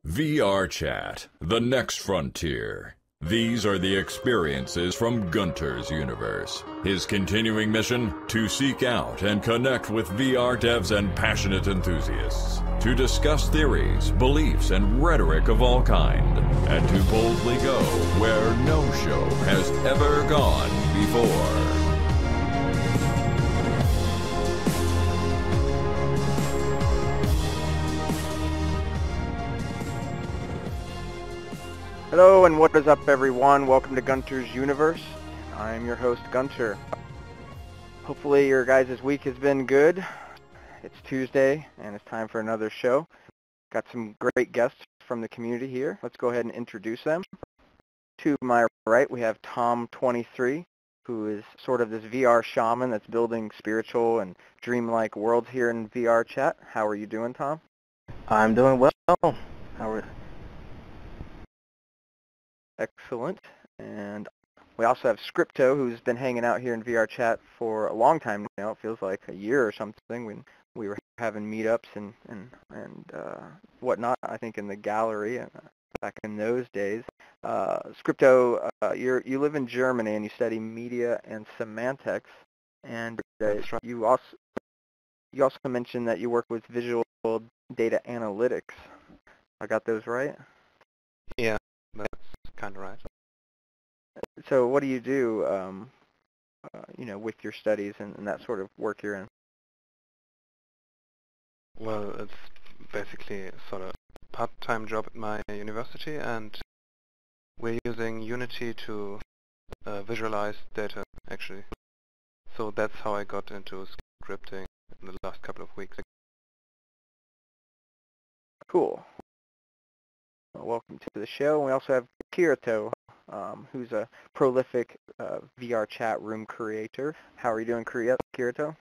VRChat, the next frontier. These are the experiences from Gunters' universe. His continuing mission? To seek out and connect with VR devs and passionate enthusiasts. To discuss theories, beliefs, and rhetoric of all kind. And to boldly go where no show has ever gone before. Hello and what is up everyone? Welcome to Gunters' Universe. I'm your host Gunter. Hopefully your guys' week has been good. It's Tuesday and it's time for another show. Got some great guests from the community here. Let's go ahead and introduce them. To my right we have Tom23, who is sort of this VR shaman that's building spiritual and dreamlike worlds here in VRChat. How are you doing, Tom? I'm doing well. How are Excellent. And we also have Scripto, who's been hanging out here in VRChat for a long time now. It feels like a year or something when we were having meetups and whatnot, I think, in the gallery back in those days. Scripto, you live in Germany and you study media and semantics. And you also mentioned that you work with visual data analytics. I got those right? Yeah, that's kind of right. So what do you do, with your studies and that sort of work you're in? Well, it's basically sort of a part-time job at my university, and we're using Unity to visualize data, actually. So that's how I got into scripting in the last couple of weeks. Cool. Well, welcome to the show. We also have Kirito, who's a prolific VR chat room creator. How are you doing, Kirito?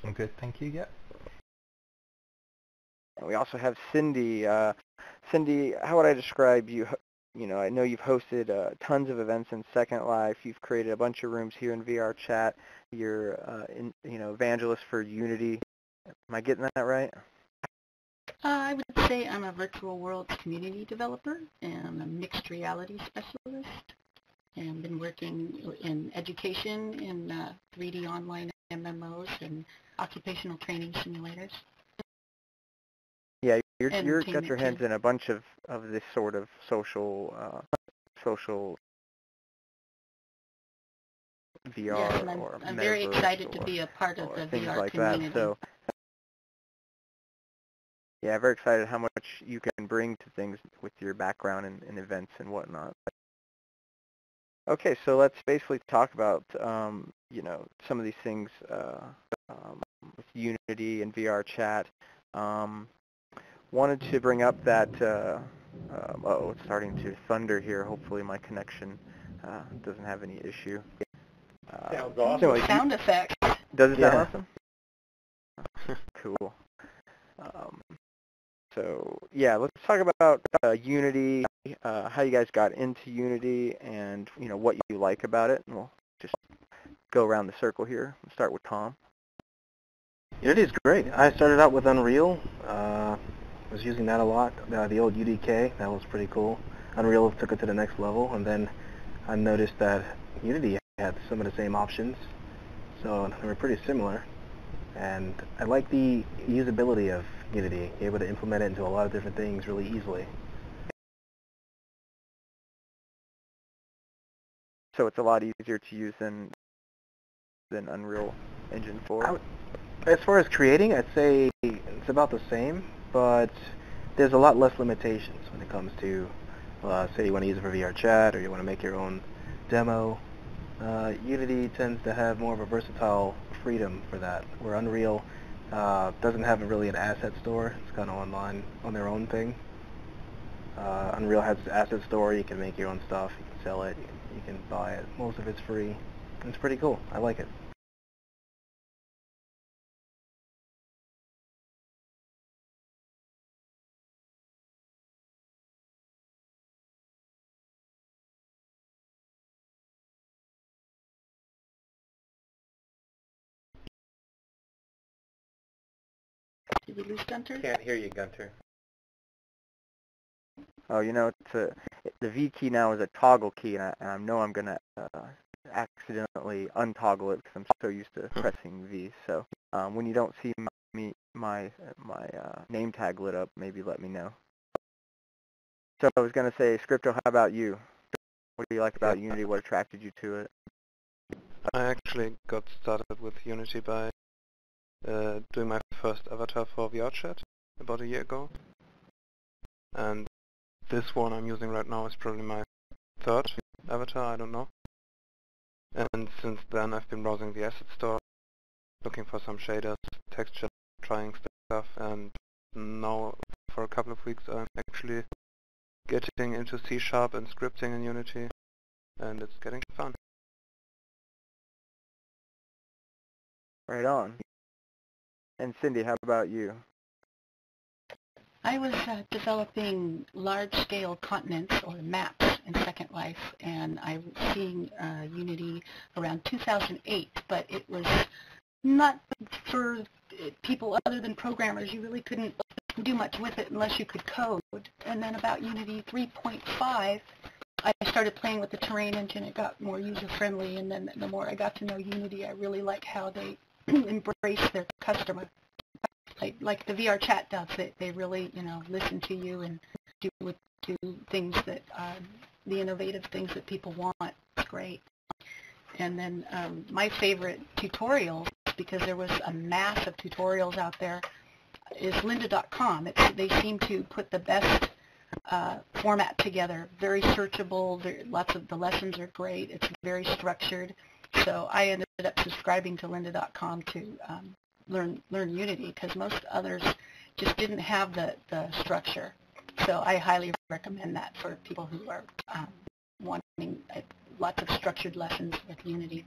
I'm good, thank you. Yeah. And we also have Cindy. Cindy, how would I describe you? You know, I know you've hosted tons of events in Second Life. You've created a bunch of rooms here in VR chat. You're, evangelist for Unity. Am I getting that right? I would say I'm a virtual worlds community developer and a mixed reality specialist, and been working in education in 3D online MMOs and occupational training simulators. Yeah, you're got your Entertainment hands too. in a bunch of this sort of social VR Yes, and or I'm very metaverse excited to be a part of or the things VR like community. that. So yeah, very excited how much you can bring to things with your background in events and whatnot. Okay, so let's basically talk about some of these things with Unity and VR chat. Wanted to bring up that it's starting to thunder here. Hopefully my connection doesn't have any issue. Sounds awesome. Anyway, Sound effects. does it sound Yeah. awesome? Cool. So yeah, let's talk about Unity, how you guys got into Unity, and what you like about it. And we'll just go around the circle here. We'll start with Tom. Unity's great. I started out with Unreal. Was using that a lot. The old UDK, that was pretty cool. Unreal took it to the next level, and then I noticed that Unity had some of the same options, so they were pretty similar. And I like the usability of Unity, able to implement it into a lot of different things really easily. So it's a lot easier to use than Unreal Engine 4. As far as creating, I'd say it's about the same, but there's a lot less limitations when it comes to, say you want to use it for VR chat or you want to make your own demo. Unity tends to have more of a versatile freedom for that, where Unreal doesn't have really an asset store. It's kind of online on their own thing. Unreal has its asset store. You can make your own stuff. You can sell it. You can buy it. Most of it's free. It's pretty cool. I like it. Did we lose Gunters? Can't hear you, Gunter. Oh, the V key now is a toggle key, and I know I'm gonna accidentally untoggle it because I'm so used to pressing V. So when you don't see my name tag lit up, maybe let me know. So I was gonna say, Scripto, how about you? What do you like about Unity? What attracted you to it? I actually got started with Unity by doing my first avatar for VRChat about a year ago. And this one I'm using right now is probably my third avatar, I don't know. And since then I've been browsing the asset store, looking for some shaders, texture, trying stuff, and now for a couple of weeks I'm actually getting into C# and scripting in Unity, and it's getting fun. Right on. And Cindy, how about you? I was developing large-scale continents or maps in Second Life, and I was seeing Unity around 2008, but it was not for people other than programmers. You really couldn't do much with it unless you could code. And then about Unity 3.5, I started playing with the terrain engine. It got more user-friendly, and then the more I got to know Unity, I really like how they embrace their customer. Like the VRChat does. They really, listen to you and do things that the innovative things that people want. It's great. And then my favorite tutorials, because there was a mass of tutorials out there, is lynda.com. They seem to put the best format together. Very searchable. Lots of the lessons are great. It's very structured. So I ended up subscribing to lynda.com to learn Unity, because most others just didn't have the structure. So I highly recommend that for people who are wanting lots of structured lessons with Unity.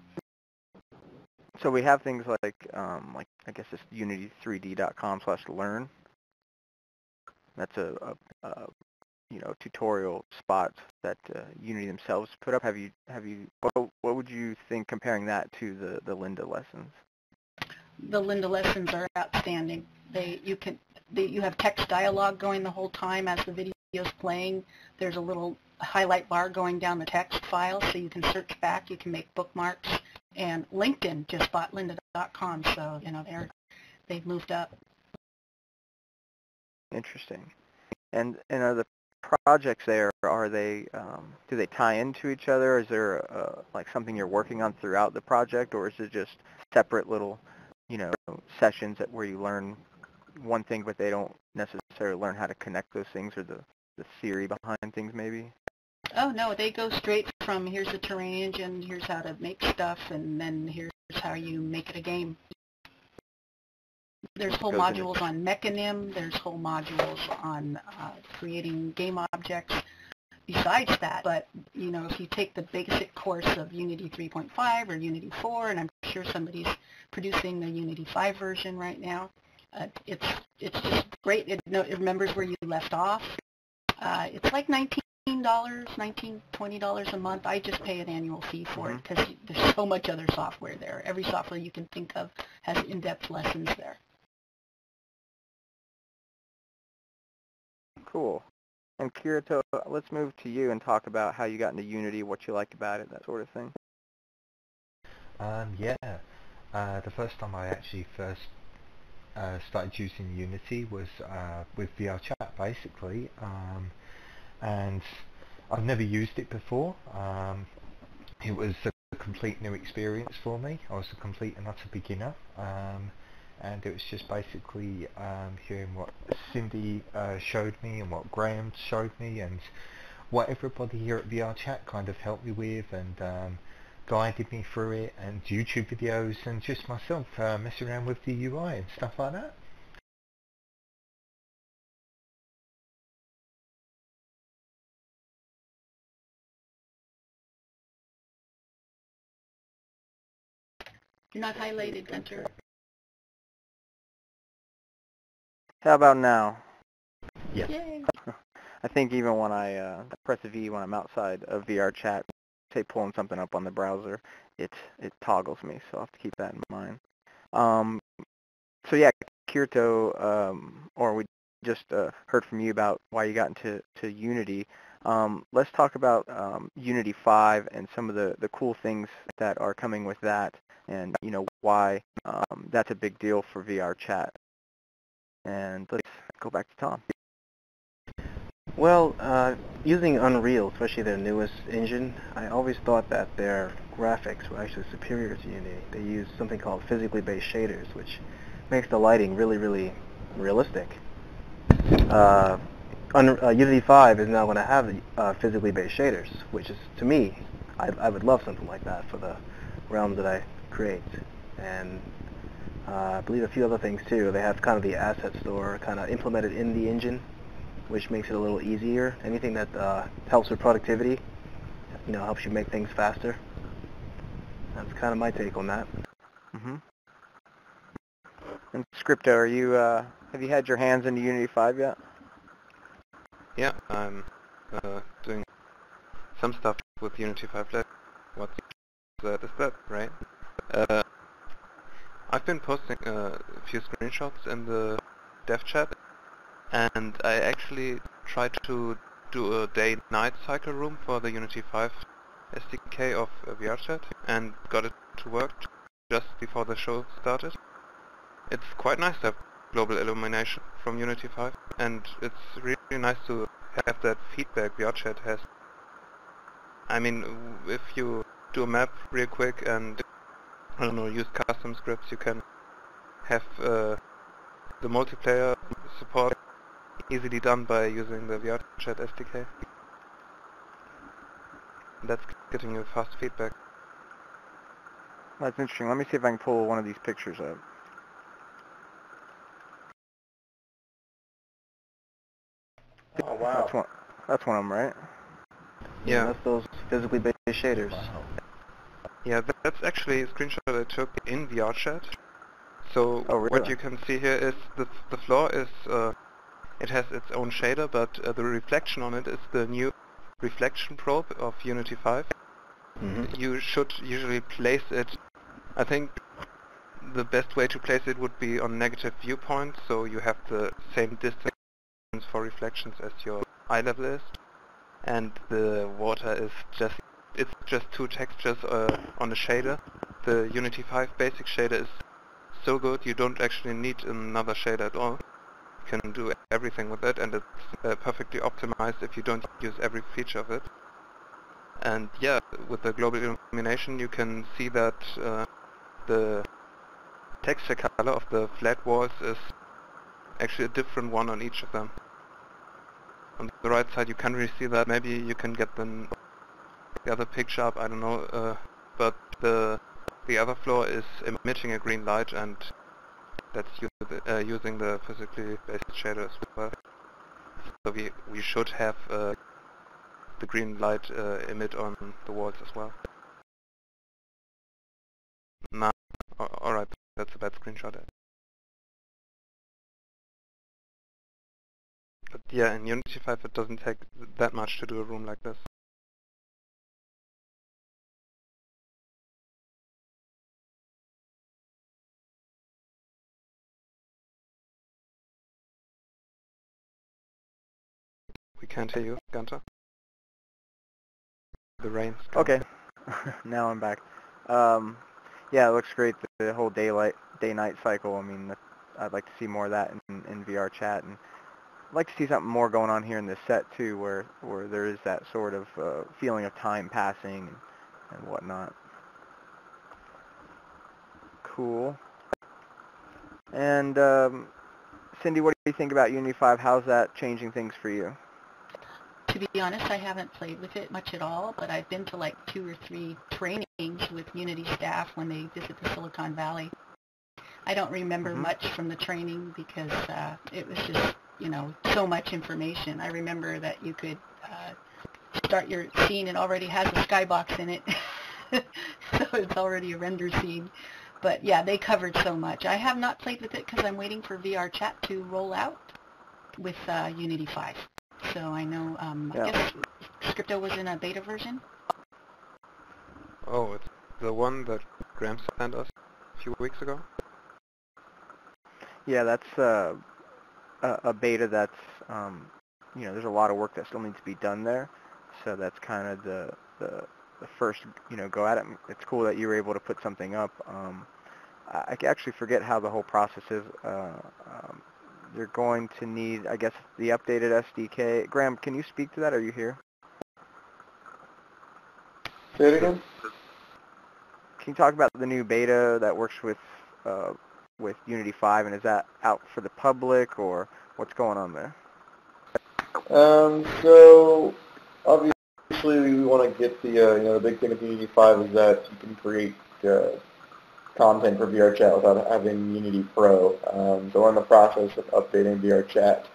So we have things like I guess it's unity3d.com/learn. That's a tutorial spot that Unity themselves put up. What would you think comparing that to the Lynda lessons? The Lynda lessons are outstanding. You have text dialogue going the whole time as the video is playing. There's a little highlight bar going down the text file, so you can search back. You can make bookmarks. And LinkedIn just bought lynda.com, so they've moved up. Interesting. And are the projects there, are they do they tie into each other? Is there like something you're working on throughout the project, or is it just separate little sessions where you learn one thing but they don't necessarily learn how to connect those things, or the theory behind things maybe? Oh no, they go straight from here's the terrain engine, here's how to make stuff, and then here's how you make it a game. There's whole modules on Mechanim, there's whole modules on creating game objects besides that. But, if you take the basic course of Unity 3.5 or Unity 4, and I'm sure somebody's producing the Unity 5 version right now, it's just great. It remembers where you left off. It's like $19, $20 a month. I just pay an annual fee for it because there's so much other software there. Every software you can think of has in-depth lessons there. Cool. And Kirito, let's move to you and talk about how you got into Unity, what you like about it, that sort of thing. The first time I actually started using Unity was with VRChat, basically, and I've never used it before. It was a complete new experience for me. I was a complete and utter beginner, and it was just basically hearing what Cindy showed me and what Graham showed me and what everybody here at VRChat kind of helped me with and guided me through it, and YouTube videos, and just myself messing around with the UI and stuff like that. You're not highlighted, Gunter. How about now? Yes. Yay. I think even when I press V when I'm outside of VRChat, say pulling something up on the browser, it toggles me, so I'll have to keep that in mind. So yeah, Kirito, or we just heard from you about why you got into Unity. Let's talk about Unity 5 and some of the cool things that are coming with that, and why that's a big deal for VRChat. And let's go back to Tom. Well, using Unreal, especially their newest engine, I always thought that their graphics were actually superior to Unity. They use something called physically based shaders, which makes the lighting really, really realistic. Unity 5 is now going to have physically based shaders, which is, to me, I would love something like that for the realms that I create. And I believe a few other things too. They have kind of the asset store kind of implemented in the engine, which makes it a little easier. Anything that helps with productivity, helps you make things faster. That's kind of my take on that. Mm-hmm. And Scripto, are you have you had your hands into Unity 5 yet? Yeah, I'm doing some stuff with Unity 5 Lite. What's that? Is that right? I've been posting a few screenshots in the dev chat, and I actually tried to do a day-night cycle room for the Unity 5 SDK of VRChat, and got it to work just before the show started. It's quite nice to have global illumination from Unity 5, and it's really nice to have that feedback VRChat has. I mean, if you do a map real quick and, I don't know, use custom scripts, you can have the multiplayer support easily done by using the VRChat SDK. That's getting you fast feedback. That's interesting. Let me see if I can pull one of these pictures up. Oh wow. That's one of them, right? Yeah. That's those physically based shaders. Wow. Yeah, that's actually a screenshot I took in VRChat. So Oh, really? what you can see here is the floor is it has its own shader, but the reflection on it is the new reflection probe of Unity 5. Mm-hmm. You should usually place it. I think the best way to place it would be on negative viewpoint, so you have the same distance for reflections as your eye level is, and the water is just two textures on a shader. The Unity 5 basic shader is so good you don't actually need another shader at all. You can do everything with it, and it's perfectly optimized if you don't use every feature of it. And yeah, with the global illumination you can see that the texture color of the flat walls is actually a different one on each of them. On the right side you can't really see that. Maybe you can get the other picture up, I don't know, but the other floor is emitting a green light, and that's using the physically based shader as well. So we should have the green light emit on the walls as well. Nah, alright, that's a bad screenshot. But yeah, in Unity 5 it doesn't take that much to do a room like this. We can't hear you, Gunter. The rain's coming. Okay. Now I'm back. Yeah, it looks great, the whole day-night cycle. I mean, I'd like to see more of that in VRChat, and I'd like to see something more going on here in this set too, where there is that sort of feeling of time passing and whatnot. Cool. And Cindy, what do you think about Unity 5? How's that changing things for you? To be honest, I haven't played with it much at all, but I've been to like 2 or 3 trainings with Unity staff when they visit the Silicon Valley. I don't remember much from the training because it was just, so much information. I remember that you could start your scene and already has a skybox in it, so it's already a render scene. But yeah, they covered so much. I have not played with it because I'm waiting for VRChat to roll out with Unity 5. So I know, I guess Scripto was in a beta version? Oh, it's the one that Graham sent us a few weeks ago? Yeah, that's a beta that's, there's a lot of work that still needs to be done there. So that's kind of the first, go at it. It's cool that you were able to put something up. I actually forget how the whole process is. You're going to need, I guess, the updated SDK. Graham, can you speak to that? Are you here? Say it again? Can you talk about the new beta that works with Unity 5, and is that out for the public, or what's going on there? So obviously we want to get the big thing with Unity 5 is that you can create content for VRChat without having Unity Pro. So we're in the process of updating VRChat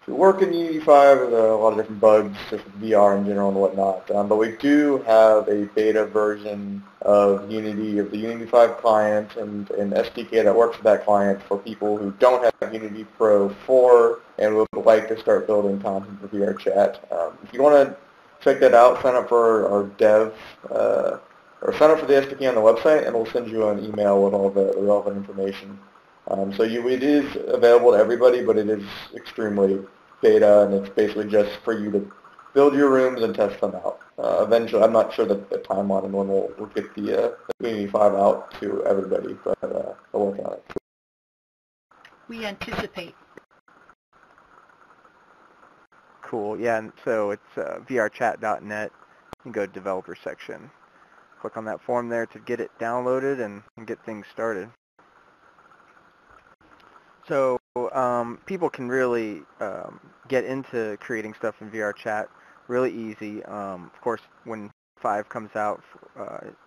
to work in Unity 5 with a lot of different bugs, just with VR in general and whatnot. But we do have a beta version of the Unity 5 client and an SDK that works with that client for people who don't have Unity Pro 4 and would like to start building content for VRChat. If you want to check that out, sign up for our dev, or sign up for the SDK on the website, and we'll send you an email with all the relevant information. It is available to everybody, but it is extremely beta, and it's basically just for you to build your rooms and test them out. Eventually, I'm not sure the timeline and when we'll get the Unity 5 out to everybody, but we're working on it. We anticipate. Cool. Yeah, and so it's vrchat.net. You can go to developer section. Click on that form there to get it downloaded and get things started. So people can really get into creating stuff in VRChat really easy. Of course, when 5 comes out,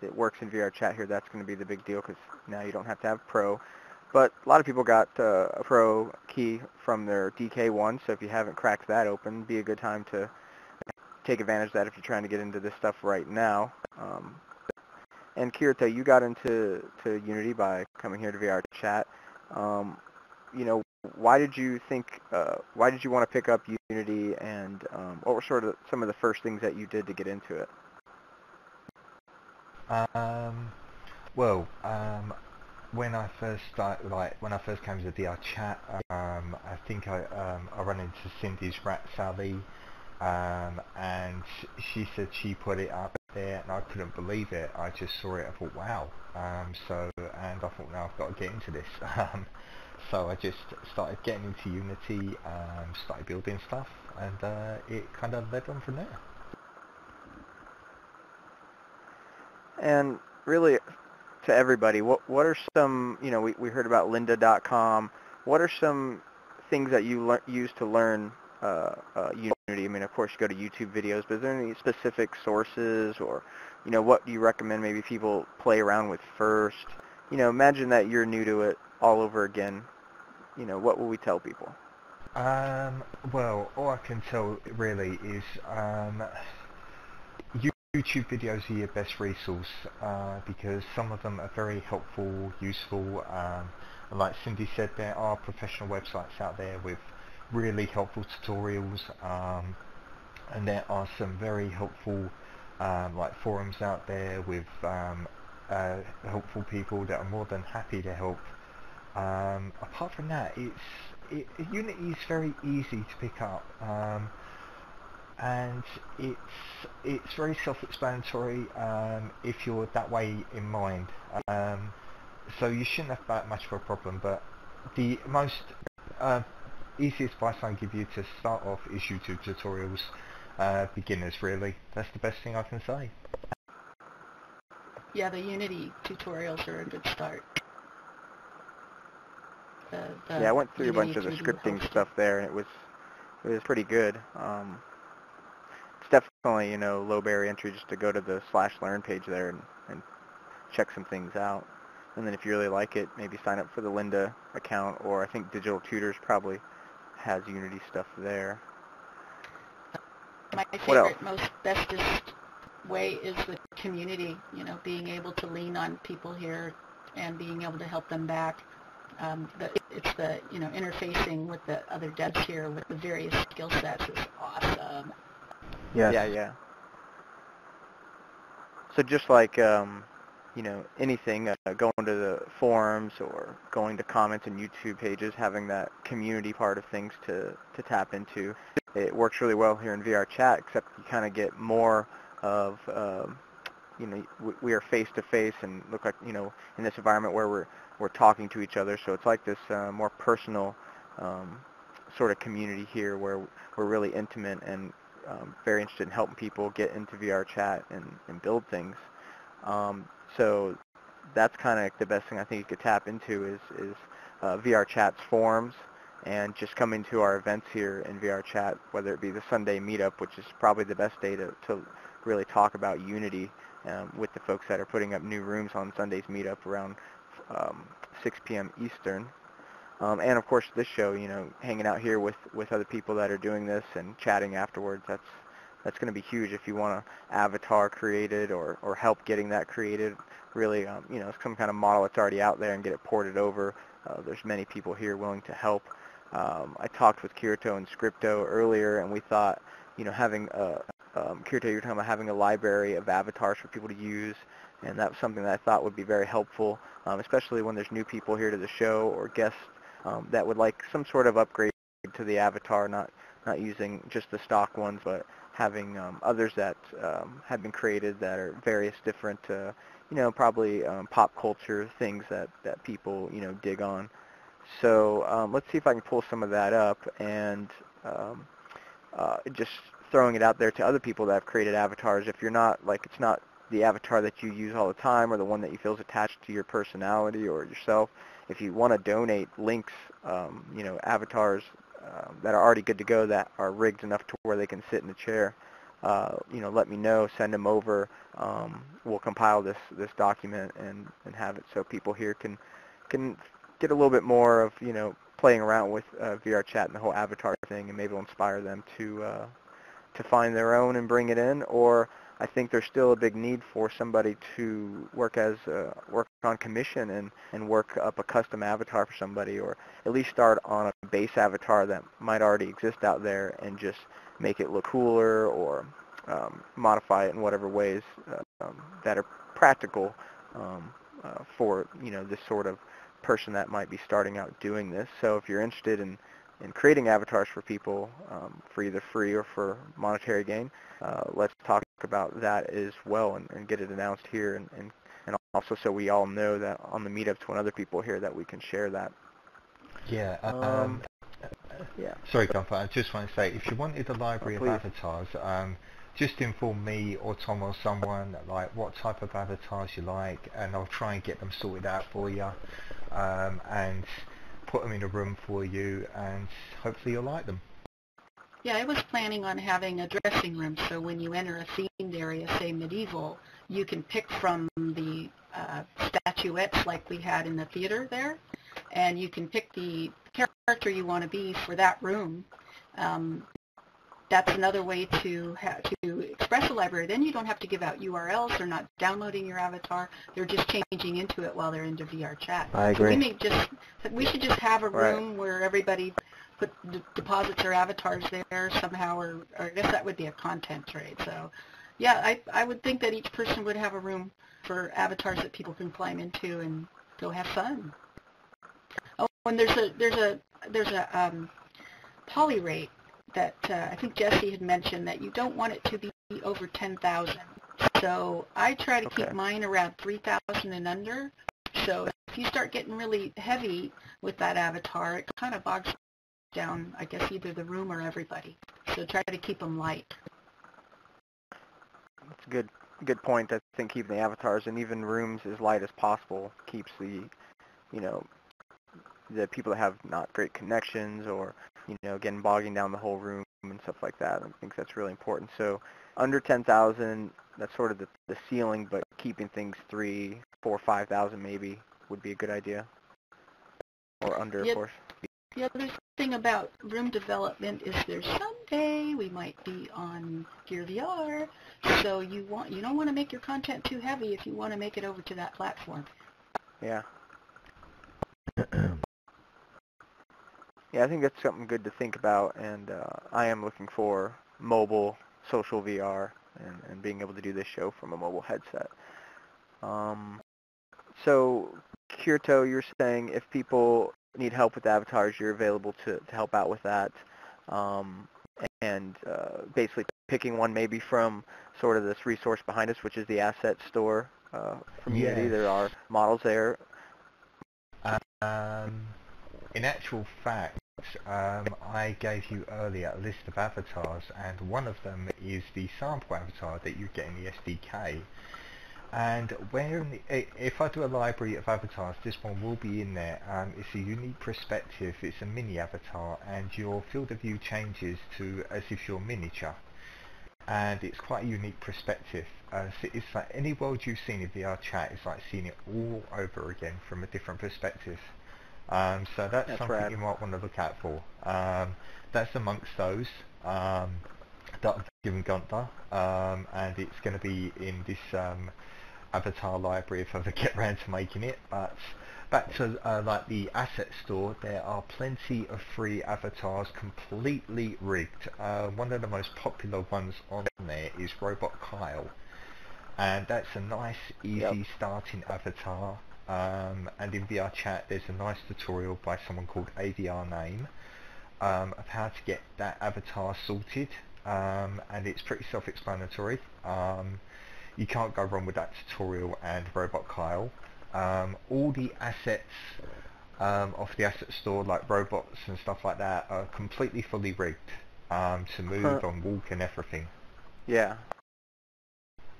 it works in VRChat here. That's going to be the big deal because now you don't have to have Pro. But a lot of people got a Pro key from their DK1, so if you haven't cracked that open, it'd be a good time to take advantage of that if you're trying to get into this stuff right now. And Kirito, you got into Unity by coming here to VRChat. Why did you want to pick up Unity, and what were sort of some of the first things that you did to get into it? When I first came to VRChat, I think I ran into Cindy's Rat Sally, and she said she put it up there, and I couldn't believe it. I just saw it, I thought, wow. And I thought, now I've got to get into this. So I just started getting into Unity, started building stuff, and it kind of led on from there. And really, to everybody, what are some, we heard about lynda.com. What are some things that you use to learn Unity? I mean, of course, you go to YouTube videos, but is there any specific sources, or, what do you recommend maybe people play around with first? Imagine that you're new to it all over again. What will we tell people? Well, all I can tell really is YouTube videos are your best resource because some of them are very helpful, useful. Like Cindy said, there are professional websites out there with really helpful tutorials, and there are some very helpful like forums out there with helpful people that are more than happy to help. Apart from that, Unity is very easy to pick up, and it's very self-explanatory if you're that way in mind. So you shouldn't have that much of a problem. But the most easiest advice I can give you to start off is YouTube tutorials. Beginners, really. That's the best thing I can say. Yeah, the Unity tutorials are a good start. Yeah, I went through a bunch of the scripting stuff there, and it was pretty good. It's definitely, low barrier entry just to go to the /learn page there and check some things out. And then if you really like it, maybe sign up for the Lynda account, or I think Digital Tutors probably has Unity stuff there. My favorite, most bestest way is the community, being able to lean on people here and being able to help them back. It's the, interfacing with the other devs here with the various skill sets is awesome. Yes. Yeah. So just like anything, going to the forums or going to comments and YouTube pages, having that community part of things to tap into. It works really well here in VRChat, except you kind of get more of, we are face to face and look like, in this environment where we're talking to each other. So it's like this more personal sort of community here where we're really intimate and very interested in helping people get into VRChat and build things. So that's kind of the best thing I think you could tap into is VRChat's forums and just coming to our events here in VRChat, whether it be the Sunday meetup, which is probably the best day to really talk about Unity with the folks that are putting up new rooms on Sunday's meetup around 6 p.m. Eastern. And of course this show, hanging out here with other people that are doing this and chatting afterwards, that's going to be huge if you want an avatar created or help getting that created. Really, some kind of model that's already out there and get it ported over. There's many people here willing to help. I talked with Kirito and Scripto earlier, and we thought, having Kirito, you were talking about having a library of avatars for people to use, and that was something that I thought would be very helpful, especially when there's new people here to the show or guests that would like some sort of upgrade to the avatar, not using just the stock ones, but having others that have been created that are various different, probably pop culture things that people, dig on. So let's see if I can pull some of that up and just throwing it out there to other people that have created avatars. If you're not, it's not the avatar that you use all the time or the one that you feel is attached to your personality or yourself, if you want to donate links, avatars that are already good to go that are rigged enough to where they can sit in a chair, let me know, send them over. We'll compile this document and have it so people here can get a little bit more of, playing around with VRChat and the whole avatar thing, and maybe it'll inspire them to find their own and bring it in. Or I think there's still a big need for somebody to work on commission and work up a custom avatar for somebody, or at least start on a base avatar that might already exist out there and just make it look cooler or modify it in whatever ways that are practical for this sort of person that might be starting out doing this. So if you're interested in creating avatars for people for either free or for monetary gain, let's talk about that as well and get it announced here, and also so we all know that on the meetups when other people hear that we can share that. Yeah. Yeah. Sorry, Gunther, I just want to say, if you wanted a library of Please. avatars, just inform me or Tom or someone like what type of avatars you like, and I'll try and get them sorted out for you, and put them in a room for you, and hopefully you'll like them. Yeah, I was planning on having a dressing room, so when you enter a themed area, say medieval, you can pick from the statuettes like we had in the theater there, and you can pick the character you want to be for that room. That's another way to express a library. Then you don't have to give out URLs. They're not downloading your avatar. They're just changing into it while they're into VRChat. I agree. So we should just have a room where everybody deposits their avatars there somehow, or I guess that would be a content trade. So, yeah, I would think that each person would have a room for avatars that people can climb into and go have fun. Oh, and there's a poly rate that I think Jesse had mentioned, that you don't want it to be over 10,000. So I try to keep mine around 3,000 and under. So if you start getting really heavy with that avatar, it kind of bogs down, I guess, either the room or everybody. So try to keep them light. That's a good point. I think keeping the avatars and even rooms as light as possible keeps the people that have not great connections or again bogging down the whole room and stuff like that. I think that's really important. So under 10,000, that's sort of the ceiling, but keeping things 3,000, 4,000, 5,000 maybe would be a good idea. Or under, of course. The other thing about room development is there's someday we might be on Gear VR, so you don't want to make your content too heavy if you want to make it over to that platform. Yeah. Yeah, I think that's something good to think about, and I am looking for mobile social VR and being able to do this show from a mobile headset. So, Kirito, you're saying if people need help with avatars, you're available to help out with that, and basically picking one maybe from sort of this resource behind us, which is the asset store from Unity. Yes. There are models there. In actual fact, I gave you earlier a list of avatars, and one of them is the sample avatar that you get in the SDK. And if I do a library of avatars, this one will be in there. It's a unique perspective, it's a mini avatar, and your field of view changes to as if you're miniature. And it's quite a unique perspective. So it's like any world you've seen in VRChat, it's like seeing it all over again from a different perspective. So that's something rad. you might want to look out for. That's amongst those that I've given Gunther, and it's going to be in this avatar library if I ever get around to making it. But back to like the asset store, there are plenty of free avatars completely rigged. One of the most popular ones on there is Robot Kyle, and that's a nice easy starting avatar. And in VRChat there's a nice tutorial by someone called AVR Name of how to get that avatar sorted, and it's pretty self-explanatory. You can't go wrong with that tutorial and Robot Kyle. All the assets of the asset store, like robots and stuff like that, are completely fully rigged to move and walk and everything. Yeah.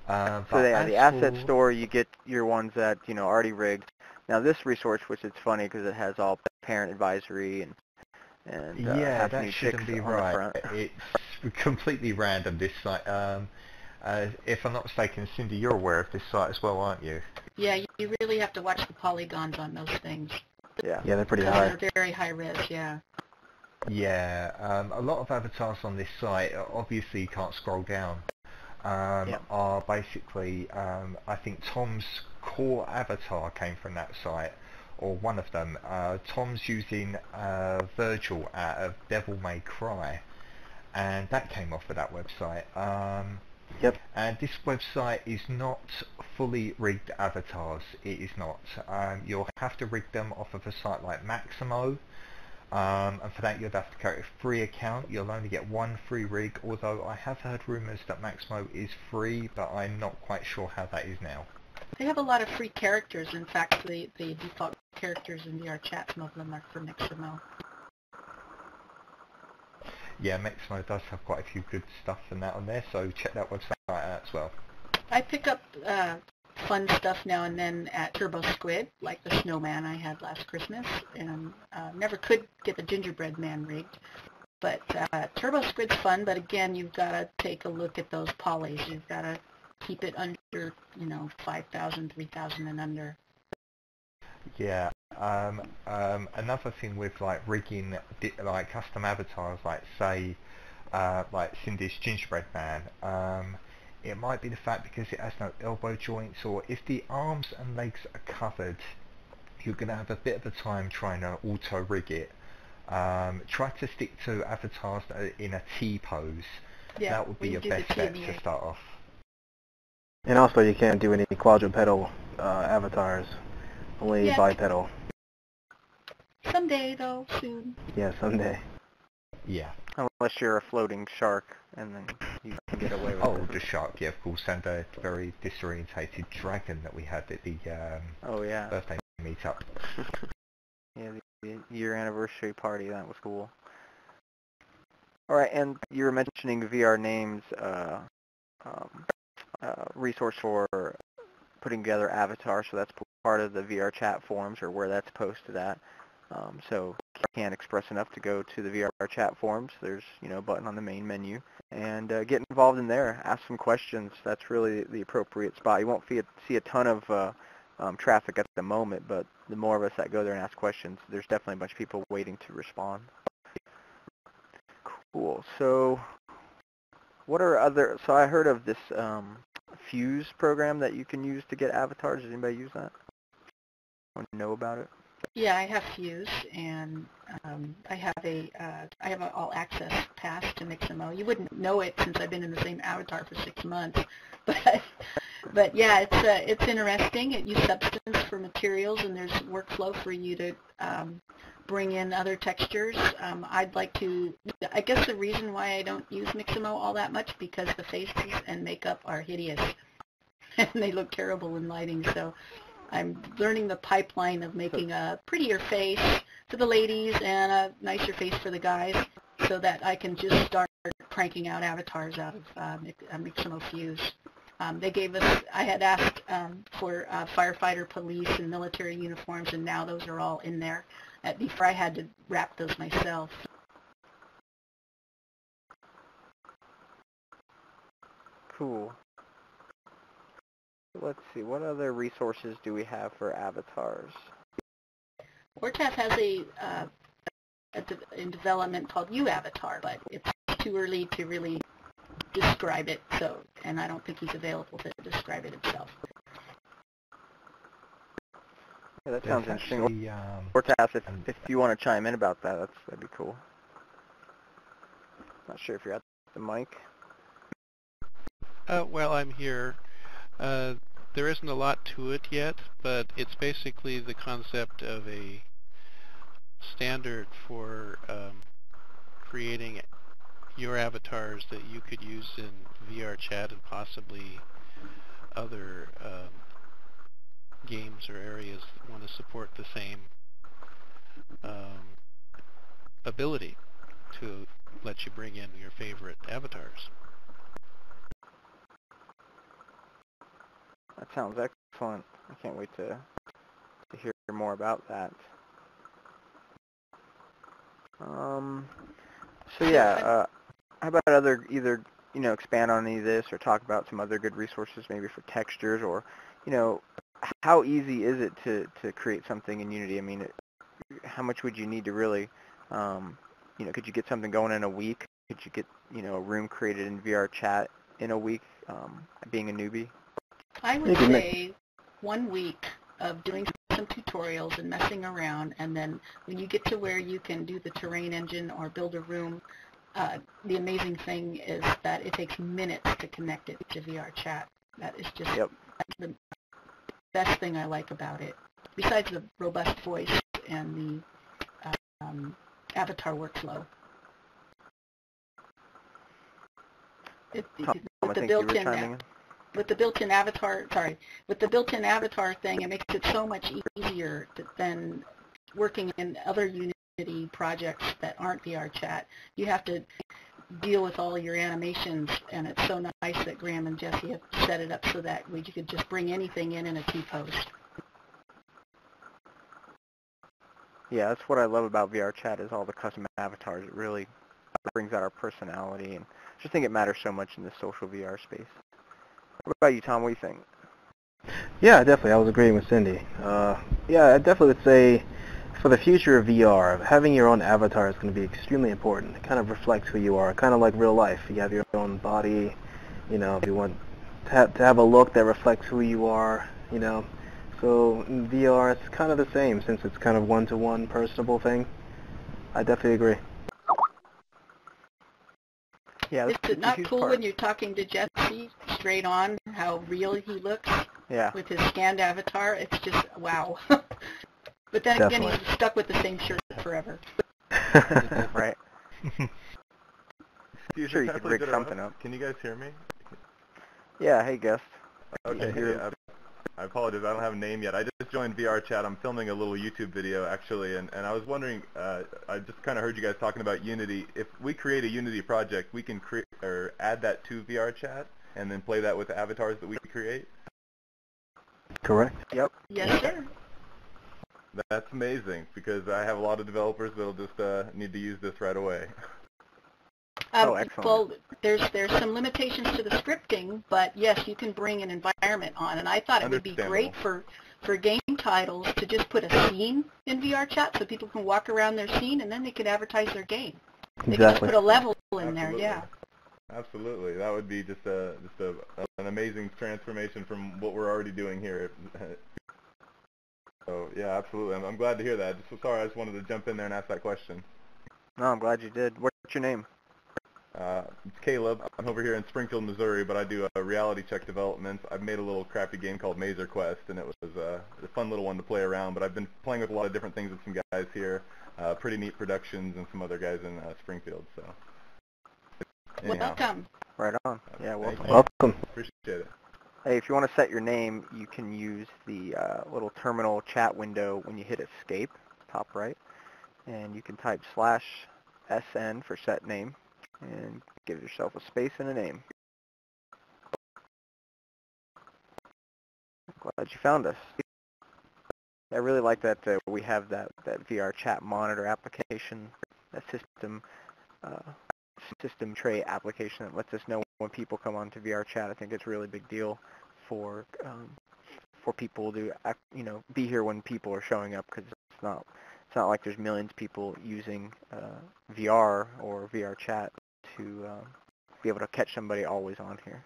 So But yeah, as the asset for- store, you get your ones that, you know, already rigged. Now this resource, which is funny because it has all parent advisory and yeah, half that new shouldn't chicks be on the right. front. It's completely random, this site. If I'm not mistaken, Cindy, you're aware of this site as well, aren't you? Yeah, you really have to watch the polygons on those things. Yeah. Yeah, they're pretty Because high. they're very high res, yeah. Yeah, a lot of avatars on this site, obviously you can't scroll down, are basically, I think Tom's core avatar came from that site, or one of them. Tom's using Virgil out of Devil May Cry, and that came off of that website. Yep. And this website is not fully rigged avatars. It is not. You'll have to rig them off of a site like Maximo, and for that you'll have to create a free account. You'll only get one free rig, although I have heard rumours that Maximo is free, but I'm not quite sure how that is now. They have a lot of free characters. In fact, the default characters in VRChat, some of them are for XML. Yeah, Maximo does have quite a few good stuff and that on there, so check that website out as well. I pick up fun stuff now and then at Turbo Squid, like the snowman I had last Christmas, and never could get the gingerbread man rigged. But Turbo Squid's fun, but again, you've got to take a look at those polys. You've got to keep it under, 5,000, 3,000 and under. Yeah. Another thing with like rigging like custom avatars, like say like Cindy's gingerbread man, it might be the fact because it has no elbow joints, or if the arms and legs are covered, you're going to have a bit of a time trying to auto rig it. Try to stick to avatars that are in a T pose. Yeah, that would be your best bet to start off. And also you can't do any quadrupedal avatars, only bipedal. Someday, though, soon. Yeah, someday. Yeah. Unless you're a floating shark, and then you can get away with it. Oh, the shark, yeah, of course, and the very disorientated dragon that we had at the birthday meetup. Yeah, the year anniversary party, that was cool. Alright, and you were mentioning VR Name's resource for putting together avatars, so that's part of the VRChat forums, or where that's posted at. So can't express enough to go to the VRChat forums. There's, a button on the main menu, and get involved in there. Ask some questions. That's really the appropriate spot. You won't see a ton of traffic at the moment, but the more of us that go there and ask questions, there's definitely a bunch of people waiting to respond. Cool. So what are other... So I heard of this Fuse program that you can use to get avatars. Does anybody use that? Want to know about it? Yeah, I have Fuse, and I have an all-access pass to Mixamo. You wouldn't know it since I've been in the same avatar for 6 months, but But yeah, it's interesting. It uses Substance for materials, and there's workflow for you to bring in other textures. I'd like to, I guess the reason why I don't use Mixamo all that much, because the faces and makeup are hideous and they look terrible in lighting. So I'm learning the pipeline of making a prettier face for the ladies and a nicer face for the guys, so that I can just start cranking out avatars out of Mixamo Fuse. They gave us, I had asked for firefighter, police, and military uniforms, and now those are all in there. Before I had to wrap those myself. Cool. Let's see, what other resources do we have for avatars? VRChat has in development called UAvatar, but it's too early to really describe it, so, and I don't think he's available to describe it himself. Yeah, that sounds interesting. Actually, VRChat, if you want to chime in about that, that'd be cool. Not sure if you're at the mic. Well, I'm here. There isn't a lot to it yet, but it's basically the concept of a standard for creating your avatars that you could use in VRChat and possibly other games or areas that want to support the same ability to let you bring in your favorite avatars. That sounds excellent. I can't wait to hear more about that. So yeah, how about either expand on any of this or talk about some other good resources maybe for textures, or how easy is it to create something in Unity? I mean, how much would you need to really, could you get something going in a week? Could you get a room created in VRChat in a week, being a newbie? I would say 1 week of doing some tutorials and messing around, and then when you get to where you can do the terrain engine or build a room, the amazing thing is that it takes minutes to connect it to VRChat. That is just the best thing I like about it, besides the robust voice and the avatar workflow. With the built-in avatar thing, it makes it so much easier than working in other Unity projects that aren't VRChat. You have to deal with all your animations, and it's so nice that Graham and Jesse have set it up so that you could just bring anything in a T-post. Yeah, that's what I love about VRChat is all the custom avatars. It really brings out our personality, and I just think it matters so much in the social VR space. What about you, Tom? What do you think? Yeah, definitely. I was agreeing with Cindy. Yeah, I definitely would say for the future of VR, having your own avatar is going to be extremely important. It kind of reflects who you are, kind of like real life. You have your own body, if you want to have a look that reflects who you are, So in VR, it's kind of the same since it's kind of one-to-one personable thing. I definitely agree. Yeah, is it not cool when you're talking to Jesse straight on how real he looks with his scanned avatar? It's just, wow. But then again, he's stuck with the same shirt forever. Right. Sure, you could rig something up. Can you guys hear me? Yeah, hey, guest. Okay, I apologize, I don't have a name yet. I just joined VRChat. I'm filming a little YouTube video, actually, and I was wondering, I just kind of heard you guys talking about Unity. If we create a Unity project, we can create or add that to VRChat and then play that with the avatars that we create? Correct. Yep. Yes, sir. That's amazing, because I have a lot of developers that'll just need to use this right away. Excellent. Well, there's some limitations to the scripting, but yes, you can bring an environment on, and I thought it would be great for game titles to just put a scene in VRChat so people can walk around their scene, and then they could advertise their game. They can just put a level in there, yeah. Absolutely, that would be just an amazing transformation from what we're already doing here. So yeah, absolutely. I'm glad to hear that. Sorry, I just wanted to jump in there and ask that question. No, I'm glad you did. What's your name? It's Caleb. I'm over here in Springfield, Missouri, but I do reality check development. I've made a little crappy game called Mazer Quest, and it was a fun little one to play around, but I've been playing with a lot of different things with some guys here, Pretty Neat Productions and some other guys in Springfield, so. Anyhow. Welcome. Right on. Yeah, welcome. Welcome. Appreciate it. Hey, if you want to set your name, you can use the little terminal chat window when you hit escape, top right, and you can type /SN for set name, and give yourself a space and a name. Glad you found us. I really like that we have that VRChat monitor application, that system tray application that lets us know when people come onto VRChat. I think it's a really big deal for people to be here when people are showing up, because it's not like there's millions of people using VR or VRChat to be able to catch somebody always on here.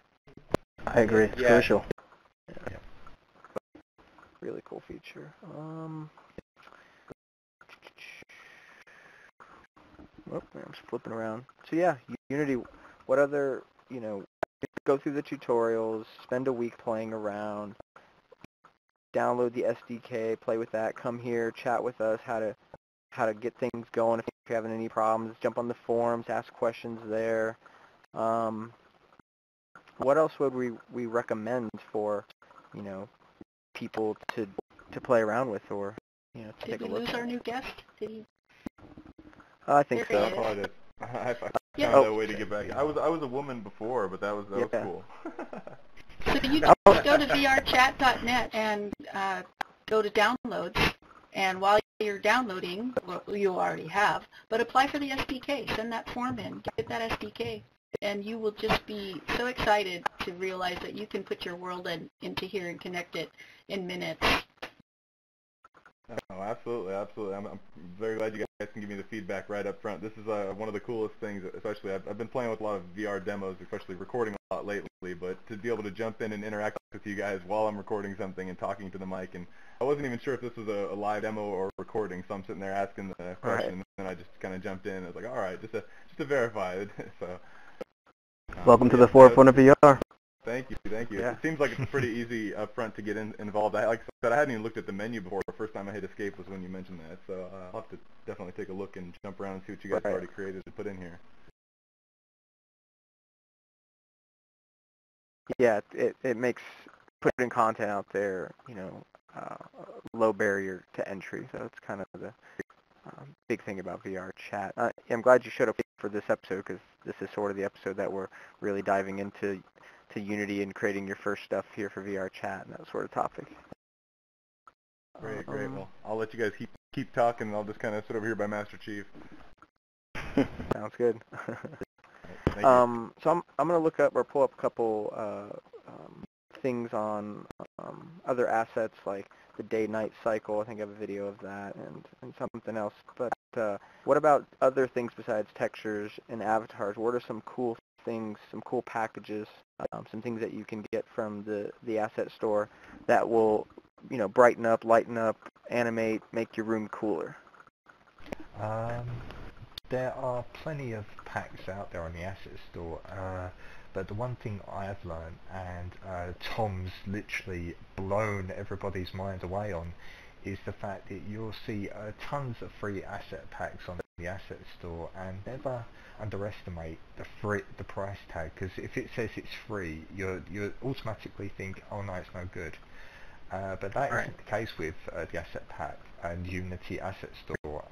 I agree. It's crucial. Yeah. Really cool feature. I'm just flipping around. So yeah, Unity. What other, go through the tutorials, spend a week playing around, download the SDK, play with that, come here, chat with us, how to get things going. If you're having any problems, jump on the forums, ask questions there. What else would we recommend for, people to play around with, or to take a look at? Did we lose our new guest? Did he? I think There he so. is. I found Yeah. a way to get back. I was a woman before, but that was cool. So you just go to vrchat.net and go to downloads, and while you're downloading, well, you already have, but apply for the SDK. Send that form in. Get that SDK. And you will just be so excited to realize that you can put your world into here and connect it in minutes. Oh, absolutely. I'm very glad you guys can give me the feedback right up front. This is one of the coolest things, especially I've been playing with a lot of VR demos, especially recording a lot lately, but to be able to jump in and interact with you guys while I'm recording something and talking to the mic, and I wasn't even sure if this was a live demo or recording, so I'm sitting there asking the question, and then I just kind of jumped in. I was like, all right, just to verify it. So. Welcome to the forefront of VR. Thank you. Yeah. It seems like it's pretty easy up front to get involved. Like I said, I hadn't even looked at the menu before. The first time I hit escape was when you mentioned that. So I'll have to definitely take a look and jump around and see what you guys have already created and put in here. Yeah, it makes putting content out there, low barrier to entry. So it's kind of the big thing about VRChat. I'm glad you showed up for this episode, because this is sort of the episode that we're really diving into Unity and creating your first stuff here for VRChat and that sort of topic. Great. Well, I'll let you guys keep talking, and I'll just kind of sit over here by Master Chief. Sounds good. Thank you. So I'm going to look up or pull up a couple things on other assets like the day-night cycle. I think I have a video of that, and something else. But what about other things besides textures and avatars? What are some cool things, some cool packages, some things that you can get from the asset store that will, brighten up, lighten up, animate, make your room cooler? There are plenty of packs out there on the asset store, but the one thing I've learned, and Tom's literally blown everybody's mind away on, is the fact that you'll see tons of free asset packs on the asset store, and never underestimate the price tag, because if it says it's free, you automatically think, oh no, it's no good. But that isn't the case with the asset pack and Unity asset store.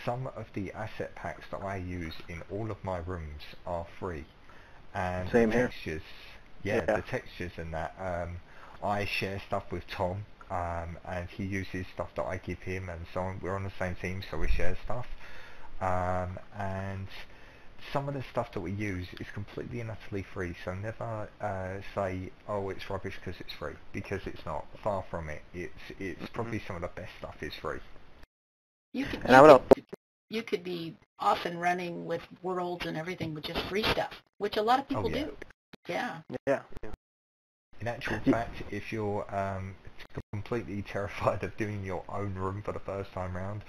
Some of the asset packs that I use in all of my rooms are free, and Same the here. textures, the textures and that, I share stuff with Tom, and he uses stuff that I give him, and so on. We're on the same team, so we share stuff, and some of the stuff that we use is completely and utterly free, so never say, oh, it's rubbish because it's free, because it's not. Far from it. It's probably some of the best stuff is free. You could be off and running with worlds and everything with just free stuff, which a lot of people do. Yeah. In actual fact, if you're completely terrified of doing your own room for the first time round,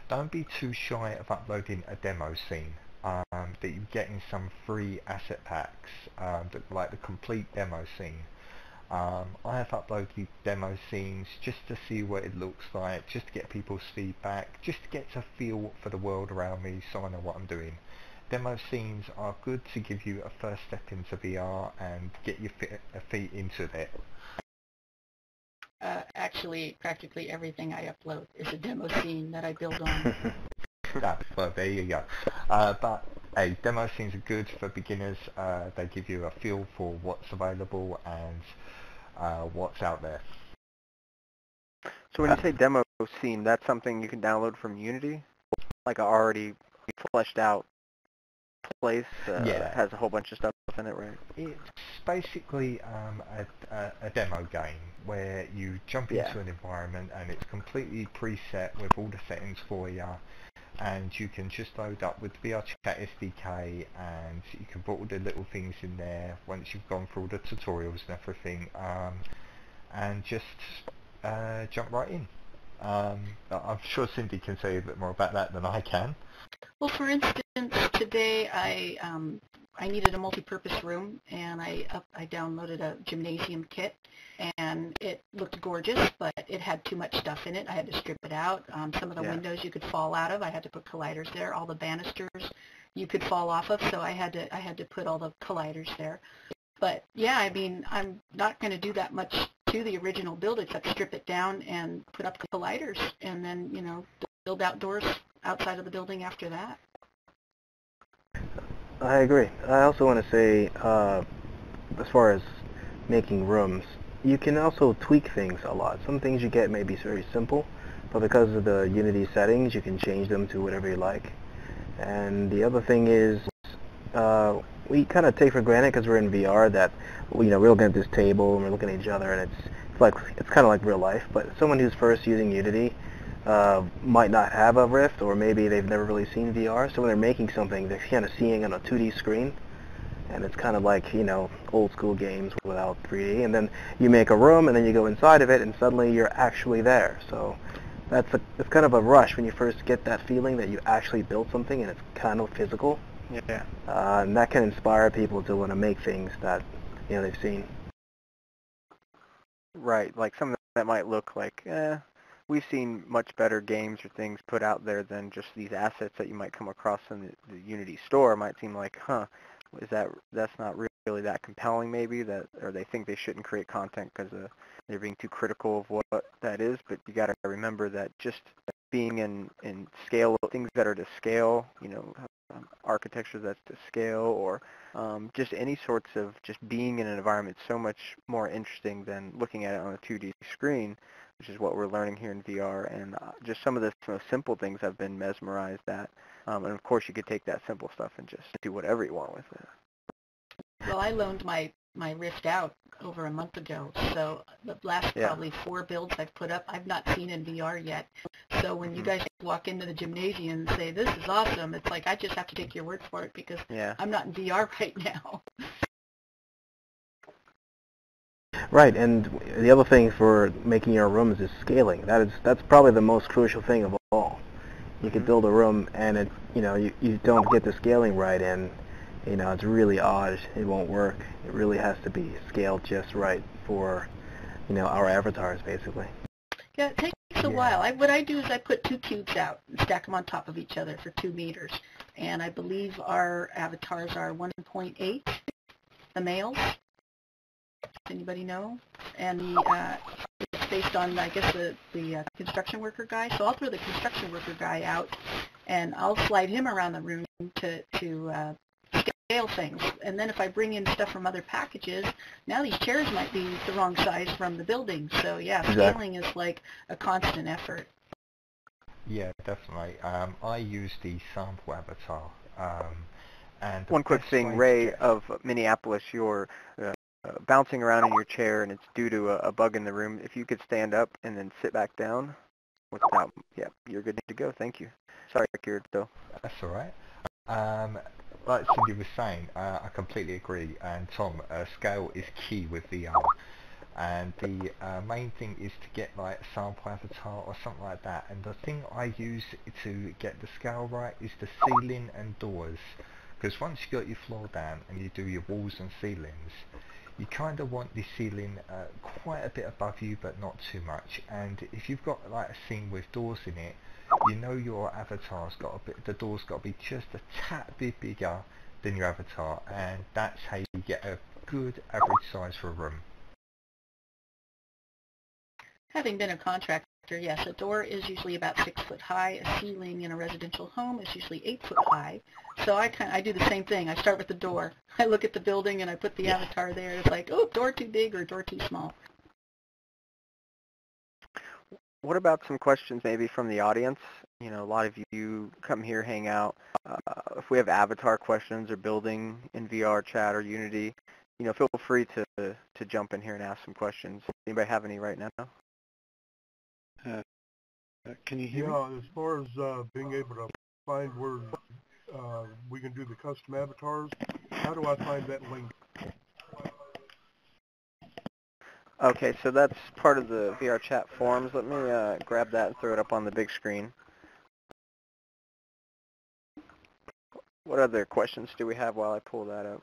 don't be too shy of uploading a demo scene. that you get in some free asset packs, like the complete demo scene. I have uploaded demo scenes just to see what it looks like, just to get people's feedback, just to get a feel for the world around me so I know what I'm doing. Demo scenes are good to give you a first step into VR and get your feet into it. Actually, practically everything I upload is a demo scene that I build on. Well, there you go. But hey, demo scenes are good for beginners. They give you a feel for what's available and what's out there. So when you say demo scene, that's something you can download from Unity? Like a already fleshed out place has a whole bunch of stuff in it, right? It's basically a demo game where you jump into an environment and it's completely preset with all the settings for you, and you can just load up with VRChat SDK and you can put all the little things in there once you've gone through all the tutorials and everything, and just jump right in. I'm sure Cindy can say a bit more about that than I can. Well, for instance, today I needed a multi-purpose room, and I downloaded a gymnasium kit, and it looked gorgeous, but it had too much stuff in it. I had to strip it out. Some of the windows you could fall out of. I had to put colliders there. All the banisters you could fall off of, so I had to put all the colliders there. But yeah, I mean, I'm not going to do that much to the original build except strip it down and put up colliders, and then build outdoors outside of the building after that. I agree. I also want to say, as far as making rooms, you can also tweak things a lot. Some things you get may be very simple, but because of the Unity settings, you can change them to whatever you like. And the other thing is, we kind of take for granted because we're in VR that, we're looking at this table and we're looking at each other, and it's kind of like real life. But someone who's first using Unity might not have a Rift, or maybe they've never really seen VR. So when they're making something, they're kind of seeing on a 2D screen, and it's kind of like old school games without 3D. And then you make a room, and then you go inside of it, and suddenly you're actually there. So it's kind of a rush when you first get that feeling that you actually built something and it's kind of physical. Yeah. And that can inspire people to want to make things that they've seen. Right, like something that might look like, we've seen much better games or things put out there than just these assets that you might come across in the Unity store. It might seem like, that's not really that compelling maybe, or they think they shouldn't create content because they're being too critical of what that is. But you got to remember that just being in scale, things that are to scale, architecture that's to scale, or just any sorts of just being in an environment so much more interesting than looking at it on a 2D screen, which is what we're learning here in VR. And just some of the most simple things I've been mesmerized at. And of course you could take that simple stuff and just do whatever you want with it. Well, I loaned my Rift out over a month ago, so the last probably 4 builds I've put up, I've not seen in VR yet. So when you guys walk into the gymnasium and say, this is awesome, it's like I just have to take your word for it because I'm not in VR right now. Right, and the other thing for making your rooms is scaling. That's probably the most crucial thing of all. You could build a room and you don't get the scaling right, and it's really odd. It won't work. It really has to be scaled just right for our avatars, basically. Yeah, it takes a while. What I do is I put 2 cubes out and stack them on top of each other for 2 meters, and I believe our avatars are 1.8, the males. Does anybody know? And it's based on, I guess, the construction worker guy. So I'll throw the construction worker guy out, and I'll slide him around the room to scale things. And then if I bring in stuff from other packages, now these chairs might be the wrong size from the building. So yeah, scaling is like a constant effort. Yeah, definitely. I use the sample avatar. And one quick thing, Ray of Minneapolis, you're bouncing around in your chair and it's due to a bug in the room. If you could stand up and then sit back down without, you're good to go. Thank you. Sorry, Kirito. That's all right. Like Cindy was saying, I completely agree. And Tom, scale is key with VR. And the main thing is to get like a sample avatar or something like that. And the thing I use to get the scale right is the ceiling and doors. Because once you got your floor down and you do your walls and ceilings, you kind of want the ceiling quite a bit above you, but not too much. And if you've got like a scene with doors in it, you know your avatar's got a bit, the door's got to be just a tad bit bigger than your avatar, and that's how you get a good average size for a room. Having been a contractor, yes, a door is usually about 6 foot high. A ceiling in a residential home is usually 8 foot high. So I do the same thing. I start with the door. I look at the building and I put the avatar there. It's like, oh, door too big or door too small. What about some questions maybe from the audience? You know, a lot of you come here, hang out. If we have avatar questions or building in VRChat or Unity, you know, feel free to jump in here and ask some questions. Anybody have any right now? Can you hear me? Yeah, as far as being able to find where we can do the custom avatars, how do I find that link? Okay, so that's part of the VRChat forums. Let me grab that and throw it up on the big screen. What other questions do we have while I pull that up?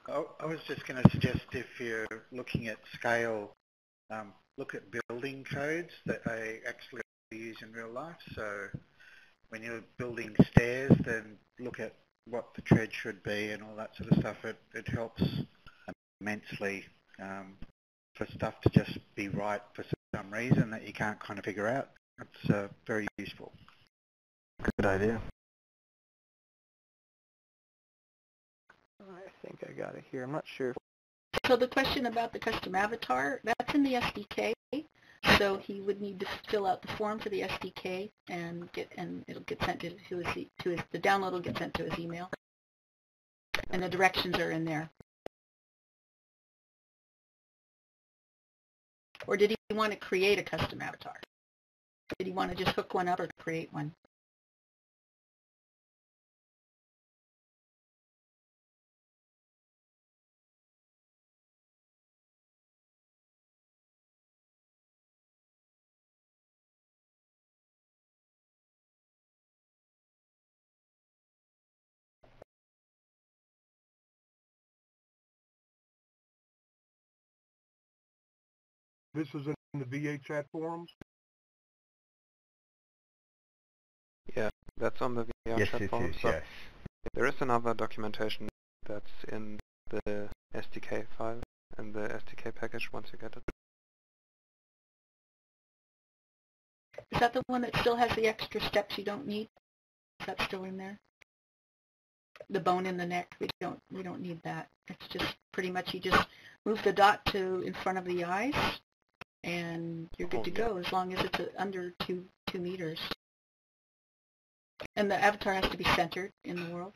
I was just going to suggest if you're looking at scale, look at building codes that I actually use in real life. So when you're building stairs, then look at what the tread should be and all that sort of stuff. It helps immensely for stuff to just be right for some reason that you can't kind of figure out. It's very useful. Good idea. I think I got it here. I'm not sure. So the question about the custom avatar, that's in the SDK. So he would need to fill out the form for the SDK and it'll get sent to his the download will get sent to his email. And the directions are in there. Or did he want to create a custom avatar? Did he want to just hook one up or create one? This is in the VRChat forums? Yeah, that's on the VRChat Yes, it forums. is, yes. There is another documentation that's in the SDK file and the SDK package once you get it. Is that the one that still has the extra steps you don't need? Is that still in there? The bone in the neck, we don't need that. It's just pretty much you just move the dot to in front of the eyes and you're good to go as long as it's under 2 meters. And the avatar has to be centered in the world.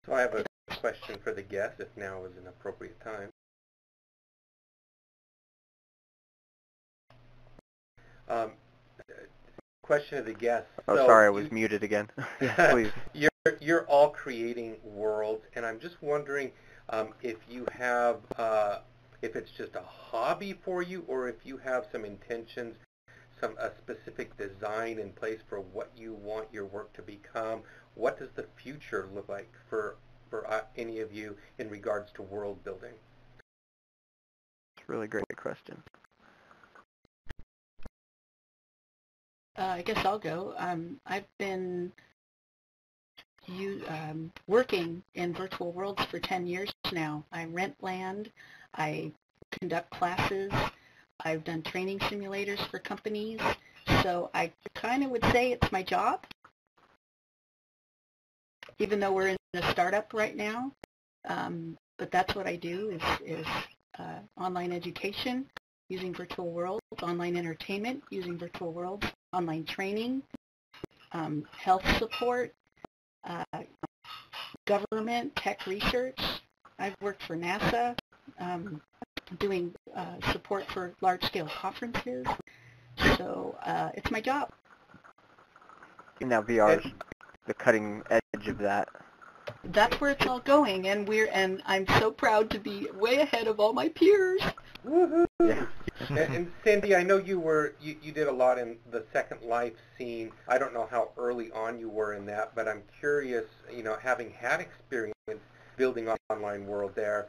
So I have a question for the guest, if now is an appropriate time. Question of the guest. Oh, so sorry, I was muted again. Please. You're all creating worlds, and I'm just wondering if you have, if it's just a hobby for you, or if you have some intentions, a specific design in place for what you want your work to become. What does the future look like for any of you in regards to world building? It's a really great question. I guess I'll go. I've been working in virtual worlds for 10 years now. I rent land, I conduct classes, I've done training simulators for companies, so I kind of would say it's my job, even though we're in a startup right now. But that's what I do is online education using virtual worlds, online entertainment using virtual worlds, online training, health support, government, tech research. I've worked for NASA, doing support for large-scale conferences. So it's my job. Now VR the cutting edge of that. That's where it's all going, and I'm so proud to be way ahead of all my peers. Woohoo! Yeah. And Cindy, I know you did a lot in the Second Life scene. I don't know how early on you were in that, but I'm curious, having had experience building an online world there,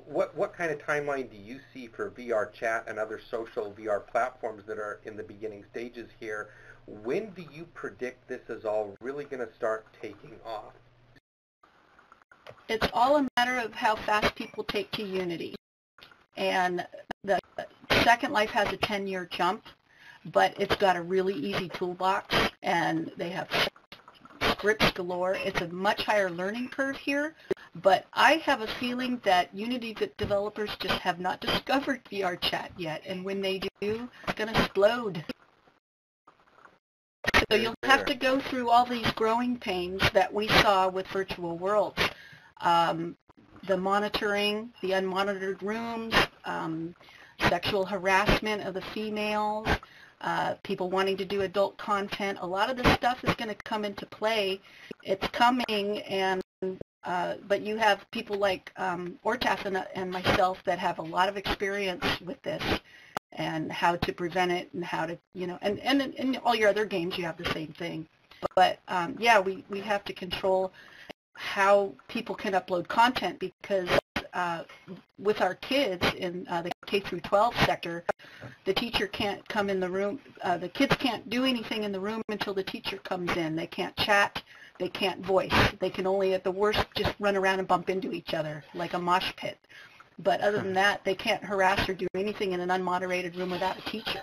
what kind of timeline do you see for VRChat and other social VR platforms that are in the beginning stages here? When do you predict this is all really going to start taking off? It's all a matter of how fast people take to Unity. And the Second Life has a 10-year jump, but it's got a really easy toolbox, and they have scripts galore. It's a much higher learning curve here, but I have a feeling that Unity developers just have not discovered VRChat yet, and when they do, it's going to explode. So you'll have to go through all these growing pains that we saw with virtual worlds. The monitoring, the unmonitored rooms, sexual harassment of the females, people wanting to do adult content. A lot of this stuff is going to come into play. It's coming, and but you have people like Ortaf and myself that have a lot of experience with this and how to prevent it and how to, and in all your other games you have the same thing. But yeah, we have to control how people can upload content, because with our kids in the K through 12 sector, the teacher can't come in the room. The kids can't do anything in the room until the teacher comes in. They can't chat. They can't voice. They can only, at the worst, just run around and bump into each other like a mosh pit. But other than that, they can't harass or do anything in an unmoderated room without a teacher.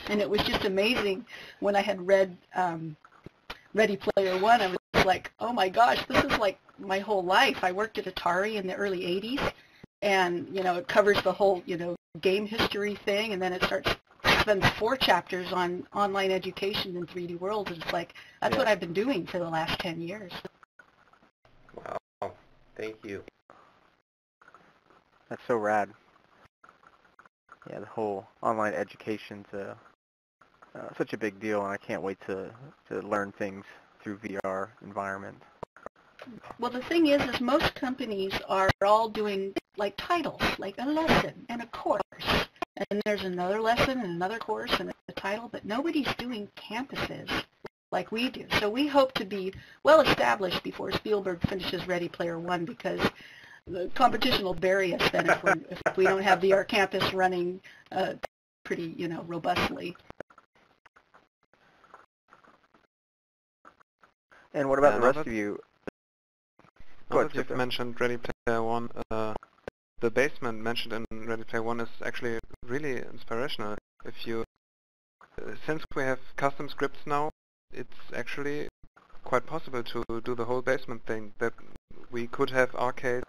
And it was just amazing when I had read Ready Player One. I was like, oh my gosh, this is like my whole life. I worked at Atari in the early 80s, and it covers the whole game history thing, and then it spends 4 chapters on online education in 3D worlds, and it's like that's what I've been doing for the last 10 years. Wow, thank you. That's so rad. Yeah, the whole online education's such a big deal, and I can't wait to learn things through VR environment. Well, the thing is most companies are all doing like titles, like a lesson and a course, and there's another lesson and another course and a title, but nobody's doing campuses like we do. So we hope to be well established before Spielberg finishes Ready Player One, because the competition will bury us then if we don't have VR campus running pretty robustly. And what about the rest of you? Now that you've mentioned Ready Player One, the basement mentioned in Ready Player One is actually really inspirational. Since we have custom scripts now, it's actually quite possible to do the whole basement thing. That we could have arcade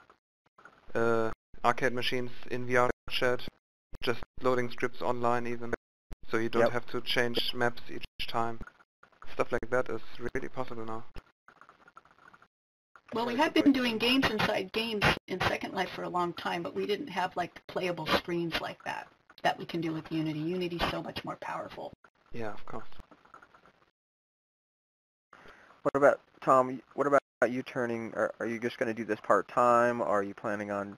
machines in VRChat, just loading scripts online even, so you don't have to change maps each time. Stuff like that is really possible now. Well, we have been doing games inside games in Second Life for a long time, but we didn't have like playable screens like that we can do with Unity. Unity's so much more powerful. Yeah, of course. What about, Tom, what about you turning, are you just going to do this part-time? Are you planning on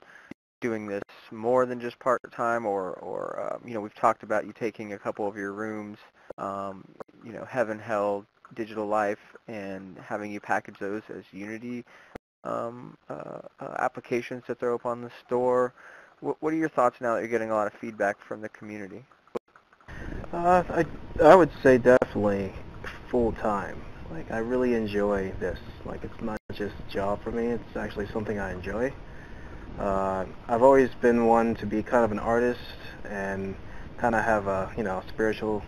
doing this more than just part-time? Or we've talked about you taking a couple of your rooms, Heaven, Hell, Digital Life, and having you package those as Unity applications to throw up on the store. What are your thoughts now that you're getting a lot of feedback from the community? I would say definitely full-time. Like, I really enjoy this. Like, it's not just a job for me, it's actually something I enjoy. I've always been one to be kind of an artist and kind of have a, spiritual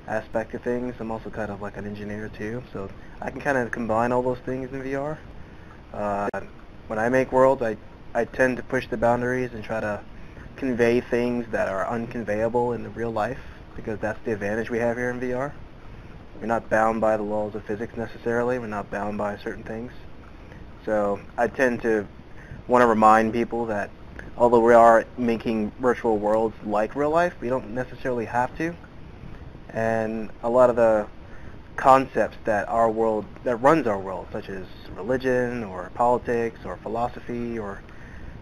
aspect of things. I'm also kind of like an engineer too, so I can kind of combine all those things in VR. When I make worlds, I tend to push the boundaries and try to convey things that are unconveyable in the real life, because that's the advantage we have here in VR. We're not bound by the laws of physics necessarily. We're not bound by certain things. So I tend to want to remind people that although we are making virtual worlds like real life, we don't necessarily have to. And a lot of the concepts that runs our world, such as religion or politics or philosophy or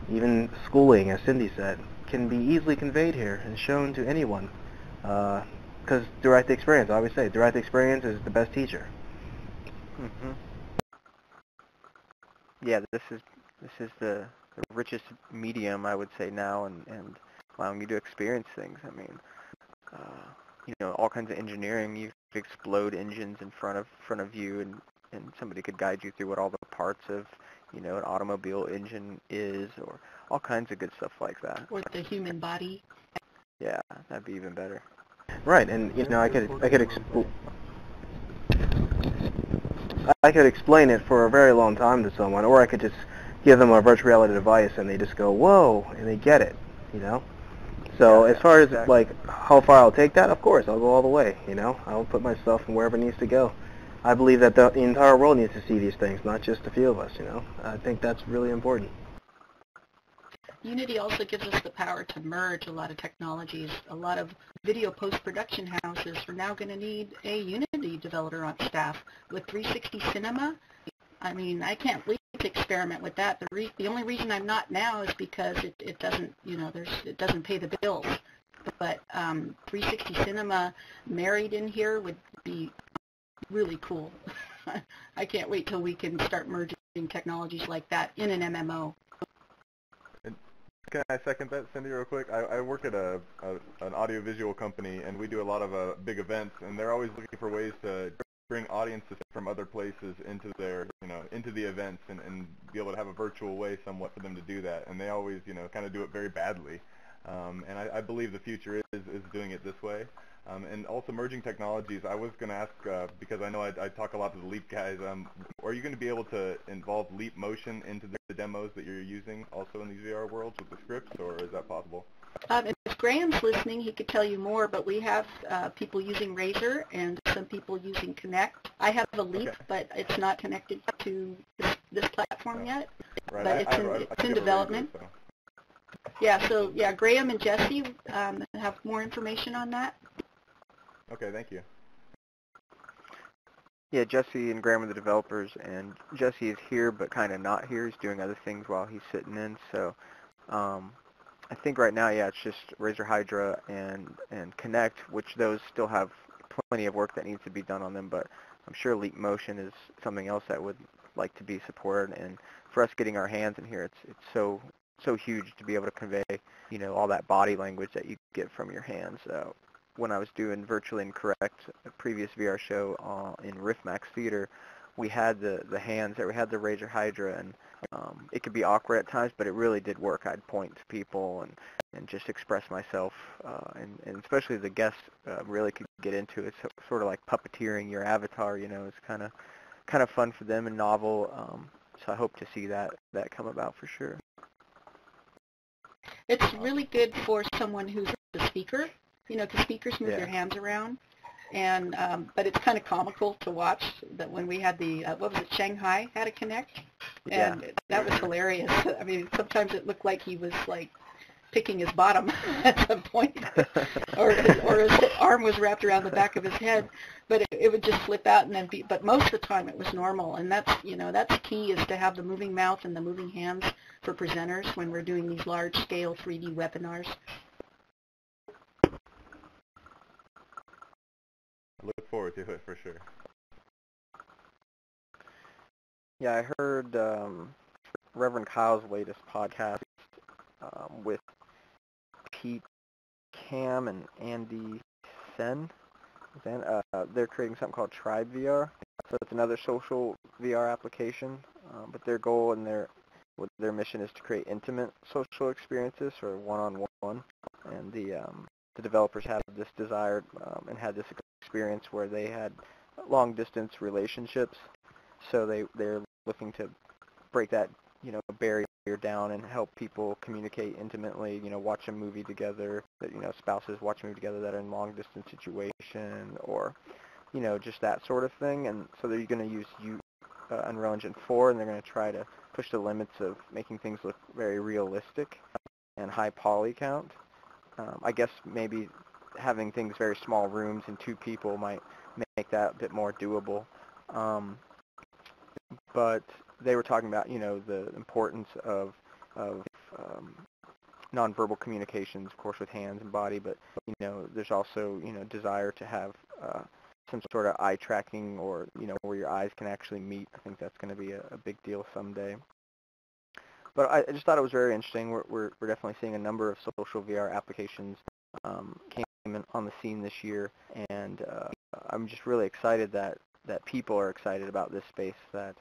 even schooling, as Cindy said, can be easily conveyed here and shown to anyone. Because direct experience, I always say, direct experience is the best teacher. Hmm. Yeah, this is the richest medium, I would say, now, and allowing you to experience things. I mean, all kinds of engineering. You could explode engines in front of you, and somebody could guide you through what all the parts of, an automobile engine is, or all kinds of good stuff like that. Or the human body. Yeah, that'd be even better. Right, and I could explain it for a very long time to someone, or I could just give them a virtual reality device and they just go, whoa, and they get it, So as far as like how far I'll take that, of course, I'll go all the way, I'll put myself in wherever it needs to go. I believe that the entire world needs to see these things, not just a few of us, I think that's really important. Unity also gives us the power to merge a lot of technologies. A lot of video post-production houses are now going to need a Unity developer on staff. With 360 Cinema, I mean, I can't wait to experiment with that. The only reason I'm not now is because it doesn't, it doesn't pay the bills. But 360 Cinema married in here would be really cool. I can't wait till we can start merging technologies like that in an MMO. Can I second that, Cindy, real quick? I work at an audiovisual company, and we do a lot of big events, and they're always looking for ways to bring audiences from other places into their, into the events, and be able to have a virtual way somewhat for them to do that. And they always, kind of do it very badly. And I believe the future is doing it this way. And also merging technologies, I was going to ask, because I know I talk a lot to the Leap guys, are you going to be able to involve Leap motion into the demos that you're using also in these VR worlds with the scripts, or is that possible? If Graham's listening, he could tell you more, but we have people using Razer and some people using Connect. I have a Leap, but it's not connected to this platform yet, Right. but it's in development. Razor, so. Yeah, Graham and Jesse have more information on that. Okay, thank you. Yeah, Jesse and Graham are the developers, and Jesse is here but kind of not here. He's doing other things while he's sitting in, so I think right now, yeah, it's just Razer Hydra and Connect, which those still have plenty of work that needs to be done on them, but I'm sure Leap Motion is something else that would like to be supported, and for us getting our hands in here, it's so huge to be able to convey, all that body language that you get from your hands. When I was doing Virtually Incorrect, a previous VR show in Riffmax Theater, we had the hands there. We had the Razer Hydra, and it could be awkward at times, but it really did work. I'd point to people and just express myself, and especially the guests really could get into it. So, sort of like puppeteering your avatar, it's kind of fun for them and novel. So I hope to see that come about for sure. It's really good for someone who's a speaker, because speakers move their hands around, and but it's kind of comical to watch that when we had the, what was it, Shanghai had a Connect, and that was hilarious. I mean, sometimes it looked like he was like picking his bottom at some point, or his arm was wrapped around the back of his head, but it would just flip out and then be, but most of the time it was normal, and that's key, is to have the moving mouth and the moving hands for presenters when we're doing these large-scale 3D webinars. I look forward to it for sure. Yeah, I heard Reverend Kyle's latest podcast with Pete Cam and Andy Sen. They're creating something called Tribe VR. So it's another social VR application, but their goal and their mission is to create intimate social experiences, or one-on-one. And the developers had this desire and had this experience where they had long-distance relationships. So they're looking to break that barrier down and help people communicate intimately. Watch a movie together. That spouses watch a movie together that are in long-distance situation, or just that sort of thing. And so they're going to use Unreal Engine 4, and they're going to try to push the limits of making things look very realistic and high poly count. I guess maybe having things very small rooms and 2 people might make that a bit more doable. But they were talking about, the importance of nonverbal communications, of course, with hands and body, but, there's also, desire to have some sort of eye tracking or, where your eyes can actually meet. I think that's going to be a big deal someday. But I just thought it was very interesting. We're definitely seeing a number of social VR applications came on the scene this year, and I'm just really excited that people are excited about this space, that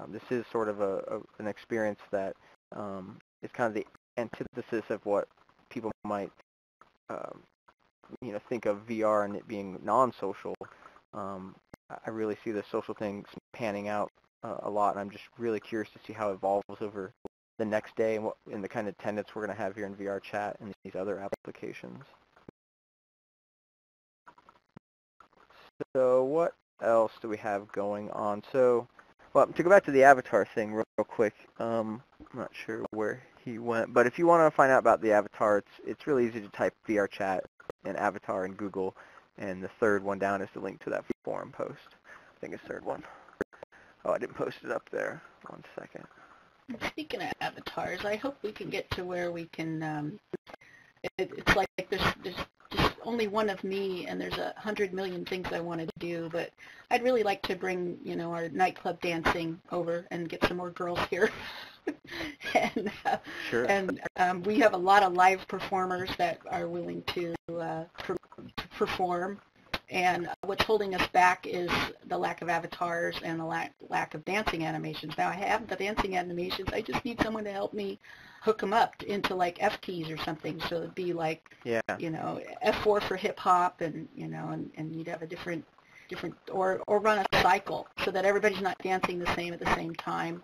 this is sort of an experience that is kind of the antithesis of what people might think of VR and it being non-social. I really see the social things panning out a lot, and I'm just really curious to see how it evolves over the next day and the kind of attendance we're going to have here in VRChat and these other applications. So what else do we have going on? So, well, to go back to the avatar thing real quick, I'm not sure where he went, but if you want to find out about the avatar, it's really easy to type VRChat and avatar in Google, and the third one down is the link to that forum post. I think it's the third one. Oh, I didn't post it up there. 1 second. Speaking of avatars, I hope we can get to where we can, it's like there's just only one of me, and there's 100 million things I want to do, but I'd really like to bring, our nightclub dancing over and get some more girls here. And sure. And we have a lot of live performers that are willing to perform. And what's holding us back is the lack of avatars and the lack of dancing animations. Now, I have the dancing animations. I just need someone to help me hook them up into, like, F keys or something. So it'd be like, F4 for hip-hop, and, and you'd have a different or run a cycle so that everybody's not dancing the same at the same time.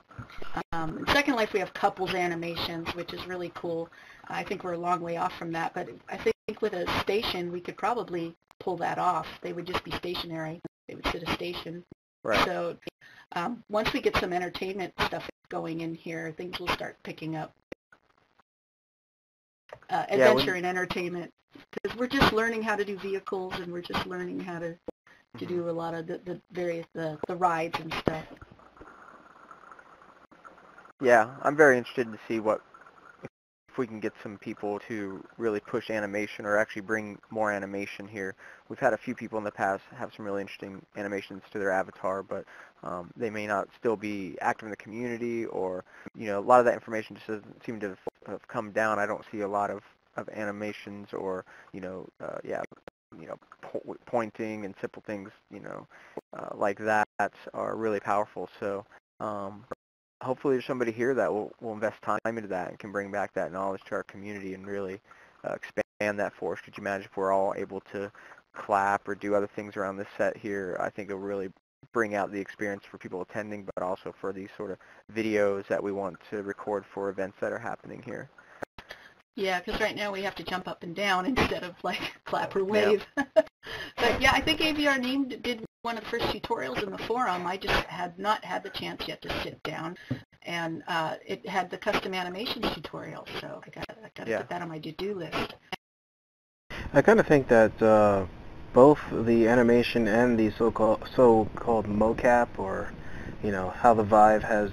In Second Life, we have couples animations, which is really cool. I think we're a long way off from that, but I think with a station, we could probably pull that off. They would just be stationary. They would sit a station. Right. So once we get some entertainment stuff going in here, things will start picking up. Adventure and entertainment, because we're just learning how to do vehicles, and we're just learning how to do a lot of the various the rides and stuff. Yeah, I'm very interested to see if we can get some people to really push animation or actually bring more animation here. We've had a few people in the past have some really interesting animations to their avatar, but they may not still be active in the community, or, a lot of that information just doesn't seem to have come down. I don't see a lot of animations or, pointing and simple things, like that are really powerful. So hopefully there's somebody here that will invest time into that and can bring back that knowledge to our community and really expand that for us. Could you imagine if we're all able to clap or do other things around this set here? I think it'll really bring out the experience for people attending, but also for these sort of videos that we want to record for events that are happening here. Yeah, because right now we have to jump up and down instead of, like, clap or wave. Yep. But yeah, I think AVR Name did one of the first tutorials in the forum. I just had not had the chance yet to sit down, and it had the custom animations tutorial, so I got to put that on my to-do list. I kind of think that both the animation and the so-called mocap, or how the Vive has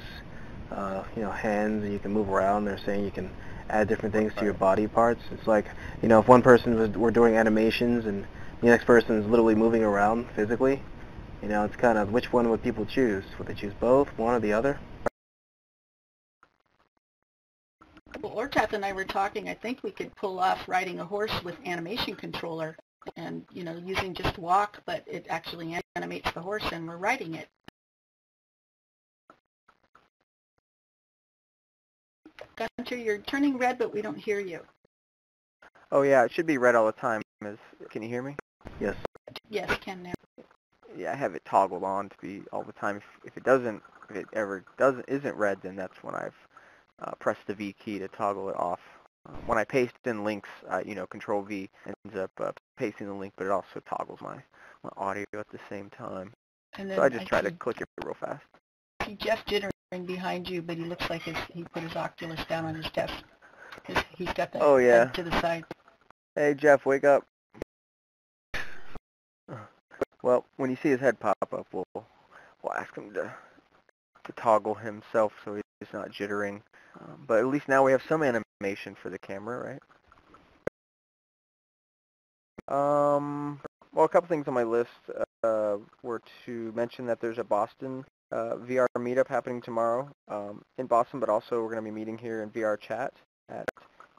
hands and you can move around. They're saying you can add different things to your body parts. It's like, if one person were doing animations and the next person is literally moving around physically, it's kind of, which one would people choose? Would they choose both, one or the other? Well, Ortath and I were talking, I think we could pull off riding a horse with animation controller and, using just walk, but it actually animates the horse and we're riding it. Gunter, you're turning red, but we don't hear you. Oh yeah, it should be red all the time. Can you hear me? Yes. Yes, can now. Yeah, I have it toggled on to be all the time. If it ever isn't red, then that's when I've pressed the V key to toggle it off. When I paste in links, Control V ends up pasting the link, but it also toggles my audio at the same time. And then so I just try to click it real fast. I see Jeff jittering behind you, but he looks like he put his Oculus down on his desk. He's got the head to the side. Hey Jeff, wake up. Well, when you see his head pop up, we'll ask him to toggle himself so he's not jittering. But at least now we have some animation for the camera, right? Well, a couple things on my list were to mention that there's a Boston VR meetup happening tomorrow in Boston, but also we're going to be meeting here in VRChat at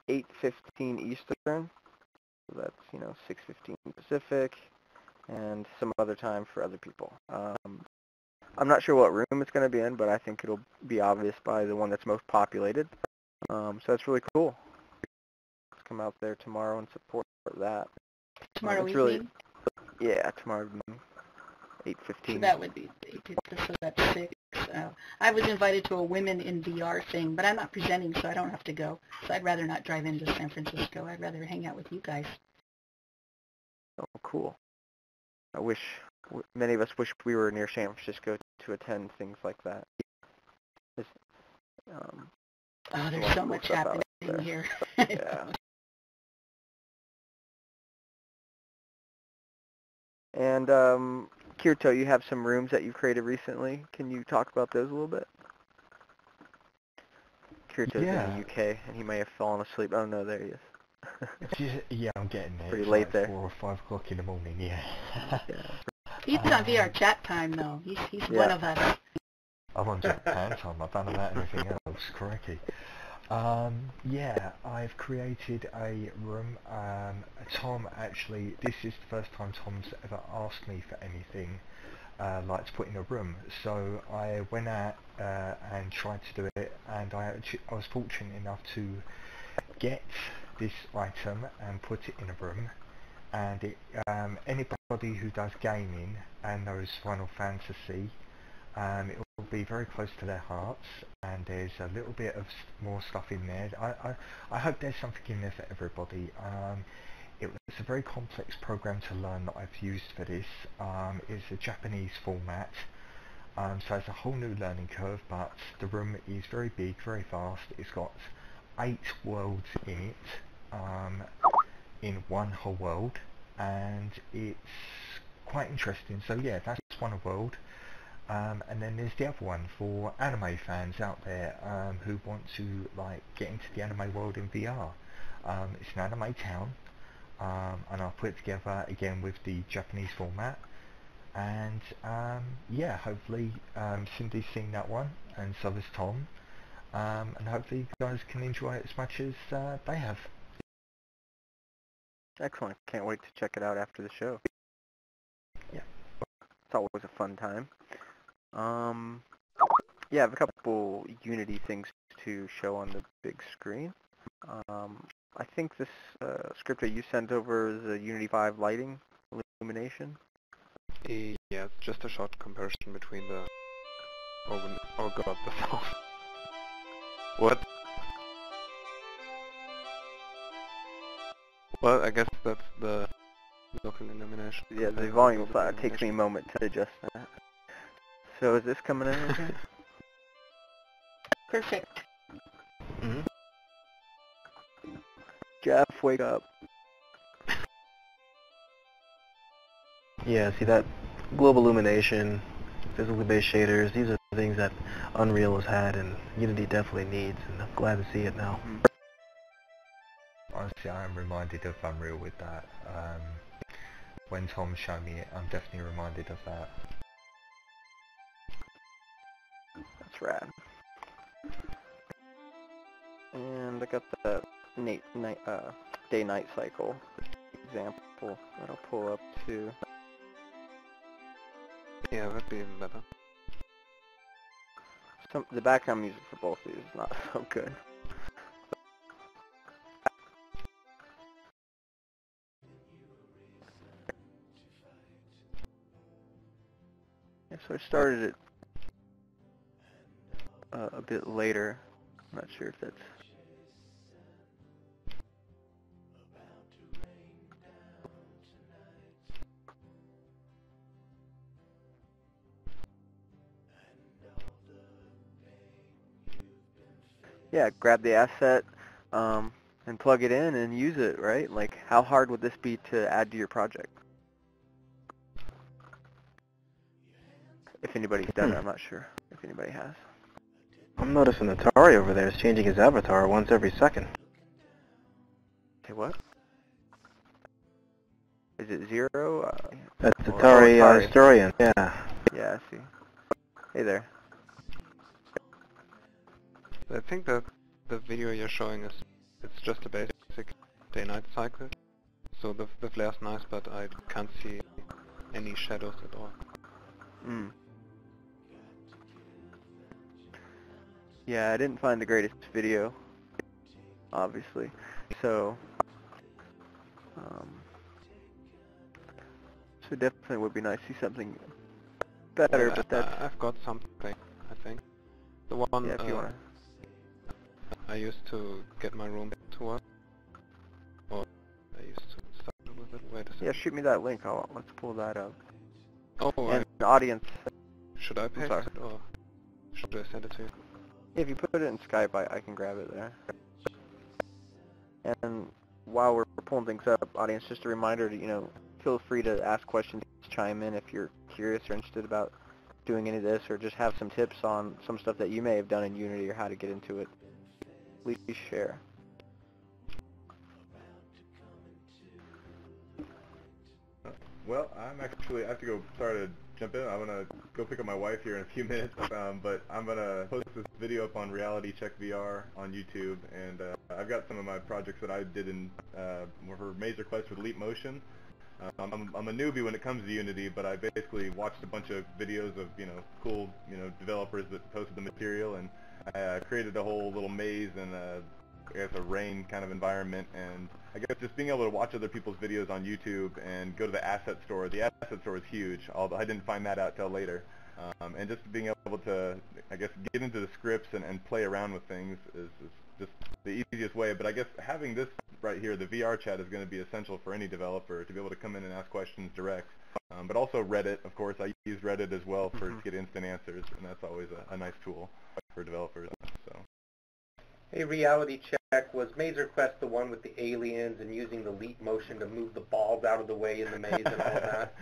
8:15 Eastern. So that's, 6:15 Pacific, and some other time for other people. I'm not sure what room it's going to be in, but I think it'll be obvious by the one that's most populated. So that's really cool. Let's come out there tomorrow and support that. Tomorrow it's evening? Really, yeah, tomorrow evening, 8:15. So that would be, so that's 6. I was invited to a Women in VR thing, but I'm not presenting, so I don't have to go. So I'd rather not drive into San Francisco. I'd rather hang out with you guys. Oh, cool. Many of us wish we were near San Francisco to attend things like that. There's so much happening here. Yeah. And Kirito, you have some rooms that you've created recently. Can you talk about those a little bit? Kirito's in the UK, and he may have fallen asleep. Oh no, there he is. Yeah, I'm getting there. Pretty it's late like there. 4 or 5 o'clock in the morning. Yeah. He's on VRChat time though. He's one of us. I'm on Japan time. I've done about anything else. Crikey. Yeah, I've created a room. Tom, actually, this is the first time Tom's ever asked me for anything like to put in a room. So I went out and tried to do it, and I was fortunate enough to get this item and put it in a room. And anybody who does gaming and knows Final Fantasy, it will be very close to their hearts, and there's a little bit of more stuff in there. I hope there's something in there for everybody. It was a very complex program to learn that I've used for this. It's a Japanese format, so it's a whole new learning curve, but the room is very big, very vast. It's got 8 worlds in it, in one whole world, and it's quite interesting. So yeah, that's one world. And then there's the other one for anime fans out there who want to get into the anime world in VR. It's an anime town, and I'll put it together again with the Japanese format. And yeah, hopefully Cindy's seen that one, and so has Tom. And hopefully you guys can enjoy it as much as they have. Excellent. Can't wait to check it out after the show. Yeah. It's always a fun time. Yeah, I have a couple Unity things to show on the big screen. I think this Scripto you sent over is a Unity 5 lighting illumination. Yeah, it's just a short comparison between the... Oh god, the sound. What? Well, I guess that's the local illumination. Yeah, the volume takes me a moment to adjust that. So is this coming in okay? Perfect. Mm-hmm. Jeff, wake up. Yeah, see that global illumination, physically based shaders, these are things that Unreal has had and Unity definitely needs, and I'm glad to see it now. Honestly, I am reminded of Unreal with that. When Tom showed me it, I'm definitely reminded of that. That's rad. And I got that day-night cycle example that'll pull up too. Yeah, that'd be even better. The background music for both of these is not so good. Yeah, so I started it a bit later. I'm not sure if that's... Yeah, grab the asset and plug it in and use it, right? Like, how hard would this be to add to your project? If anybody's done it, I'm not sure if anybody has. I'm noticing Atari over there is changing his avatar once every second. Say what? Is it Zero? That's Atari Historian, yeah. Yeah, I see. Hey there. I think that the video you're showing is, it's just a basic day-night cycle. So the flare's nice, but I can't see any shadows at all. Mm. Yeah, I didn't find the greatest video, obviously. So, so definitely would be nice to see something better, Well, but that's... I've got something, I think. The one Yeah, if you wanna... I used to get my room to work. Or I used to start with it. Wait a second. Yeah, shoot me that link. Let's pull that up. Oh, And the audience... should I paste it or should I send it to you? If you put it in Skype, I can grab it there. And while we're pulling things up, audience, just a reminder to, you know, feel free to ask questions, chime in if you're curious or interested about doing any of this, or just have some tips on some stuff that you may have done in Unity or how to get into it. Please share. Well, I have to go, sorry to jump in, I'm going to go pick up my wife here in a few minutes, but I'm going to post this video up on Reality Check VR on YouTube, and I've got some of my projects that I did in for Mazer Quest with Leap Motion. I'm a newbie when it comes to Unity, but I basically watched a bunch of videos of, you know, cool, you know, developers that posted the material, and I created a whole little maze and I guess a rain kind of environment, and I guess just being able to watch other people's videos on YouTube and go to the asset store. The asset store is huge, although I didn't find that out till later. And just being able to, I guess, get into the scripts and play around with things is just the easiest way. But I guess having this right here, the VRChat, is going to be essential for any developer to be able to come in and ask questions direct. But also Reddit, of course. I use Reddit as well to get instant answers, and that's always a nice tool for developers. So. Hey, Reality Check, was Mazer Quest the one with the aliens and using the leap motion to move the balls out of the way in the maze and all that?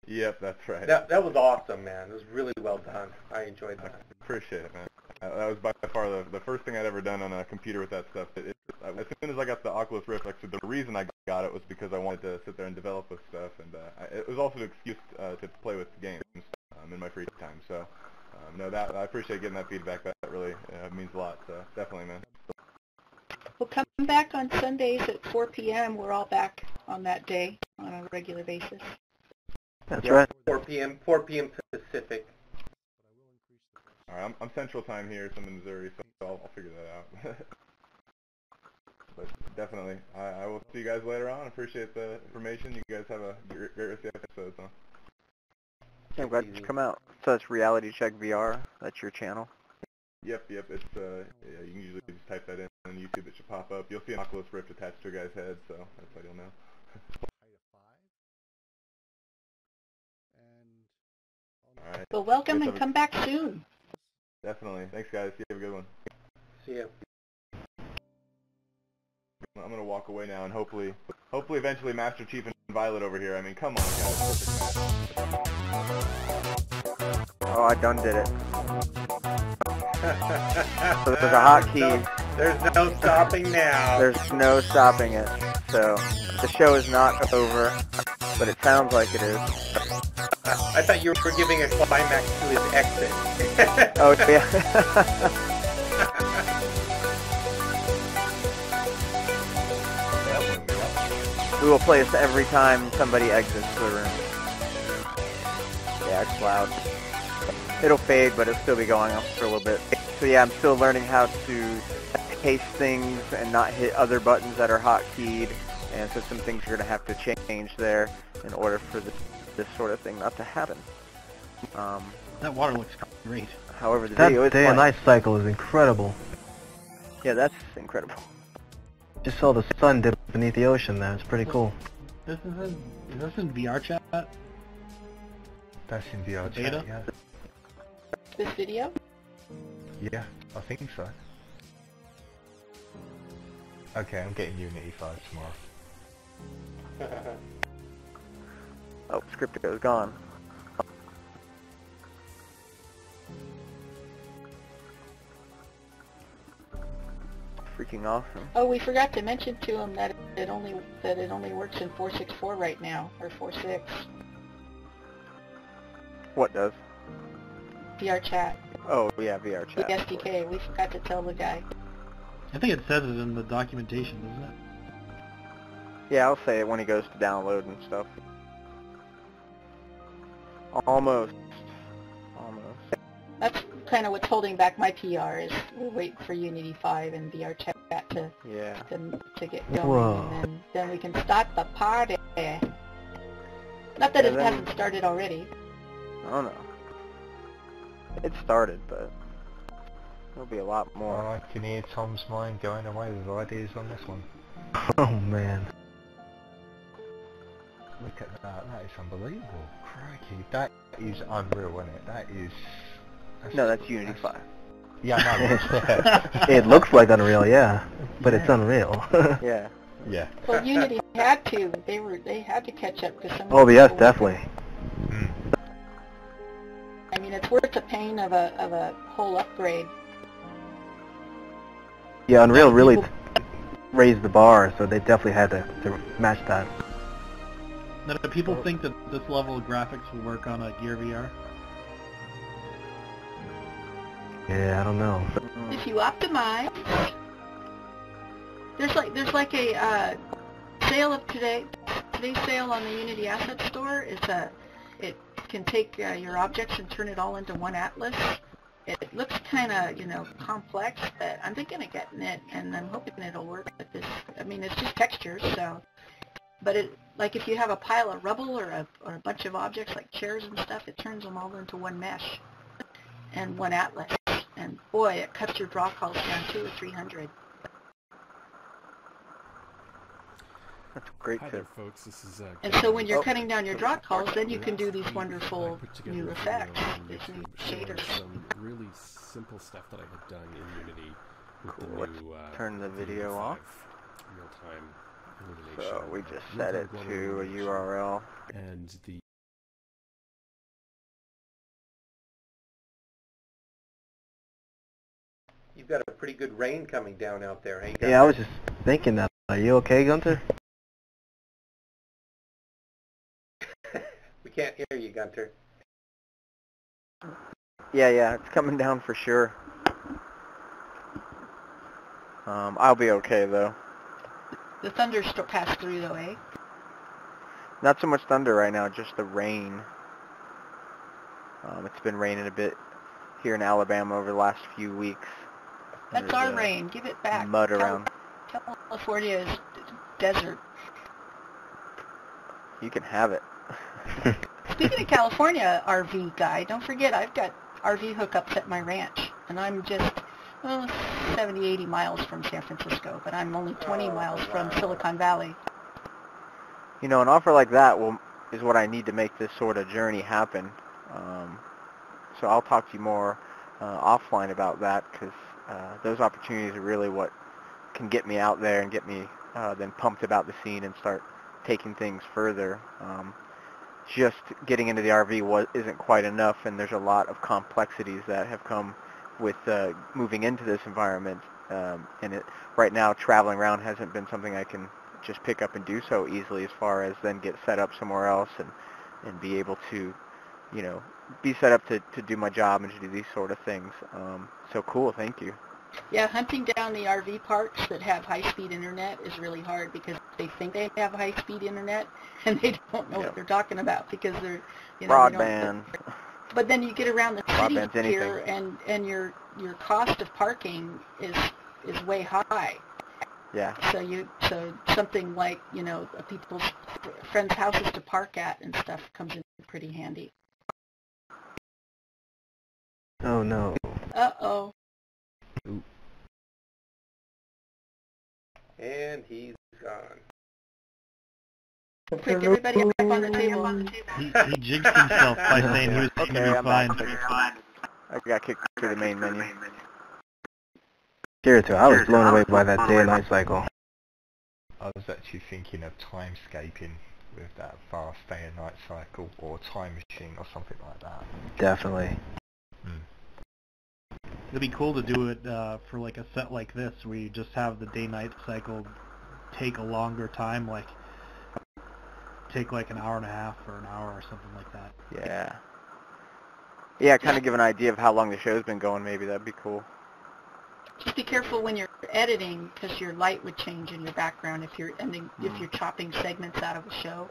Yep, that's right. That was awesome, man. It was really well done. I enjoyed that. Appreciate it, man. That was by far the first thing I'd ever done on a computer with that stuff. As soon as I got the Oculus Rift, actually, the reason I got it was because I wanted to sit there and develop with stuff, and it was also an excuse to play with games in my free time. So, no, I appreciate getting that feedback. That really means a lot. So, definitely, man. Well, come back on Sundays at 4 p.m. We're all back on that day on a regular basis. That's right. 4 p.m. Pacific. All right, I'm Central Time here, so I'm in Missouri, so I'll figure that out. But definitely, I will see you guys later on. Appreciate the information. You guys have a great rest of the episodes, huh? Yeah, I'm glad you come out. So that's Reality Check VR. That's your channel. Yep. It's yeah, you can usually just type that in on YouTube. It should pop up. You'll see an Oculus Rift attached to a guy's head, so that's how you'll know. All right. Well, welcome and come back soon. Definitely. Thanks, guys. You have a good one. See ya. I'm gonna walk away now, and hopefully eventually Master Chief and Violet over here. I mean, come on, guys. Oh, I done did it. So there's a hotkey. There's no stopping now. There's no stopping it. So the show is not over, but it sounds like it is. I thought you were giving a climax to his exit. Oh, yeah. We will play this every time somebody exits the room. Yeah, it's loud. It'll fade, but it'll still be going on for a little bit. So yeah, I'm still learning how to paste things and not hit other buttons that are hotkeyed, and so some things are going to have to change there in order for this sort of thing not to happen. That water looks great. However, the video is That day and night cycle is incredible. Yeah, that's incredible. Just saw the sun dip beneath the ocean there. It's pretty cool. Is this in VRChat? That's in VRChat, Beta? yeah. This video? Yeah, I think so. Okay, I'm getting Unity 5 tomorrow. Oh, Scripto is gone. freaking awesome. Oh, we forgot to mention to him that it only works in 4.6.4 right now, or 4.6. What does? VRChat. Oh yeah, VRChat. The SDK. We forgot to tell the guy. I think it says it in the documentation, doesn't it? Yeah, I'll say it when he goes to download and stuff. Almost. That's kind of what's holding back my PR, is we're waiting for Unity 5 and VRChat to get going. Whoa. And then we can start the party. Not that it hasn't started already. Oh no. It started, but there'll be a lot more. I can hear Tom's mind going away with ideas on this one. Oh man. Look at that, that is unbelievable. Crikey, that is unreal, isn't it? That is... No, that's Unity 5. Yeah, no, It looks like Unreal, yeah, but it's Unreal. Yeah. Yeah. Well, Unity had to. They had to catch up because some. Oh yes, definitely. I mean, it's worth the pain of a whole upgrade. Yeah, Unreal really raised the bar, so they definitely had to match that. Now, do people think that this level of graphics will work on a Gear VR? Yeah, I don't know. If you optimize, there's like a sale of today's sale on the Unity Asset Store is it can take your objects and turn it all into one atlas. It looks kind of complex, but I'm thinking of getting it, and I'm hoping it'll work with this. I mean, it's just textures, so. But it, like if you have a pile of rubble or a bunch of objects like chairs and stuff, it turns them all into one mesh and one atlas. And boy, it cuts your draw calls down 200 or 300. That's great. Hi there, folks. This is and so when you're cutting down your draw calls, then you can do these wonderful new effects, these new shaders. Some really simple stuff that I had done in Unity with the new turn the video off. Real-time illumination. So we just set it to a URL. And the You've got a pretty good rain coming down out there, hey? Yeah, I was just thinking that. Are you okay, Gunter? We can't hear you, Gunter. Yeah, it's coming down for sure. I'll be okay though. The thunder passed through though, eh? Not so much thunder right now, just the rain. It's been raining a bit here in Alabama over the last few weeks. That's our rain. Give it back. Mud around. California is desert. You can have it. Speaking of California RV guy, don't forget I've got RV hookups at my ranch, and I'm just 70, 80 miles from San Francisco, but I'm only 20 miles from Silicon Valley. You know, an offer like that is what I need to make this sort of journey happen. So I'll talk to you more offline about that, because those opportunities are really what can get me out there and get me then pumped about the scene and start taking things further. Just getting into the RV isn't quite enough, and there's a lot of complexities that have come with moving into this environment. And right now, traveling around hasn't been something I can just pick up and do so easily, as far as then get set up somewhere else and be able to, be set up to do my job and to do these sort of things. So cool, thank you. Yeah, hunting down the RV parks that have high-speed internet is really hard, because they think they have high-speed internet and they don't know what they're talking about, because they're broadband. But then you get around the city here, anything. and your cost of parking is way high. Yeah. So something like people's friends' houses to park at and stuff comes in pretty handy. Oh no. Uh-oh. And he's gone. Quick, everybody back on the table. He jigs himself by saying he was going to be fine. I got kicked through the main menu. Kirito, I was blown away by that day and night cycle. I was actually thinking of timescaping with that fast day and night cycle, or time machine or something like that. Definitely. it'd be cool to do it for like a set like this, where you just have the day-night cycle take a longer time, like take like an hour and a half or an hour or something like that. Yeah. Yeah, kind of give an idea of how long the show's been going. Maybe that'd be cool. Just be careful when you're editing, because your light would change in your background if you're if you're chopping segments out of a show.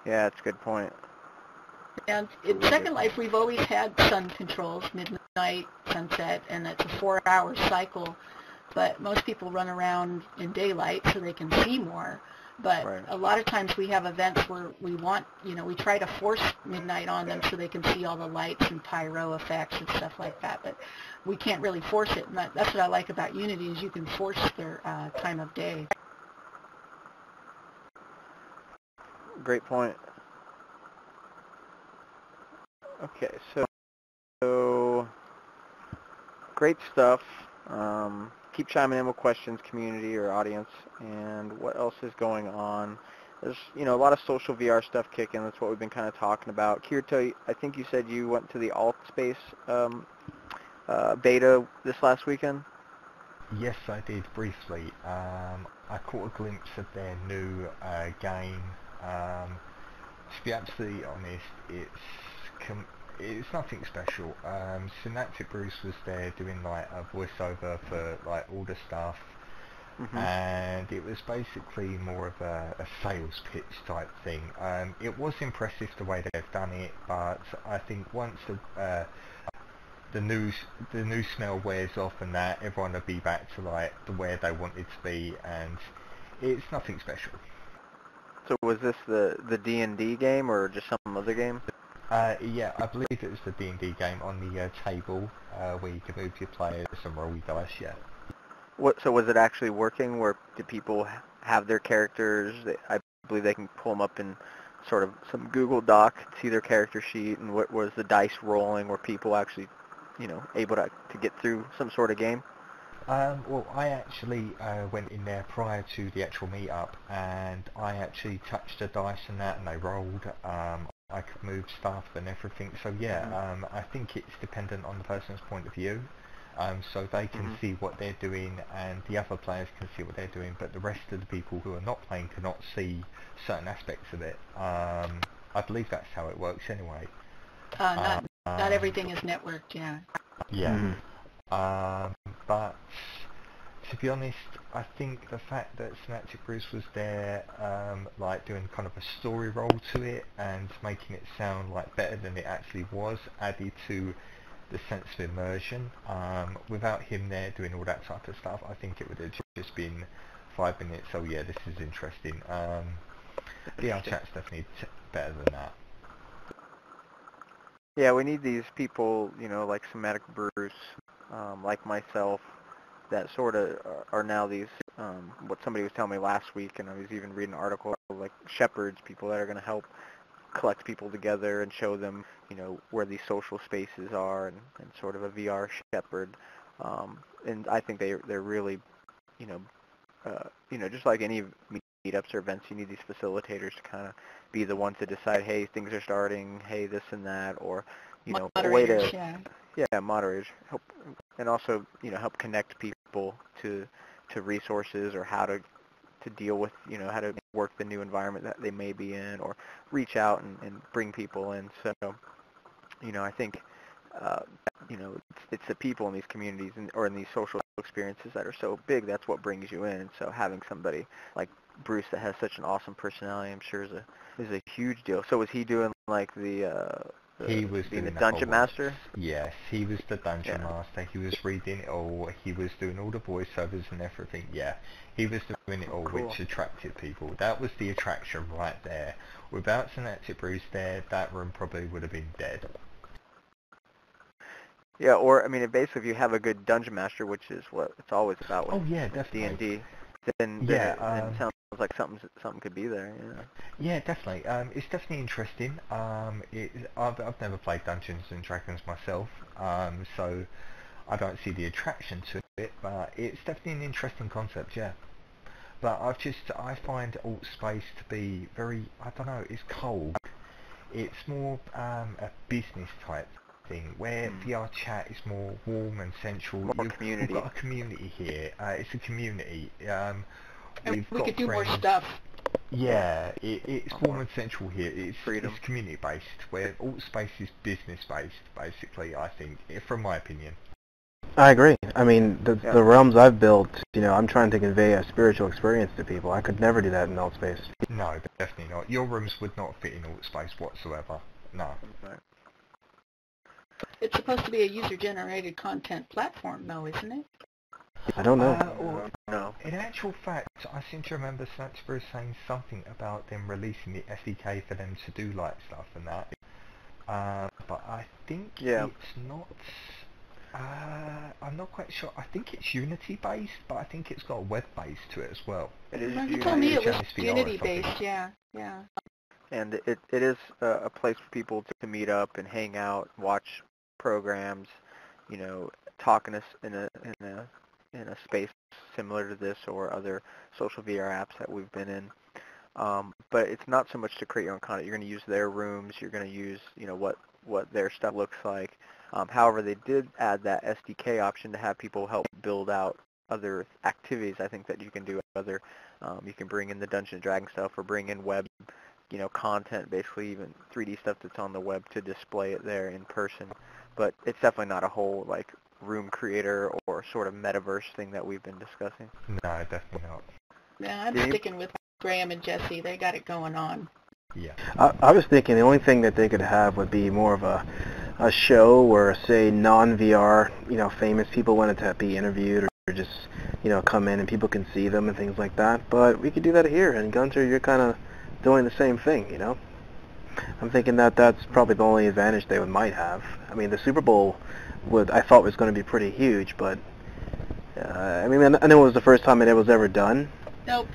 Yeah, that's a good point. And in Second Life, we've always had sun controls, midnight, sunset, and it's a 4-hour cycle. But most people run around in daylight so they can see more. But a lot of times we have events where we want, we try to force midnight on them so they can see all the lights and pyro effects and stuff like that. But we can't really force it. And that's what I like about Unity, is you can force their time of day. Great point. Okay, so great stuff. Keep chiming in with questions, community or audience. And what else is going on? There's, a lot of social VR stuff kicking. That's what we've been kind of talking about. Kirito, I think you said you went to the Alt Space beta this last weekend? Yes, I did briefly. I caught a glimpse of their new game. To be absolutely honest, it's nothing special. Synaptic Bruce was there doing like a voiceover for like all the stuff, and it was basically more of a sales pitch type thing. It was impressive the way they've done it, but I think once the new smell wears off and that, everyone will be back to like the where they wanted to be, and it's nothing special. So was this the D&D game or just some other game? Yeah, I believe it was the D&D game on the table where you can move your players and roll your dice, yeah. So was it actually working, where do people have their characters? I believe they can pull them up in sort of some Google Doc, see their character sheet, and what was the dice rolling, were people actually, able to get through some sort of game? Well, I actually went in there prior to the actual meetup, and I actually touched the dice and that, and they rolled. I could move stuff and everything. So yeah, I think it's dependent on the person's point of view. So they can see what they're doing, and the other players can see what they're doing, but the rest of the people who are not playing cannot see certain aspects of it. I believe that's how it works anyway. Not everything is networked, yeah. Yeah. But to be honest, I think the fact that Synaptic Bruce was there, like doing kind of a story role to it and making it sound like better than it actually was, added to the sense of immersion. Without him there doing all that type of stuff, I think it would have just been 5 minutes. So yeah, this is interesting. VRChat's definitely better than that. Yeah, we need these people, like Synaptic Bruce, like myself, that sort of are now these, what somebody was telling me last week, and I was even reading an article, like shepherds, people that are going to help collect people together and show them, where these social spaces are, and sort of a VR shepherd. And I think they're really, just like any meetups or events, you need these facilitators to kind of be the ones to decide, hey, things are starting, hey, this and that, or, a way to... Yeah, moderators help, and also help connect people to resources, or how to deal with how to work the new environment that they may be in, or reach out and bring people in. So I think it's the people in these communities or in these social experiences that are so big. That's what brings you in. So having somebody like Bruce that has such an awesome personality, I'm sure is a huge deal. So was he doing like he was being doing the dungeon master? Yes, he was the dungeon master. He was reading it all. He was doing all the voiceovers and everything. Yeah, he was doing it all, which attracted people. That was the attraction right there. Without Synaptic Bruce there, that room probably would have been dead. Yeah, or basically, if you have a good dungeon master, which is what it's always about with D&D, then it sounds like something could be there. Yeah, definitely. It's definitely interesting. I've never played Dungeons and Dragons myself, so I don't see the attraction to it. But it's definitely an interesting concept. Yeah. But I find alt space to be very, I don't know, it's cold. It's more a business type thing, where VRChat is more warm and central. More community. We've got a community here. It's a community. And We've we got could do more friends. stuff. Yeah, it's warm and central here. It's community based, where Altspace is business based, basically. I think, from my opinion. I agree. I mean, the realms I've built, I'm trying to convey a spiritual experience to people. I could never do that in Altspace. No, definitely not. Your rooms would not fit in Altspace whatsoever. No. It's supposed to be a user-generated content platform, though, isn't it? I don't know. No. In actual fact, I seem to remember Snatchbrew saying something about them releasing the SDK for them to do like stuff and that. But I think it's not. I'm not quite sure. I think it's Unity based, but I think it's got a web base to it as well. It is. You told me it was Unity based. Yeah. And it is a place for people to meet up and hang out, watch programs, talk in a space similar to this or other social VR apps that we've been in. But it's not so much to create your own content. You're going to use their rooms. You're going to use what their stuff looks like. However, they did add that SDK option to have people help build out other activities. I think that you can do you can bring in the Dungeons & Dragons stuff or bring in web, content, basically even 3D stuff that's on the web to display it there in person. But it's definitely not a whole room creator or sort of metaverse thing that we've been discussing. No, definitely not. Yeah, I'm sticking with Graham and Jesse. They got it going on. Yeah. I was thinking the only thing that they could have would be more of a show where, say, non-VR, famous people wanted to be interviewed or just, come in and people can see them and things like that. But we could do that here. And Gunter, you're kind of doing the same thing, I'm thinking that that's probably the only advantage they might have. I mean, the Super Bowl I thought was going to be pretty huge, but I know it was the first time it was ever done. Nope.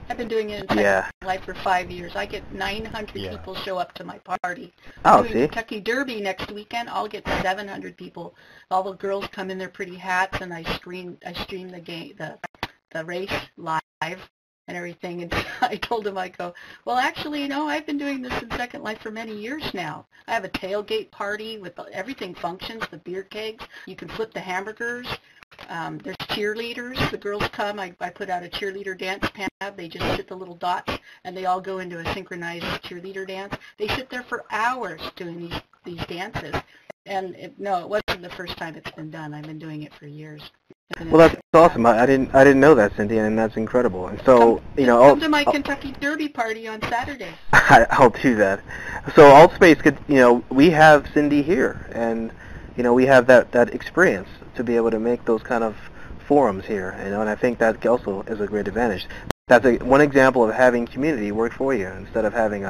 I've been doing it in Second Life for 5 years. I get 900 people show up to my party. I'm doing Kentucky Derby next weekend. I'll get 700 people. All the girls come in their pretty hats, and I stream the game, the race live and everything. And I told him, I go, well, actually, I've been doing this in Second Life for many years now. I have a tailgate party with everything functions, the beer kegs. You can flip the hamburgers. There's cheerleaders. The girls come. I put out a cheerleader dance pad. They just hit the little dots, and they all go into a synchronized cheerleader dance. They sit there for hours doing these dances. And it wasn't the first time it's been done. I've been doing it for years. Well, that's awesome. I didn't know that, Cynthia, and that's incredible. And so, come to my Kentucky Derby party on Saturday. I'll do that. So Altspace could, we have Cindy here, and we have that experience to be able to make those kind of forums here, and I think that also is a great advantage. That's one example of having community work for you instead of having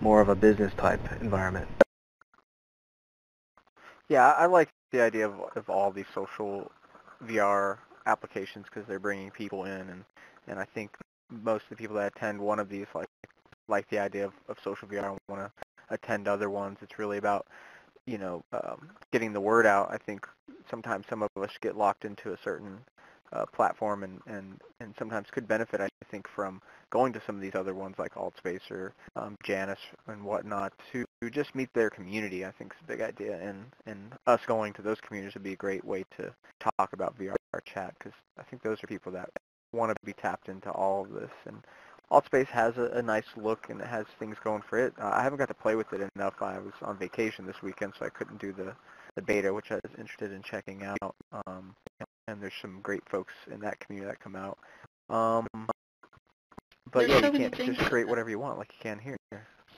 more of a business type environment. Yeah, I like the idea of all these social VR applications because they're bringing people in, and I think most of the people that attend one of these like the idea of social VR and want to attend other ones. It's really about getting the word out. I think sometimes some of us get locked into a certain platform and sometimes could benefit, I think, from going to some of these other ones like Altspace or Janus and whatnot to just meet their community. I think is a big idea, and us going to those communities would be a great way to talk about VRChat because I think those are people that want to be tapped into all of this. And Altspace has a nice look and it has things going for it. I haven't got to play with it enough. I was on vacation this weekend, so I couldn't do the beta, which I was interested in checking out. And there's some great folks in that community that come out. But you can't just create whatever you want like you can here.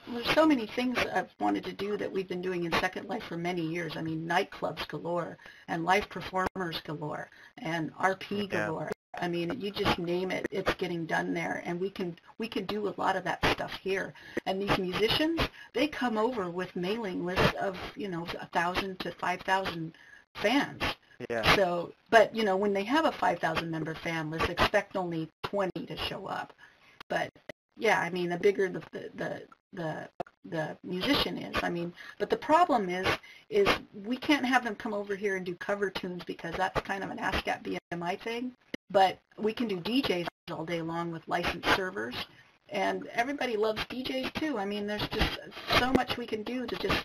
There's so many things I've wanted to do that we've been doing in Second Life for many years. I mean, nightclubs galore, and live performers galore, and RP galore. I mean, you just name it, it's getting done there, and we can do a lot of that stuff here. And these musicians, they come over with mailing lists of 1,000 to 5,000 fans. Yeah. So, but when they have a 5,000 member fan list, expect only 20 to show up. But yeah, I mean, the bigger the musician is, I mean, but the problem is we can't have them come over here and do cover tunes because that's kind of an ASCAP BMI thing. But we can do DJs all day long with licensed servers, And everybody loves DJs too. I mean, there's just so much we can do to just,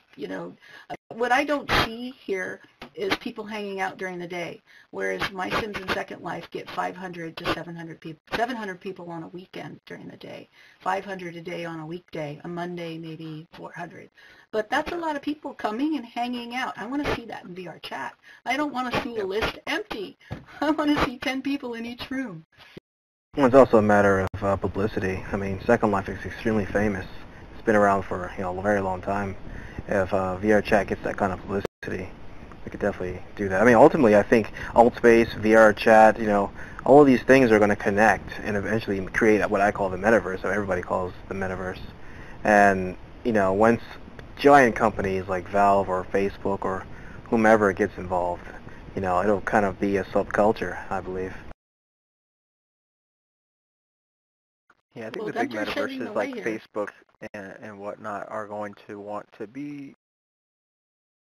what I don't see here is people hanging out during the day, whereas my Sims in Second Life get 500 to 700 people, 700 people on a weekend during the day, 500 a day on a weekday, a Monday maybe 400. But that's a lot of people coming and hanging out. I want to see that in VRChat. I don't want to see the list empty. I want to see 10 people in each room. Well, it's also a matter of publicity. I mean, Second Life is extremely famous. It's been around for a very long time. If VRChat gets that kind of publicity, we could definitely do that. I mean, ultimately, I think AltSpace, VRChat, all of these things are going to connect and eventually create what I call the metaverse, or everybody calls the metaverse. And once giant companies like Valve or Facebook or whomever gets involved, it'll kind of be a subculture, I believe. Yeah, I think the big metaverses like Facebook and whatnot are going to want to be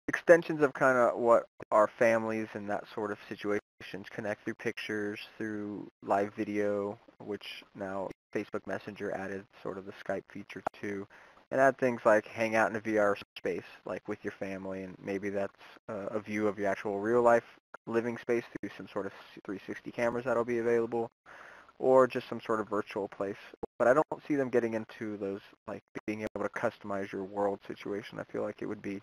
extensions of kind of what our families and that sort of situations connect through pictures, through live video, which now Facebook Messenger added sort of the Skype feature to, and add things like hang out in a VR space, like with your family, and maybe that's a view of your actual real life living space through some sort of 360 cameras that'll be available, or just some sort of virtual place. But I don't see them getting into those, like being able to customize your world situation. I feel like it would be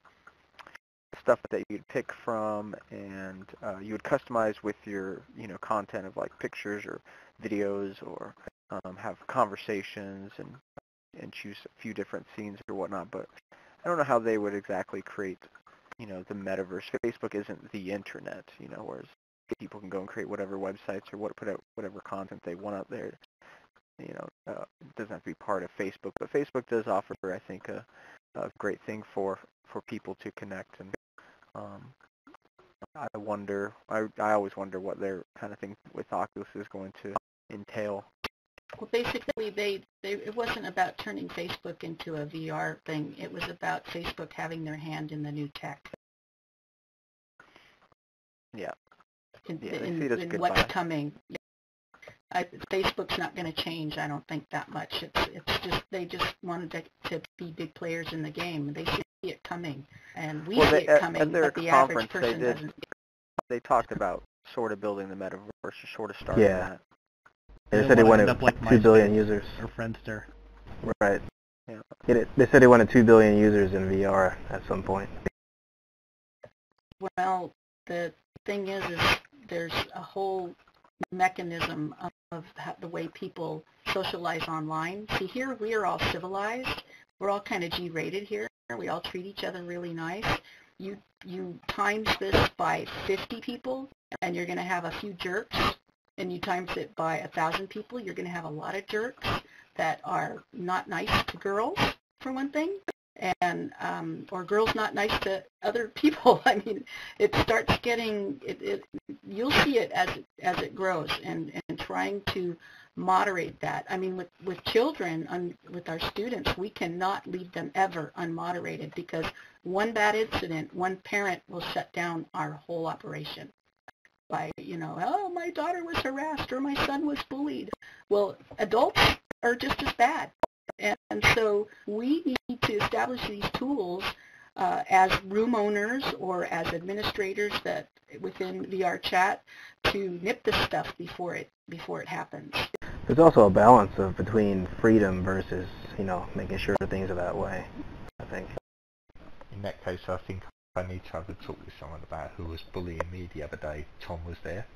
stuff that you'd pick from and you would customize with your, content of like pictures or videos, or have conversations and choose a few different scenes or whatnot. But I don't know how they would exactly create, the metaverse. Facebook isn't the internet, whereas people can go and create whatever websites or put out whatever content they want out there. It doesn't have to be part of Facebook, but Facebook does offer, I think, a great thing for people to connect. And I always wonder what their kind of thing with Oculus is going to entail. Well, basically, it wasn't about turning Facebook into a VR thing. It was about Facebook having their hand in the new tech. Yeah. In what's coming. Facebook's not going to change, I don't think, that much. It's just they just wanted to be big players in the game. They see it coming, and we see it coming, but the average person doesn't. They talked about sort of building the metaverse, or sort of starting that. They said they wanted 2 billion users. Or Friendster. Right. Yeah. They said they wanted 2 billion users in VR at some point. Well, the thing is there's a whole mechanism of the way people socialize online. See, here we are all civilized. We're all kind of G-rated here. We all treat each other really nice. You times this by 50 people, and you're going to have a few jerks. And you times it by 1,000 people, you're going to have a lot of jerks that are not nice to girls, for one thing. And or girls not nice to other people. I mean, it starts getting you'll see it as it grows, and trying to moderate that. I mean, with children, with our students, we cannot leave them ever unmoderated, because one bad incident, one parent will shut down our whole operation by, oh, my daughter was harassed or my son was bullied. Well, adults are just as bad. And so we need to establish these tools as room owners or as administrators that within VRChat to nip this stuff before it happens. There's also a balance between freedom versus, making sure things are that way, I think. In that case, I think I need to have a talk with someone about who was bullying me the other day. Tom was there.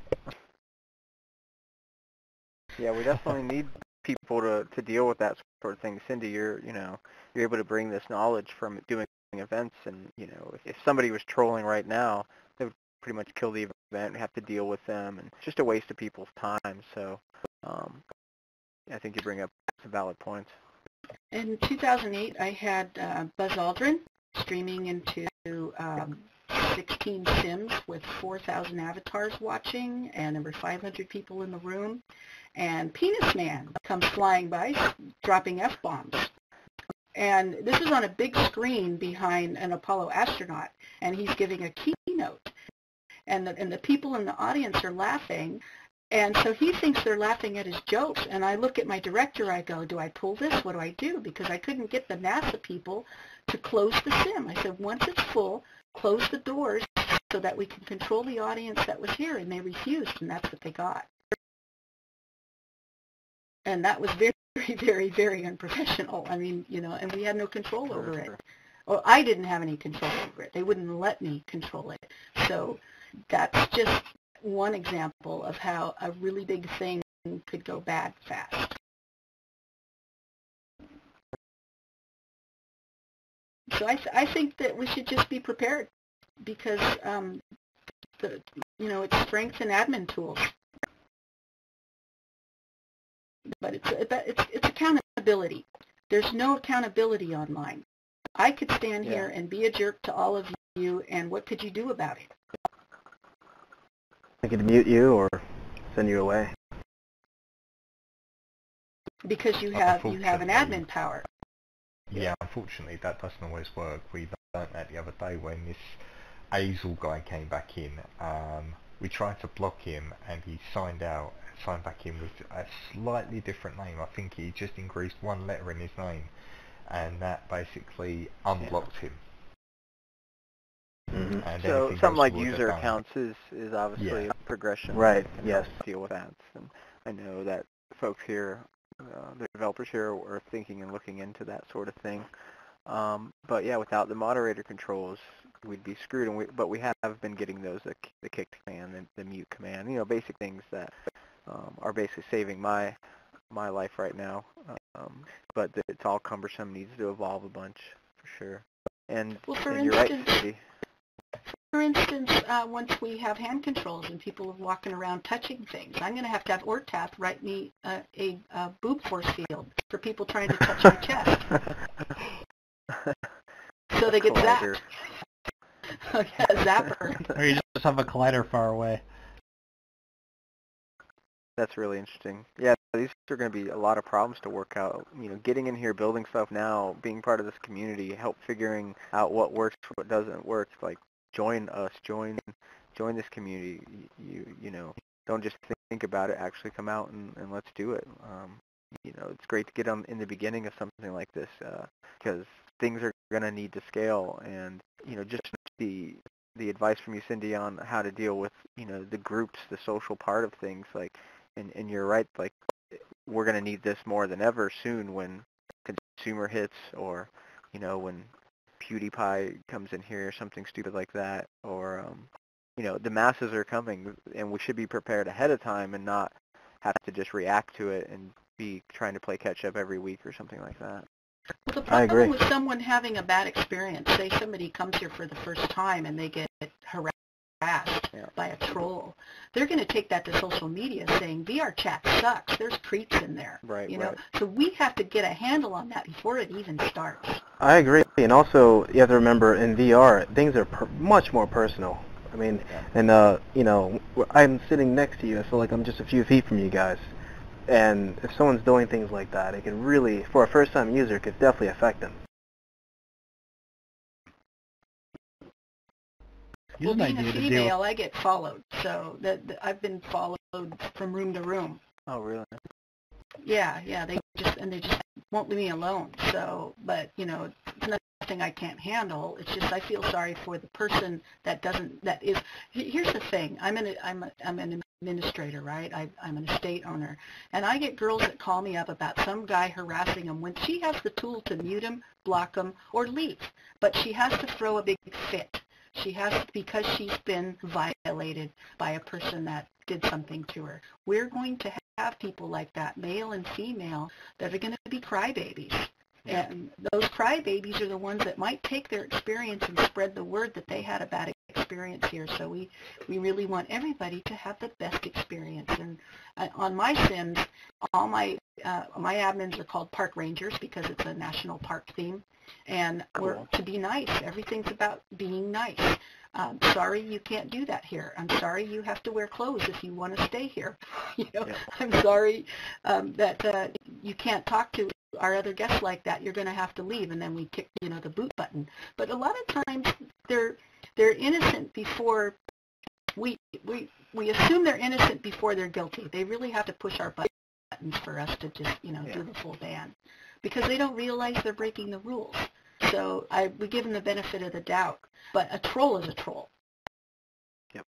Yeah, we definitely need people to deal with that sort of thing. Cindy, you're able to bring this knowledge from doing events, and if somebody was trolling right now, they would pretty much kill the event and have to deal with them, and it's just a waste of people's time. So I think you bring up some valid points. In 2008, I had Buzz Aldrin streaming into 16 Sims with 4,000 avatars watching, and there were 500 people in the room. And Penis Man comes flying by, dropping F-bombs. And this is on a big screen behind an Apollo astronaut, and he's giving a keynote. And the people in the audience are laughing, And so he thinks they're laughing at his jokes, and I look at my director, I go, do I pull this? What do I do? Because I couldn't get the NASA people to close the sim. I said, once it's full, close the doors so that we can control the audience that was here, and they refused, and that's what they got. And that was very, very, very unprofessional. I mean, you know, and we had no control over it. Well, I didn't have any control over it. They wouldn't let me control it. So that's just one example of how a really big thing could go bad fast. So I think that we should just be prepared because, it's strength and admin tools. But it's accountability. There's no accountability online. I could stand here and be a jerk to all of you, and what could you do about it? I could mute you or send you away. Because you have an admin power. Yeah, unfortunately that doesn't always work. We learned that the other day when this Azel guy came back in. We tried to block him and he signed back in with a slightly different name. I think he just increased one letter in his name, and that basically unblocked him. Mm-hmm. And so something like user accounts is obviously a progression. Right, yes. Deal with that. And I know that folks here, the developers here are thinking and looking into that sort of thing. But yeah, without the moderator controls, we'd be screwed. But we have been getting those, the kick command, the mute command, basic things that are basically saving my life right now. But it's all cumbersome, needs to evolve a bunch for sure. And, you're right, Cindy. For instance, once we have hand controls and people are walking around touching things, I'm going to have OrTath write me a boob force field for people trying to touch my chest. So they get zapped. Oh, yeah, zapper. Or you just have a collider far away. That's really interesting. Yeah, these are going to be a lot of problems to work out. Getting in here, building stuff now, being part of this community, help figuring out what works, what doesn't work. Like, join us, join this community. You don't just think about it. Actually, come out and let's do it. It's great to get them in the beginning of something like this because things are going to need to scale, and just the advice from you, Cindy, on how to deal with the groups, the social part of things, like. And you're right, like, we're going to need this more than ever soon when consumer hits or, when PewDiePie comes in here or something stupid like that, or, the masses are coming, and we should be prepared ahead of time and not have to just react to it and be trying to play catch-up every week or something like that. Well, the problem with someone having a bad experience, say somebody comes here for the first time and they get harassed by a troll, they're going to take that to social media saying VRChat sucks. There's creeps in there. Right. So we have to get a handle on that before it even starts. I agree, and also you have to remember in VR things are much more personal. I mean, and I'm sitting next to you. I feel like I'm just a few feet from you guys, and if someone's doing things like that, it can really, for a first-time user, it could definitely affect them. Well, being a female, I get followed, so I've been followed from room to room. Oh, really? Yeah, they just won't leave me alone. So, but it's nothing I can't handle. It's just I feel sorry for the person that is. Here's the thing. I'm an administrator, right? I'm an estate owner, and I get girls that call me up about some guy harassing them when she has the tool to mute him, block him, or leave, but she has to throw a big fit. She has to, because she's been violated by a person that did something to her. We're going to have people like that, male and female, that are going to be crybabies. And those crybabies are the ones that might take their experience and spread the word that they had a bad experience here. So we really want everybody to have the best experience. And on my Sims, all my admins are called park rangers because it's a national park theme. And we're to be nice. Everything's about being nice. Sorry you can't do that here. I'm sorry you have to wear clothes if you want to stay here. I'm sorry that you can't talk to our other guests like that. You're going to have to leave, and then we kick the boot button. But a lot of times they're innocent before we we assume they're innocent before they're guilty. They really have to push our buttons for us to just, do the full ban, because they don't realize they're breaking the rules. So we give them the benefit of the doubt. But a troll is a troll. Yep.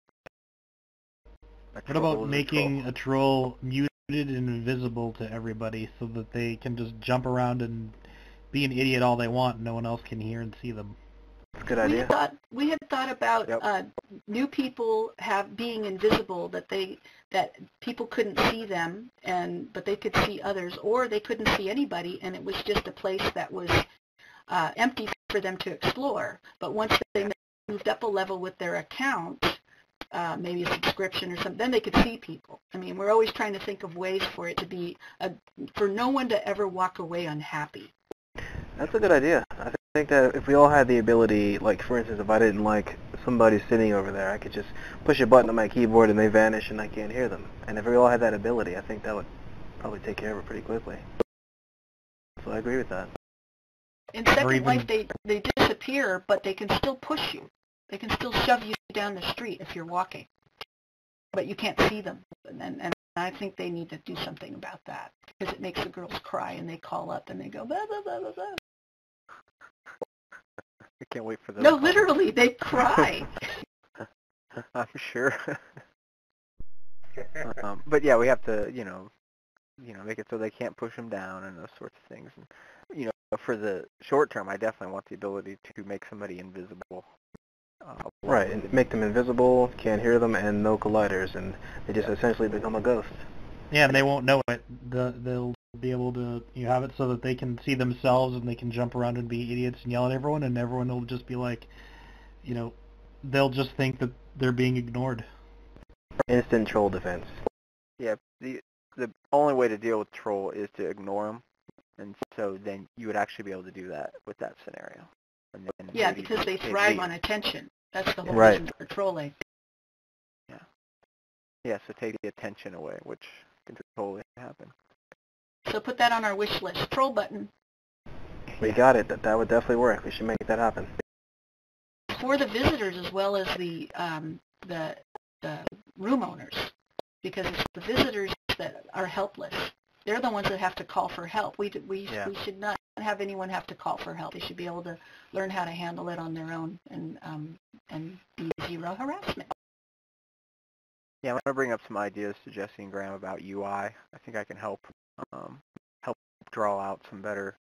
What about making a troll muted and invisible to everybody so that they can just jump around and be an idiot all they want and no one else can hear and see them? That's a good idea. We had thought about new people being invisible, that people couldn't see them, but they could see others, or they couldn't see anybody, and it was just a place that was empty for them to explore. But once they moved up a level with their account, maybe a subscription or something, then they could see people. I mean, we're always trying to think of ways for it to be, for no one to ever walk away unhappy. That's a good idea. I think that if we all had the ability, like for instance, if I didn't like somebody sitting over there, I could just push a button on my keyboard and they vanish and I can't hear them. And if we all had that ability, I think that would probably take care of it pretty quickly. So I agree with that. In Second Life, they disappear, but they can still push you. They can still shove you down the street if you're walking, but you can't see them. And I think they need to do something about that, because it makes the girls cry and they call up and they go, blah, blah, blah, blah, blah. I can't wait for those. No, literally, they cry. I'm sure. But yeah, we have to, make it so they can't push them down and those sorts of things. And, for the short term, I definitely want the ability to make somebody invisible. Right, and make them invisible, can't hear them, and no colliders, and they just essentially become a ghost. Yeah, and they won't know it. They'll be able to have it so that they can see themselves and they can jump around and be idiots and yell at everyone, and everyone will just be like, they'll just think that they're being ignored. Instant troll defense. Yeah, the only way to deal with troll is to ignore them, and so then you would actually be able to do that with that scenario. And then yeah, because they thrive on attention. That's the whole right. reason for trolling. Yeah. Yeah, so take the attention away, which can totally happen. So put that on our wish list. Troll button. We got it. That would definitely work. We should make that happen. For the visitors as well as the room owners, because it's the visitors that are helpless. They're the ones that have to call for help. We should not have anyone have to call for help. They should be able to learn how to handle it on their own and be zero harassment. Yeah, I'm going to bring up some ideas to Jesse and Graham about UI. I think I can help draw out some better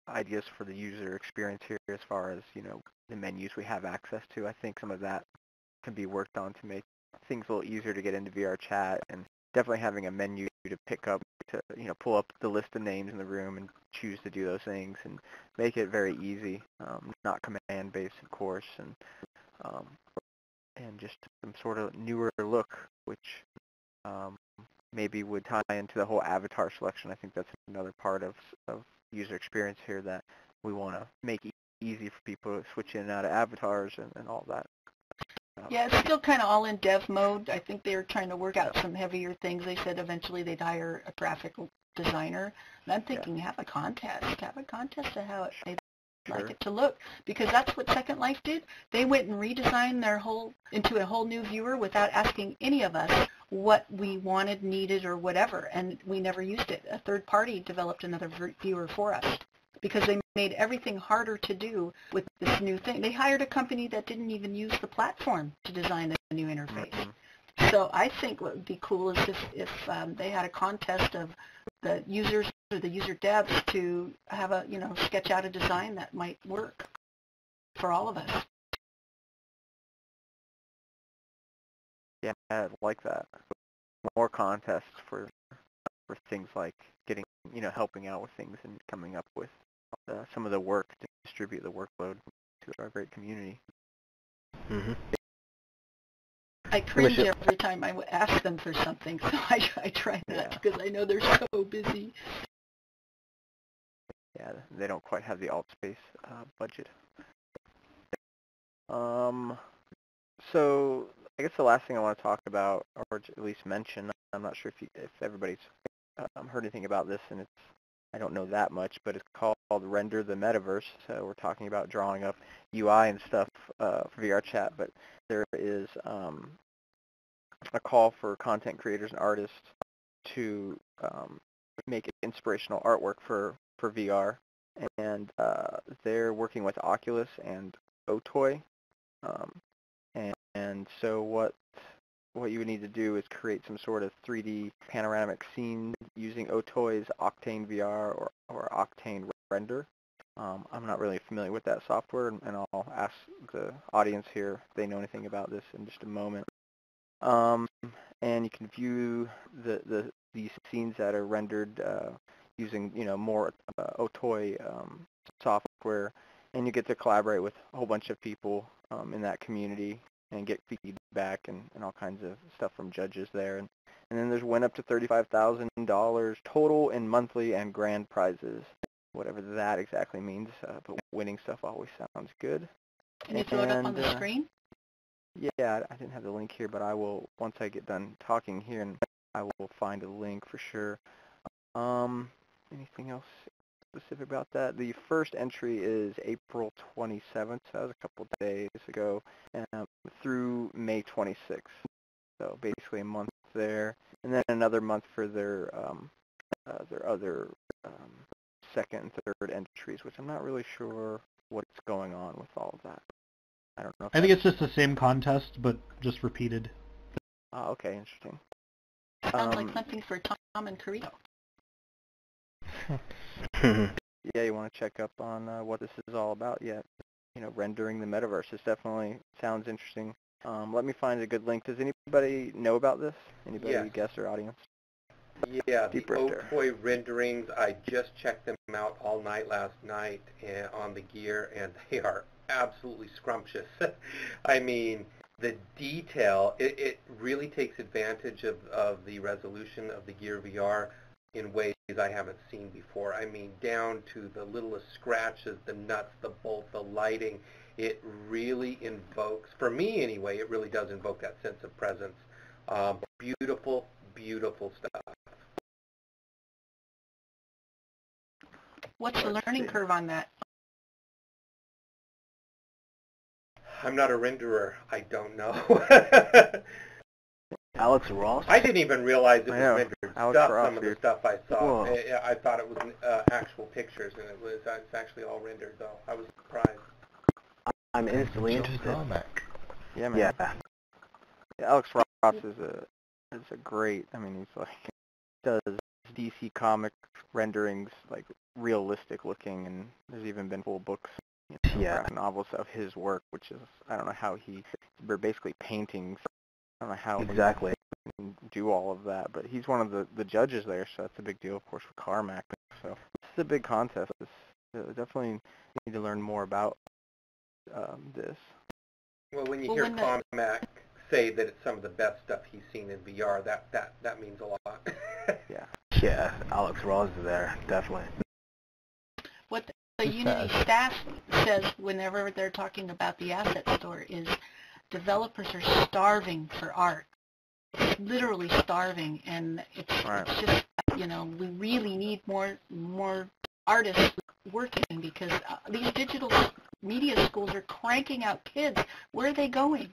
ideas for the user experience here as far as, the menus we have access to. I think some of that can be worked on to make things a little easier to get into VRChat, and definitely having a menu to pick up, to pull up the list of names in the room and choose to do those things, and make it very easy, not command-based, of course, and just some sort of newer look, which maybe would tie into the whole avatar selection. I think that's another part of user experience here that we want to make easy for people to switch in and out of avatars and all that. Yeah, it's still kind of all in dev mode. I think they're trying to work out some heavier things. They said eventually they'd hire a graphical designer. And I'm thinking have a contest to how they'd like it to look. Because that's what Second Life did. They went and redesigned into a whole new viewer without asking any of us what we wanted, needed, or whatever. And we never used it. A third party developed another viewer for us, because they made everything harder to do with this new thing. They hired a company that didn't even use the platform to design the new interface. Mm-hmm. So I think what would be cool is if they had a contest of the users or the user devs to have sketch out a design that might work for all of us. Yeah, I like that. More contests for things like getting, helping out with things and coming up with some of the work to distribute the workload to our great community. Mm-hmm. I cringe every time I ask them for something, so I try not, because I know they're so busy. Yeah, they don't quite have the alt space budget. So I guess the last thing I want to talk about, or at least mention, I'm not sure if everybody's heard anything about this, and I don't know that much, but it's called Render the Metaverse. So we're talking about drawing up UI and stuff for VRChat, but there is a call for content creators and artists to make inspirational artwork for VR, and they're working with Oculus and Otoy, and so what you would need to do is create some sort of 3D panoramic scene using Otoy's Octane VR or Octane Render. I'm not really familiar with that software, and I'll ask the audience here if they know anything about this in just a moment. And you can view these scenes that are rendered using more Otoy software, and you get to collaborate with a whole bunch of people in that community and get feedback and all kinds of stuff from judges there. And then there's win up to $35,000 total in monthly and grand prizes, whatever that exactly means. But winning stuff always sounds good. Can you throw it up on the screen? Yeah, I didn't have the link here, but I will, once I get done talking here, and I will find a link for sure. Anything else specific about that? The first entry is April 27th, so that was a couple of days ago, through May 26th. So basically a month there, and then another month for their other second and third entries, which I'm not really sure what's going on with all of that. I don't know. I think it's just the same contest, but just repeated. Okay, interesting. Sounds like something for Tom and Kirito. Yeah, you want to check up on what this is all about yet. Rendering the metaverse. This definitely sounds interesting. Let me find a good link. Does anybody know about this? Anybody guess or audience? Yeah, the Otoy renderings, I just checked them out all night last night on the gear, and they are absolutely scrumptious. I mean, the detail, it really takes advantage of the resolution of the Gear VR in ways I haven't seen before. I mean, down to the littlest scratches, the nuts, the bolt, the lighting. It really invokes, for me anyway, it really does invoke that sense of presence. Beautiful, beautiful stuff. What's the learning curve on that? I'm not a renderer. I don't know. Alex Ross? I didn't even realize it was rendered Alex stuff, Ross, some of the stuff I saw. Whoa. I thought it was actual pictures, and it's actually all rendered, though. I was surprised. I'm instantly interested. Yeah, man. Yeah. Alex Ross is a great, he's like, does DC Comics renderings, like, realistic looking, and there's even been full books, graphic novels of his work, which is, I don't know how they're basically paintings. I don't know how exactly he can do all of that, but he's one of the judges there, so that's a big deal, of course, for Carmack. So this is a big contest. Definitely need to learn more about this. Well, when you hear Carmack say that it's some of the best stuff he's seen in VR, that means a lot. Yeah, Alex Ross is there, definitely. What the Unity staff says whenever they're talking about the asset store is developers are starving for art. It's literally starving, and it's just, we really need more artists working, because these digital media schools are cranking out kids. Where are they going?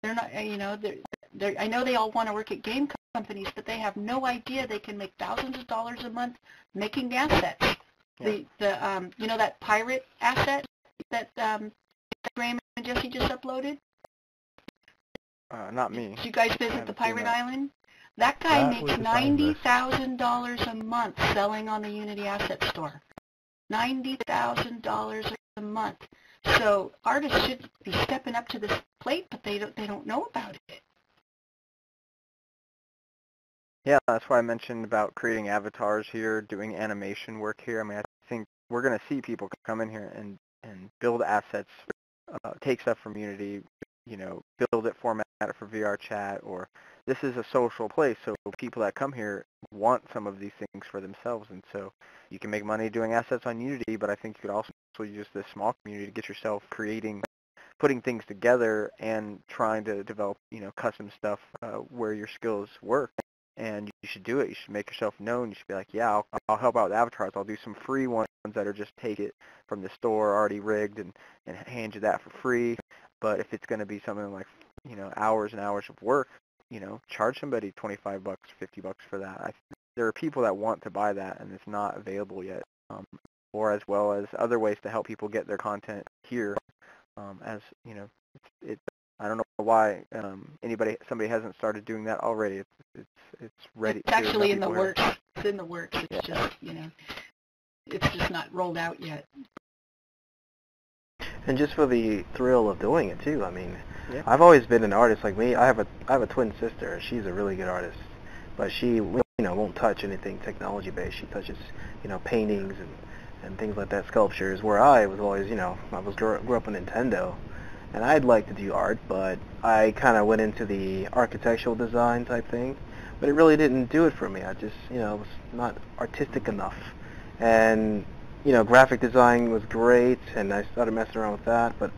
They're not, I know they all want to work at game companies, but they have no idea they can make thousands of dollars a month making assets. Yeah. That pirate asset that Graham and Jesse just uploaded? Not me. Did you guys visit the pirate island? That guy makes $90,000 a month selling on the Unity Asset Store. $90,000 a month. So artists should be stepping up to this plate, but they don't know about it. Yeah, that's why I mentioned about creating avatars here, doing animation work here. I think we're going to see people come in here and build assets, take stuff from Unity, build it, format it for VRChat, or this is a social place, so people that come here want some of these things for themselves, and so you can make money doing assets on Unity, but I think you could also use this small community to get yourself putting things together and trying to develop, custom stuff where your skills work. And you should do it. You should make yourself known. You should be like, yeah, I'll help out with avatars. I'll do some free ones that are just take it from the store already rigged and hand you that for free. But if it's going to be something like, hours and hours of work, charge somebody $25, $50 for that. There are people that want to buy that, and it's not available yet. Or as well as other ways to help people get their content here. I don't know why somebody hasn't started doing that already. It's ready. It's actually in the works. It's in the works. It's just it's just not rolled out yet. And just for the thrill of doing it too. I mean, I've always been an artist like me. I have a twin sister. She's a really good artist, but she won't touch anything technology based. She touches paintings and things like that, sculptures. Where I was always grew up on Nintendo. And I'd like to do art, but I kind of went into the architectural design type thing, but it really didn't do it for me. I just, was not artistic enough. And, graphic design was great, and I started messing around with that, but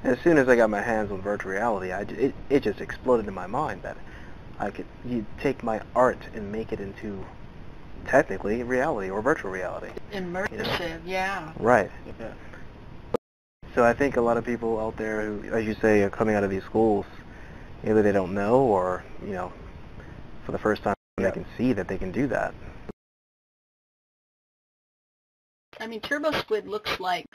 as soon as I got my hands on virtual reality, it just exploded in my mind that you take my art and make it into, technically, reality or virtual reality. Immersive, yeah. Right. Yeah. So I think a lot of people out there who, as you say, are coming out of these schools, either they don't know or, for the first time they can see that they can do that. I mean, Turbo Squid looks like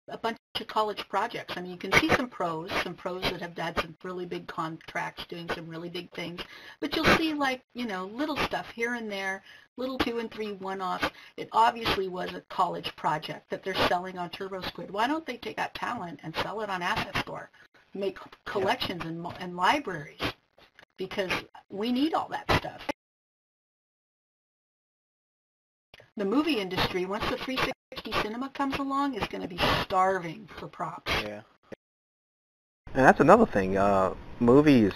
a bunch of college projects. I mean, you can see some pros that have had some really big contracts doing some really big things, but you'll see little stuff here and there, little 2 and 3 one-offs. It obviously was a college project that they're selling on Turbo Squid. Why don't they take that talent and sell it on Asset Store, make collections and libraries, because we need all that stuff. The movie industry, once the 360 cinema comes along, is going to be starving for props. Yeah. And that's another thing. Movies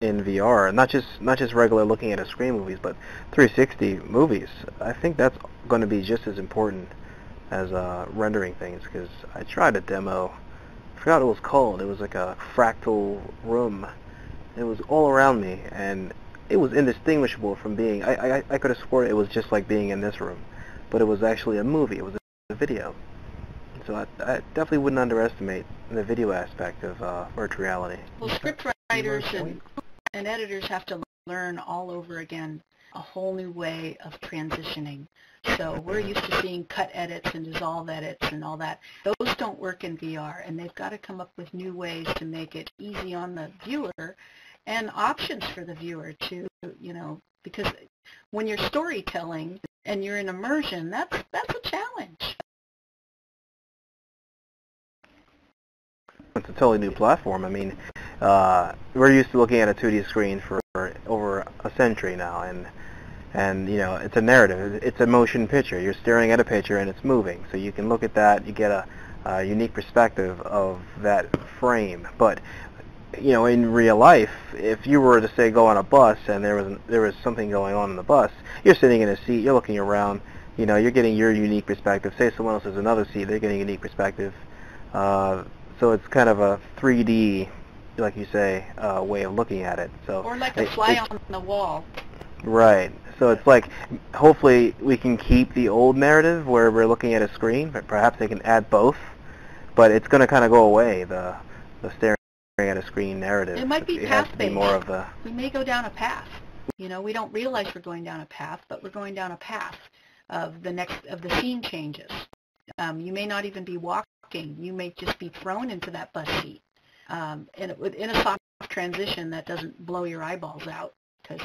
in VR, not just regular looking at a screen movies, but 360 movies. I think that's going to be just as important as rendering things, because I tried a demo. I forgot what it was called. It was like a fractal room. It was all around me, and it was indistinguishable from being. I could have sworn it was just like being in this room, but it was actually a movie. It was a video. So I definitely wouldn't underestimate the video aspect of virtual reality. Well, script writers and editors have to learn all over again a whole new way of transitioning. So we're used to seeing cut edits and dissolve edits and all that. Those don't work in VR, and they've got to come up with new ways to make it easy on the viewer and options for the viewer to, because when you're storytelling and you're in immersion, that's a challenge. It's a totally new platform. I mean, we're used to looking at a 2D screen for over a century now, and it's a narrative. It's a motion picture. You're staring at a picture and it's moving, so you can look at that. You get a unique perspective of that frame. But in real life, if you were to say go on a bus and there was something going on in the bus, you're sitting in a seat, you're looking around, you're getting your unique perspective. Say someone else has another seat, they're getting a unique perspective. So it's kind of a 3D, like you say, way of looking at it. So or like a fly on the wall. Right. So it's like, hopefully we can keep the old narrative where we're looking at a screen, but perhaps they can add both. But it's going to kind of go away, the staring at a screen narrative. It might be path-based. More of the... We may go down a path. We don't realize we're going down a path, but we're going down a path of the scene changes. You may not even be walking. You may just be thrown into that bus seat. In a soft transition that doesn't blow your eyeballs out, because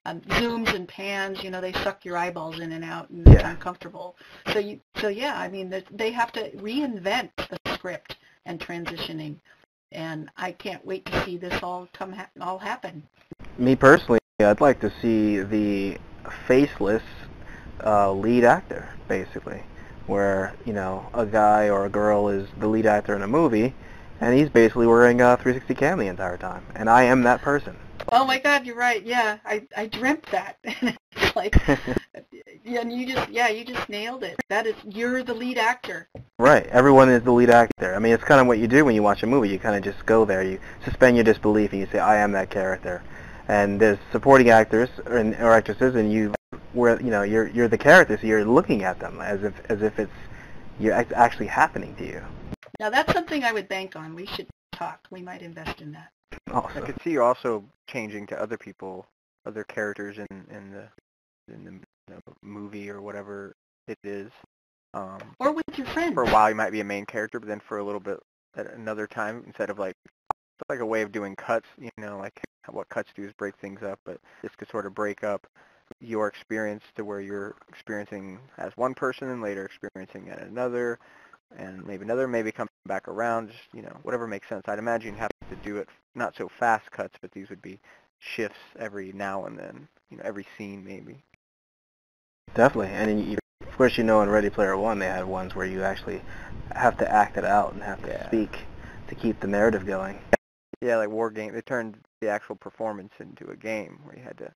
zooms and pans, they suck your eyeballs in and out, and it's uncomfortable. So I mean, they have to reinvent the script and transitioning, and I can't wait to see this all happen. Me personally, I'd like to see the faceless lead actor, basically, where a guy or a girl is the lead actor in a movie, and he's basically wearing a 360 cam the entire time, and I am that person. Oh my God, you're right. Yeah, I dreamt that. And it's like, and you just nailed it. You're the lead actor. Right. Everyone is the lead actor. I mean, it's kind of what you do when you watch a movie. You kind of just go there. You suspend your disbelief, and you say, I am that character. And there's supporting actors or actresses, and you're the character, so you're looking at them as if it's actually happening to you. Now that's something I would bank on. We should talk. We might invest in that. Also. I could see you also changing to other people, other characters in the movie or whatever it is. Or with your friends. For a while, you might be a main character, but then for a little bit at another time, instead of like a way of doing cuts, like what cuts do is break things up, but this could sort of break up your experience to where you're experiencing as one person and later experiencing at another, and maybe come back around, just, whatever makes sense. I'd imagine you'd have to do it not so fast cuts, but these would be shifts every now and then, every scene maybe. Definitely, and of course, in Ready Player One, they had ones where you actually have to act it out and have to speak to keep the narrative going. Yeah, like War Game, they turned the actual performance into a game where you had to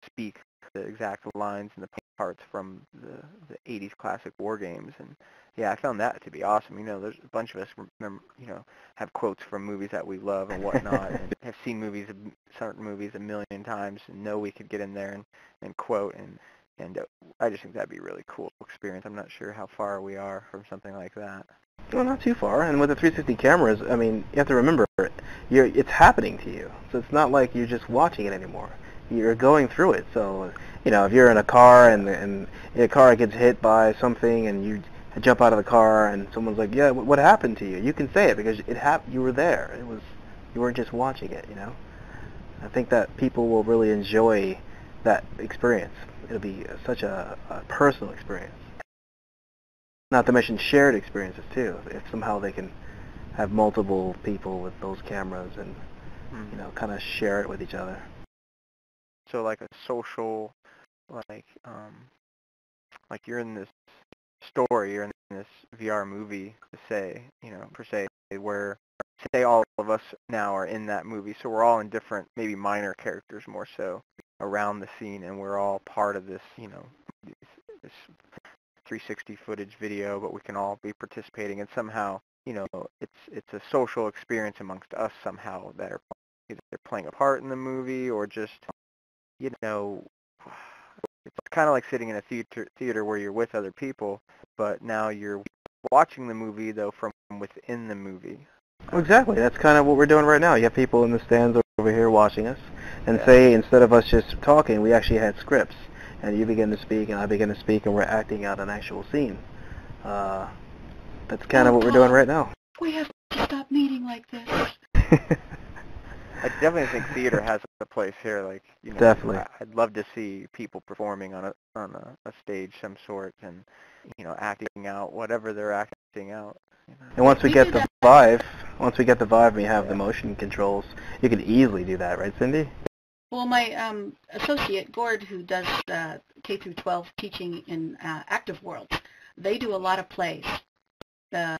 speak the exact lines and the parts from the 80s classic war games, and yeah, I found that to be awesome. There's a bunch of us remember, have quotes from movies that we love and whatnot, and have seen certain movies a million times, and know we could get in there and quote, and I just think that'd be a really cool experience. I'm not sure how far we are from something like that. Well, not too far. And with the 360 cameras, I mean, you have to remember, it's happening to you. So it's not like you're just watching it anymore. You're going through it. So, if you're in a car and your car gets hit by something and you jump out of the car and someone's like, yeah, what happened to you? You can say it because you were there. You weren't just watching it, I think that people will really enjoy that experience. It'll be such a personal experience. Not to mention shared experiences too. If somehow they can have multiple people with those cameras and kind of share it with each other. So like a social, like you're in this story, you're in this VR movie, per se, where say all of us now are in that movie, so we're all in different, maybe minor characters more so around the scene, and we're all part of this, this 360 footage video, but we can all be participating, and somehow, it's a social experience amongst us somehow that are either playing a part in the movie or just, it's kind of like sitting in a theater where you're with other people, but now you're watching the movie though from within the movie. Well, exactly. That's kind of what we're doing right now. You have people in the stands over here watching us, and say instead of us just talking, we actually had scripts, and you begin to speak, and I begin to speak, and we're acting out an actual scene. That's kind of what we're doing right now. We have to stop meeting like this. I definitely think theater has a place here. Like, Definitely. I'd love to see people performing on a stage some sort, and acting out whatever they're acting out. And once we get the Vive, and we have the motion controls, you can easily do that, right, Cindy? Well, my associate, Gord, who does K through 12 teaching in active worlds, they do a lot of plays, the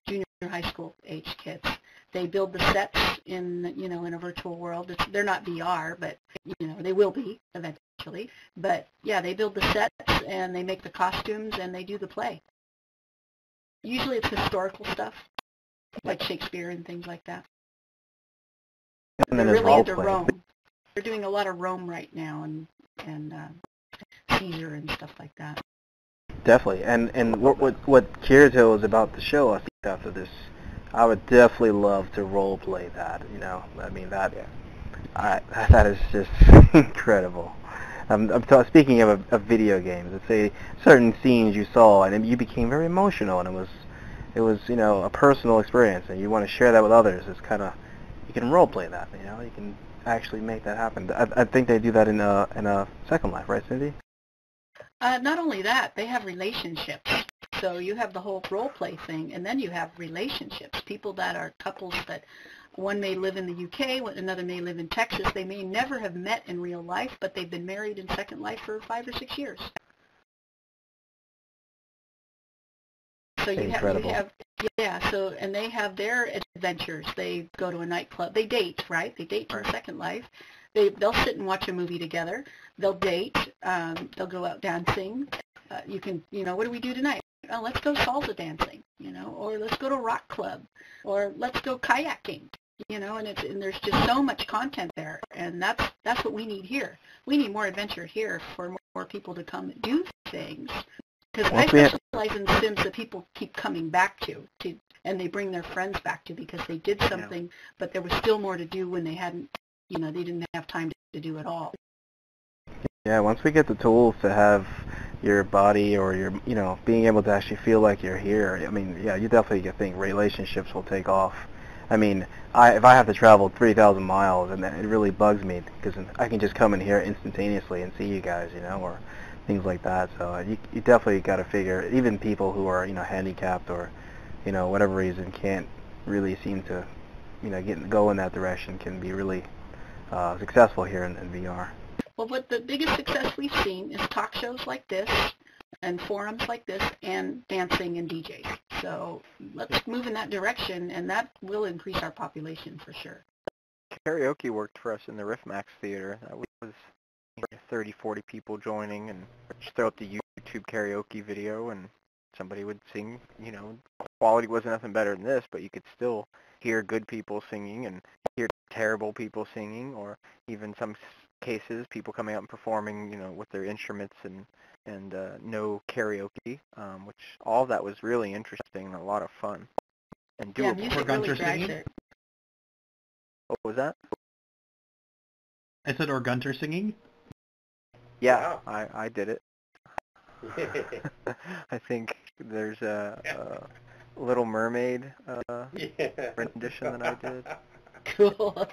junior high school age kids. They build the sets in a virtual world. They're not VR, but they will be eventually. But yeah, they build the sets and they make the costumes and they do the play. Usually it's historical stuff, like Shakespeare and things like that. And then they're really into role-play. Rome. They're doing a lot of Rome right now and Caesar and stuff like that. Definitely. And what Kirito is about to show us after this, I would definitely love to role play that. I mean that is just incredible. Speaking of video games, let's say certain scenes you saw and you became very emotional, and it was a personal experience, and you want to share that with others. It's kind of, you can role play that. You can actually make that happen. I think they do that in a Second Life, right, Cindy? Not only that, they have relationships. So you have the whole role play thing, and then you have relationships. People that are couples that one may live in the UK, another may live in Texas. They may never have met in real life, but they've been married in Second Life for 5 or 6 years. So you have, so, and they have their adventures. They go to a nightclub. They date, right? They date in Second Life. They'll sit and watch a movie together. They'll date. They'll go out dancing. You can, what do we do tonight? Oh, let's go salsa dancing, or let's go to a rock club, or let's go kayaking, and there's just so much content there, and that's what we need here. We need more adventure here for more people to come and do things, Because I specialize in sims that people keep coming back to, and they bring their friends back to because they did something, but there was still more to do when they hadn't, they didn't have time to do it all. Yeah, once we get the tools to have your body or your, being able to actually feel like you're here, I mean, yeah, you definitely think relationships will take off. I mean, if I have to travel 3,000 miles, and it really bugs me because I can just come in here instantaneously and see you guys, or things like that. So you definitely got to figure, even people who are, handicapped or, whatever reason can't really seem to, go in that direction can be really successful here in VR. Well, what the biggest success we've seen is talk shows like this and forums like this and dancing and DJs. So let's move in that direction, and that will increase our population for sure. Karaoke worked for us in the RiffMax Theater. That was 30, 40 people joining, and just throw up the YouTube karaoke video, and somebody would sing. Quality wasn't nothing better than this, but you could still hear good people singing and hear terrible people singing, or even some cases people coming out and performing, with their instruments and no karaoke, which all of that was really interesting and a lot of fun and doable. Yeah, music really drives it. What was that? I said, or Gunters singing? Yeah, wow. I did it. I think there's a Little Mermaid rendition that I did. Cool.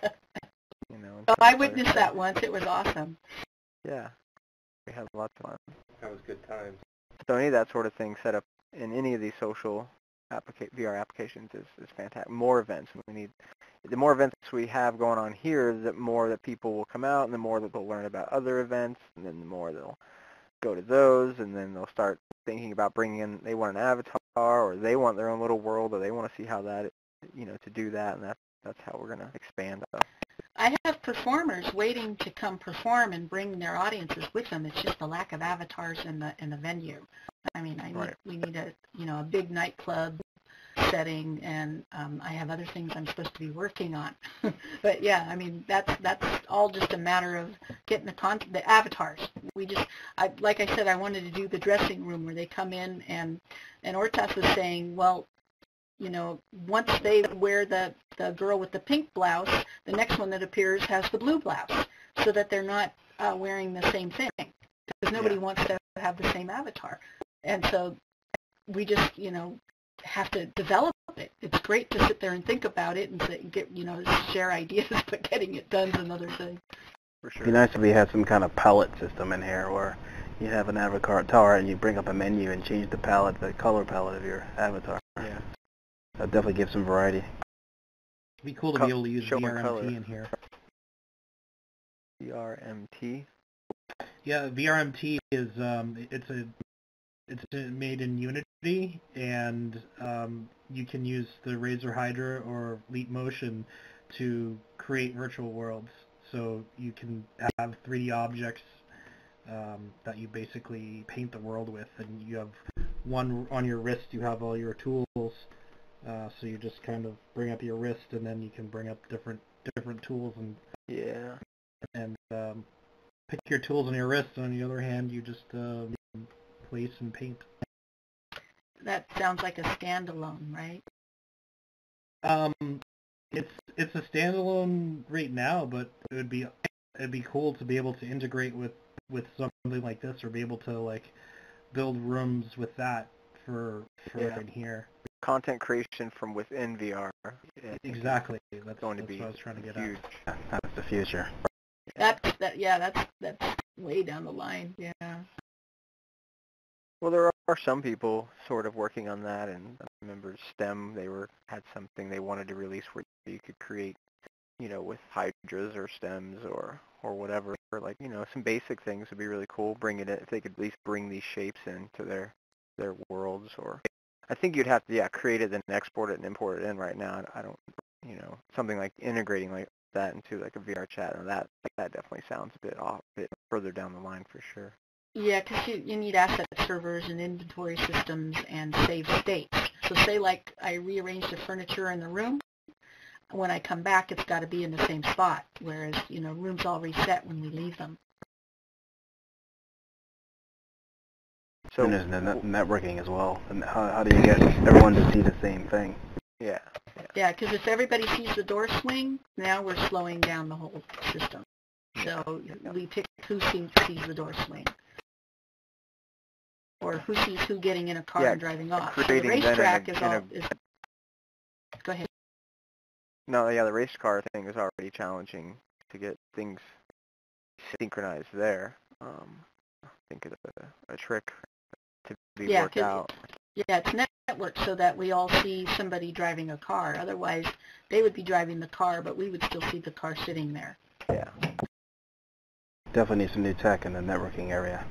I witnessed that once. It was awesome. Yeah, we had lots of fun. That was good times. So any of that sort of thing set up in any of these social VR applications is fantastic. More events. The more events we have going on here, the more that people will come out, and the more that they'll learn about other events, and then the more they'll go to those, and then they'll start thinking about bringing in, they want an avatar, or they want their own little world, or they want to see how that, to do that, and that's how we're going to expand. I have performers waiting to come perform and bring their audiences with them. It's just the lack of avatars in the venue. I mean, we need a big nightclub setting, and I have other things I'm supposed to be working on. But yeah, I mean, that's all just a matter of getting the avatars. Like I said, I wanted to do the dressing room where they come in, and Ortas was saying, well, once they wear the girl with the pink blouse, the next one that appears has the blue blouse, so that they're not wearing the same thing, because nobody wants to have the same avatar. And so we just, have to develop it. It's great to sit there and think about it and share ideas, but getting it done is another thing. For sure. It'd be nice if we had some kind of palette system in here where you have an avatar and you bring up a menu and change the color palette of your avatar. Yeah. That'd definitely give some variety. It'd be cool to be able to use VRMT in here. VRMT? Yeah, VRMT is it's made in Unity, and you can use the Razer Hydra or Leap Motion to create virtual worlds. So you can have 3D objects that you basically paint the world with, and you have one on your wrist. You have all your tools. So you just kind of bring up your wrist, and then you can bring up different tools and pick your tools on your wrist. And on the other hand, you just place and paint. That sounds like a standalone, right? It's a standalone right now, but it'd be cool to be able to integrate with something like this, or be able to build rooms with that for in here. Content creation from within VR. Exactly. That's going to be what I was trying to get huge. That's the future. That's way down the line. Yeah. Well, there are some people sort of working on that, and I remember STEM, had something they wanted to release where you could create, with hydras or stems or whatever, some basic things would be really cool. Bring it in, if they could at least bring these shapes into their worlds, or I think you'd have to create it and export it and import it in. Right now, I don't, something like integrating like that into like a VRChat, and that definitely sounds a bit further down the line for sure. Yeah, because you need asset servers and inventory systems and save states. So say like I rearrange the furniture in the room, when I come back it's got to be in the same spot, whereas, rooms all reset when we leave them. So and there's networking as well. And how do you get everyone to see the same thing? yeah. Yeah, because if everybody sees the door swing, now we're slowing down the whole system. So we pick who sees the door swing, or who sees who getting in a car and driving off. So the racetrack is all. Go ahead. No, yeah, the race car thing is already challenging to get things synchronized there. I think it's a trick to be worked out. Yeah, it's networked so that we all see somebody driving a car. Otherwise, they would be driving the car, but we would still see the car sitting there. Yeah. Definitely need some new tech in the networking area.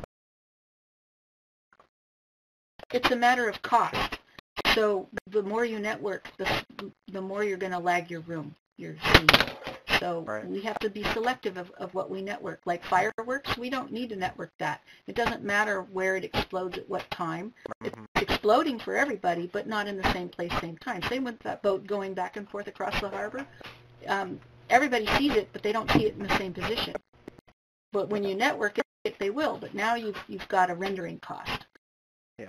It's a matter of cost. So the more you network, the more you're going to lag your room, your scene. So we have to be selective of what we network. Like fireworks, we don't need to network that. It doesn't matter where it explodes at what time. It's exploding for everybody, but not in the same place, same time. Same with that boat going back and forth across the harbor. Everybody sees it, but they don't see it in the same position. But when you network it, they will. But now you've got a rendering cost. Yeah.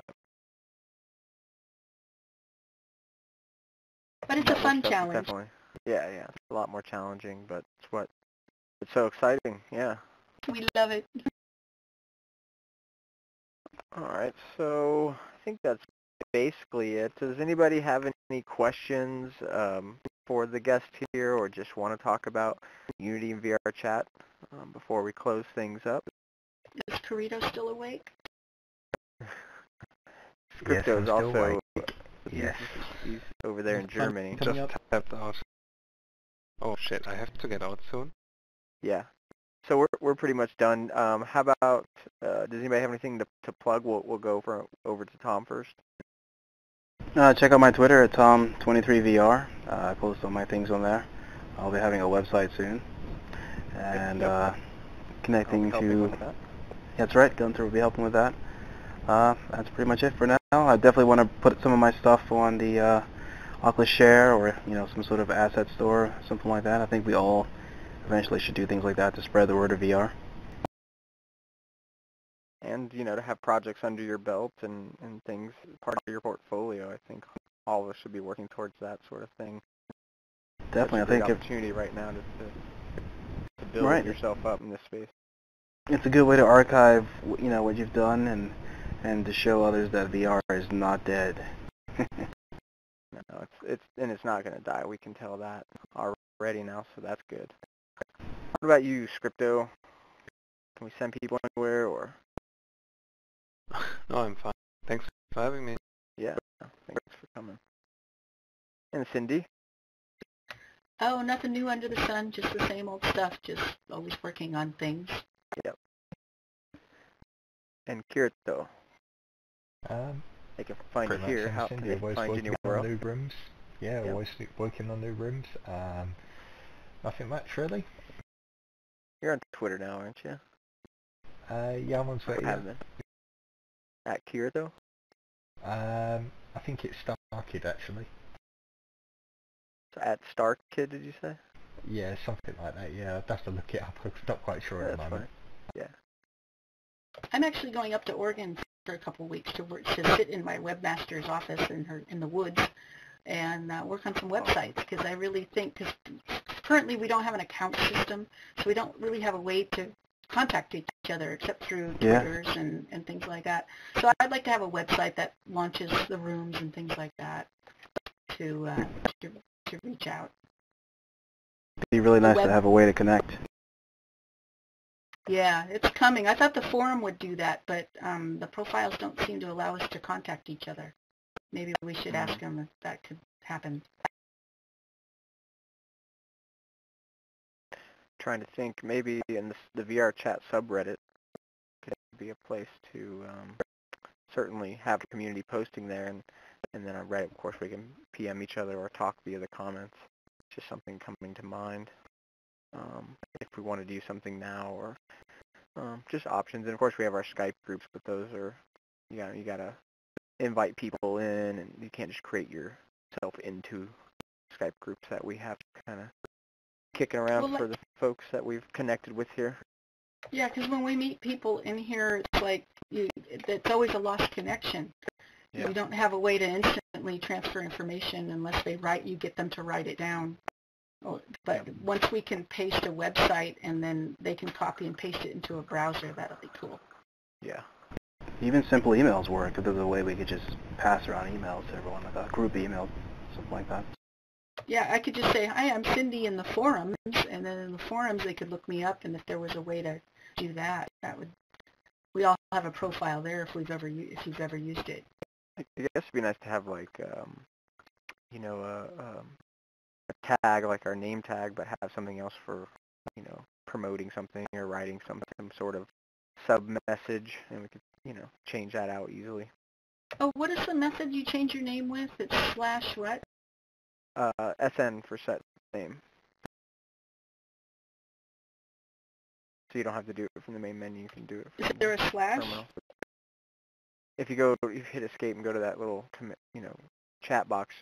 But it's a fun challenge. Definitely. Yeah, it's a lot more challenging, but it's so exciting. Yeah. We love it. All right, so I think that's basically it. Does anybody have any questions for the guest here, or just want to talk about Unity and VRChat before we close things up? Is Kirito still awake? Scripto is also awake. Yes. He's over there in Germany. Just tapped out. Oh shit! I have to get out soon. Yeah. So we're pretty much done. How about does anybody have anything to plug? We'll go over to Tom first. Check out my Twitter at Tom23VR. I post all my things on there. I'll be having a website soon, and connecting to. That's right. Gunther will be helping with that. That's pretty much it for now. I definitely want to put some of my stuff on the Oculus Share, or some sort of asset store, something like that. I think we all eventually should do things like that to spread the word of VR. And to have projects under your belt and things part of your portfolio. I think all of us should be working towards that sort of thing. Definitely, I think it's an opportunity right now to build yourself up in this space. It's a good way to archive, what you've done and to show others that VR is not dead. No, it's not going to die. We can tell that already now, so that's good. What about you, Scripto? Can we send people anywhere, or? No, I'm fine. Thanks for having me. Yeah, thanks for coming. And Cindy? Oh, nothing new under the sun, just the same old stuff, just always working on things. Yep. And Kirito? They can find you here. How can they find you anywhere else? New rooms. Yeah, always working on new rooms. Nothing much, really. You're on Twitter now, aren't you? Yeah, I'm on Twitter. Have been. At Kirito? I think it's Starkid, actually. So at Starkid, did you say? Yeah, something like that. Yeah, I'd have to look it up. I'm not quite sure at the moment. Fine. Yeah. I'm actually going up to Oregon for a couple of weeks to sit in my webmaster's office in the woods and work on some websites, because I really think, because currently we don't have an account system, so we don't really have a way to contact each other except through Twitters and things like that. So I'd like to have a website that launches the rooms and things like that to reach out. It'd be really nice to have a way to connect. Yeah, it's coming. I thought the forum would do that, but the profiles don't seem to allow us to contact each other. Maybe we should ask them if that could happen. Trying to think, maybe in the VRChat subreddit could be a place to certainly have a community posting there, and then on Reddit, of course, we can PM each other or talk via the comments. It's just something coming to mind. If we want to do something now, or just options. And of course we have our Skype groups, but those are, you gotta invite people in, and you can't just create yourself into Skype groups that we have kind of kicking around for the folks that we've connected with here. Yeah, because when we meet people in here, it's like it's always a lost connection. Yeah. You don't have a way to instantly transfer information unless you get them to write it down. But once we can paste a website and then they can copy and paste it into a browser, that'll be cool. Yeah. Even simple emails work. If there's a way we could just pass around emails to everyone, like a group email, something like that. Yeah, I could just say, hi, I'm Cindy in the forums, and then in the forums they could look me up, and if there was a way to do that, we all have a profile there if you've ever used it. I guess it'd be nice to have like, a tag, like our name tag, but have something else for, promoting something or writing some sort of sub-message, and we could, change that out easily. Oh, what is the method you change your name with? It's / what? SN for set name. So you don't have to do it from the main menu. You can do it from Is there a / terminal. If you hit escape and go to that little, chat box,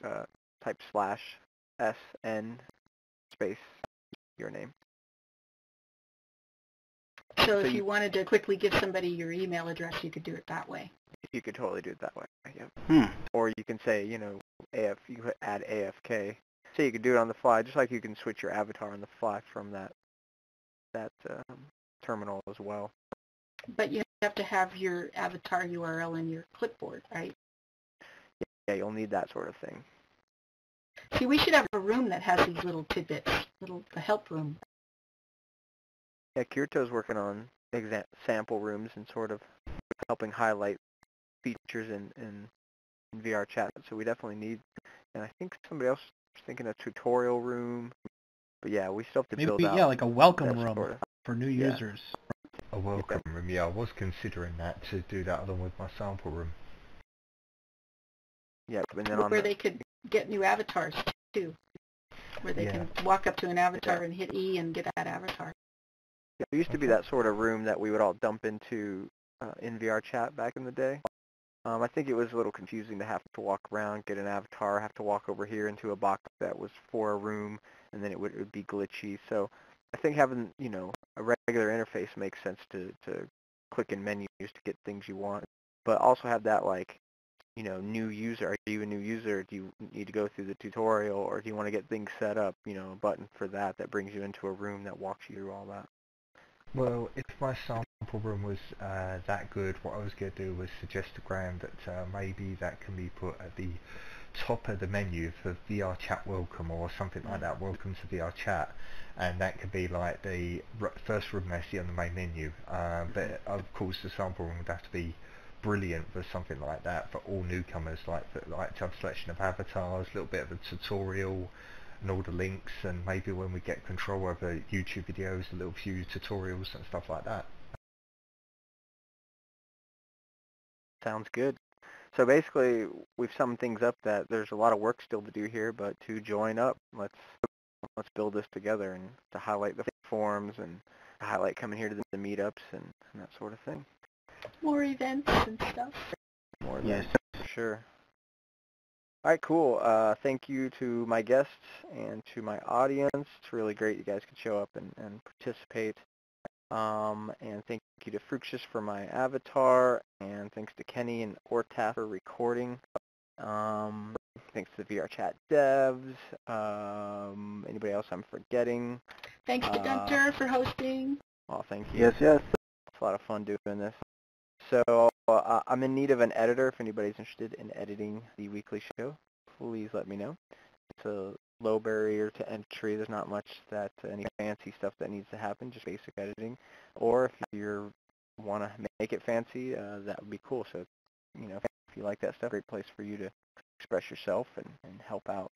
type /SN space your name. So if you wanted to quickly give somebody your email address, you could do it that way. You could totally do it that way. Yep. Or you can say, you could add AFK. So you could do it on the fly, just like you can switch your avatar on the fly from that terminal as well. But you have to have your avatar URL in your clipboard, right? Yeah, you'll need that sort of thing. See, we should have a room that has these little tidbits, the help room. Yeah, Kirito's working on sample rooms and sort of helping highlight features in VRChat. So we definitely need, and I think somebody else was thinking a tutorial room. But yeah, we still have to build out. Yeah, like a welcome room for new Yeah. users. A welcome room, yeah, I was considering that, to do that along with my sample room. Yeah, and then where they could get new avatars too, where they can walk up to an avatar and hit E and get that avatar. Yeah, there used to be that sort of room that we would all dump into in VRChat back in the day. I think it was a little confusing to have to walk around, get an avatar, have to walk over here into a box that was for a room, and then it would be glitchy. So I think having, a regular interface makes sense to click in menus to get things you want, but also have that, like, new user. Are you a new user? Do you need to go through the tutorial, or do you want to get things set up? A button for that brings you into a room that walks you through all that. Well, if my sample room was that good, what I was going to do was suggest to Graham that maybe that can be put at the top of the menu for VRChat Welcome or something like that, Welcome to VRChat, and that could be like the first room they see on the main menu. But of course the sample room would have to be brilliant for something like that for all newcomers, like to have a selection of avatars, a little bit of a tutorial, and all the links, and maybe when we get control over YouTube videos, a little few tutorials and stuff like that. Sounds good. So basically, we've summed things up that there's a lot of work still to do here, but to join up, let's build this together, and to highlight the forums and to highlight coming here to the meetups and that sort of thing. More events and stuff. More events, sure. All right, cool. Thank you to my guests and to my audience. It's really great you guys could show up and participate. And thank you to Fructious for my avatar, and thanks to Kenny and Ortath for recording. Thanks to the VRChat devs. Anybody else I'm forgetting? Thanks to Gunter for hosting. Oh, thank you. Yes. It's a lot of fun doing this. So I'm in need of an editor. If anybody's interested in editing the weekly show, please let me know. It's a low barrier to entry. There's not much any fancy stuff that needs to happen, just basic editing. Or if you want to make it fancy, that would be cool. So, if you like that stuff, great place for you to express yourself and help out.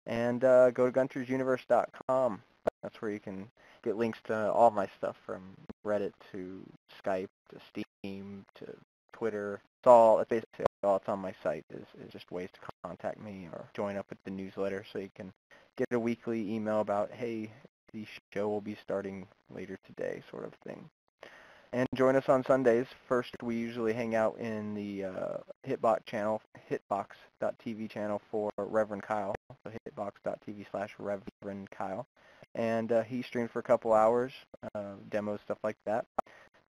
And go to guntersuniverse.com. That's where you can get links to all my stuff, from Reddit to Skype to Steam to Twitter. It's basically all that's on my site is just ways to contact me or join up with the newsletter, so you can get a weekly email about, hey, the show will be starting later today, sort of thing. And join us on Sundays. First, we usually hang out in the Hitbox channel, hitbox.tv channel for Reverend Kyle, so hitbox.tv/Reverend Kyle. And he streams for a couple hours, demos, stuff like that.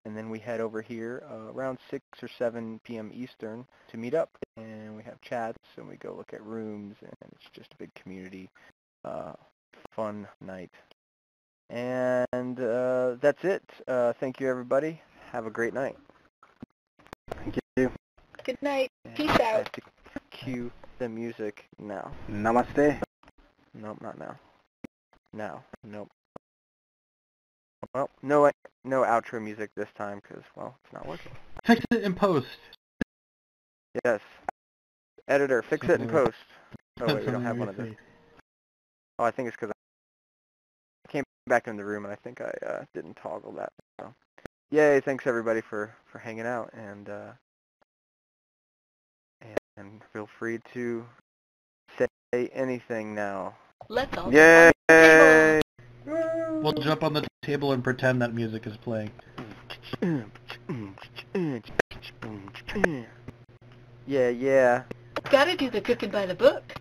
And then we head over here around 6 or 7 p.m. Eastern to meet up. And we have chats, and we go look at rooms, and it's just a big community, fun night. And that's it. Thank you, everybody. Have a great night. Thank you. Good night. And Peace I out. have to cue the music now. Namaste. Nope, not now. Now. Nope. Well, no outro music this time because, well, it's not working. Fix it in post. Yes. Editor, fix it in post. Oh, wait, we don't have one of those. Oh, I think it's because I came back in the room and I think I didn't toggle that. So. Yay, thanks everybody for hanging out, and feel free to say anything now. Let's all Yay! We'll jump on the table and pretend that music is playing. Yeah. Gotta do the cooking by the book.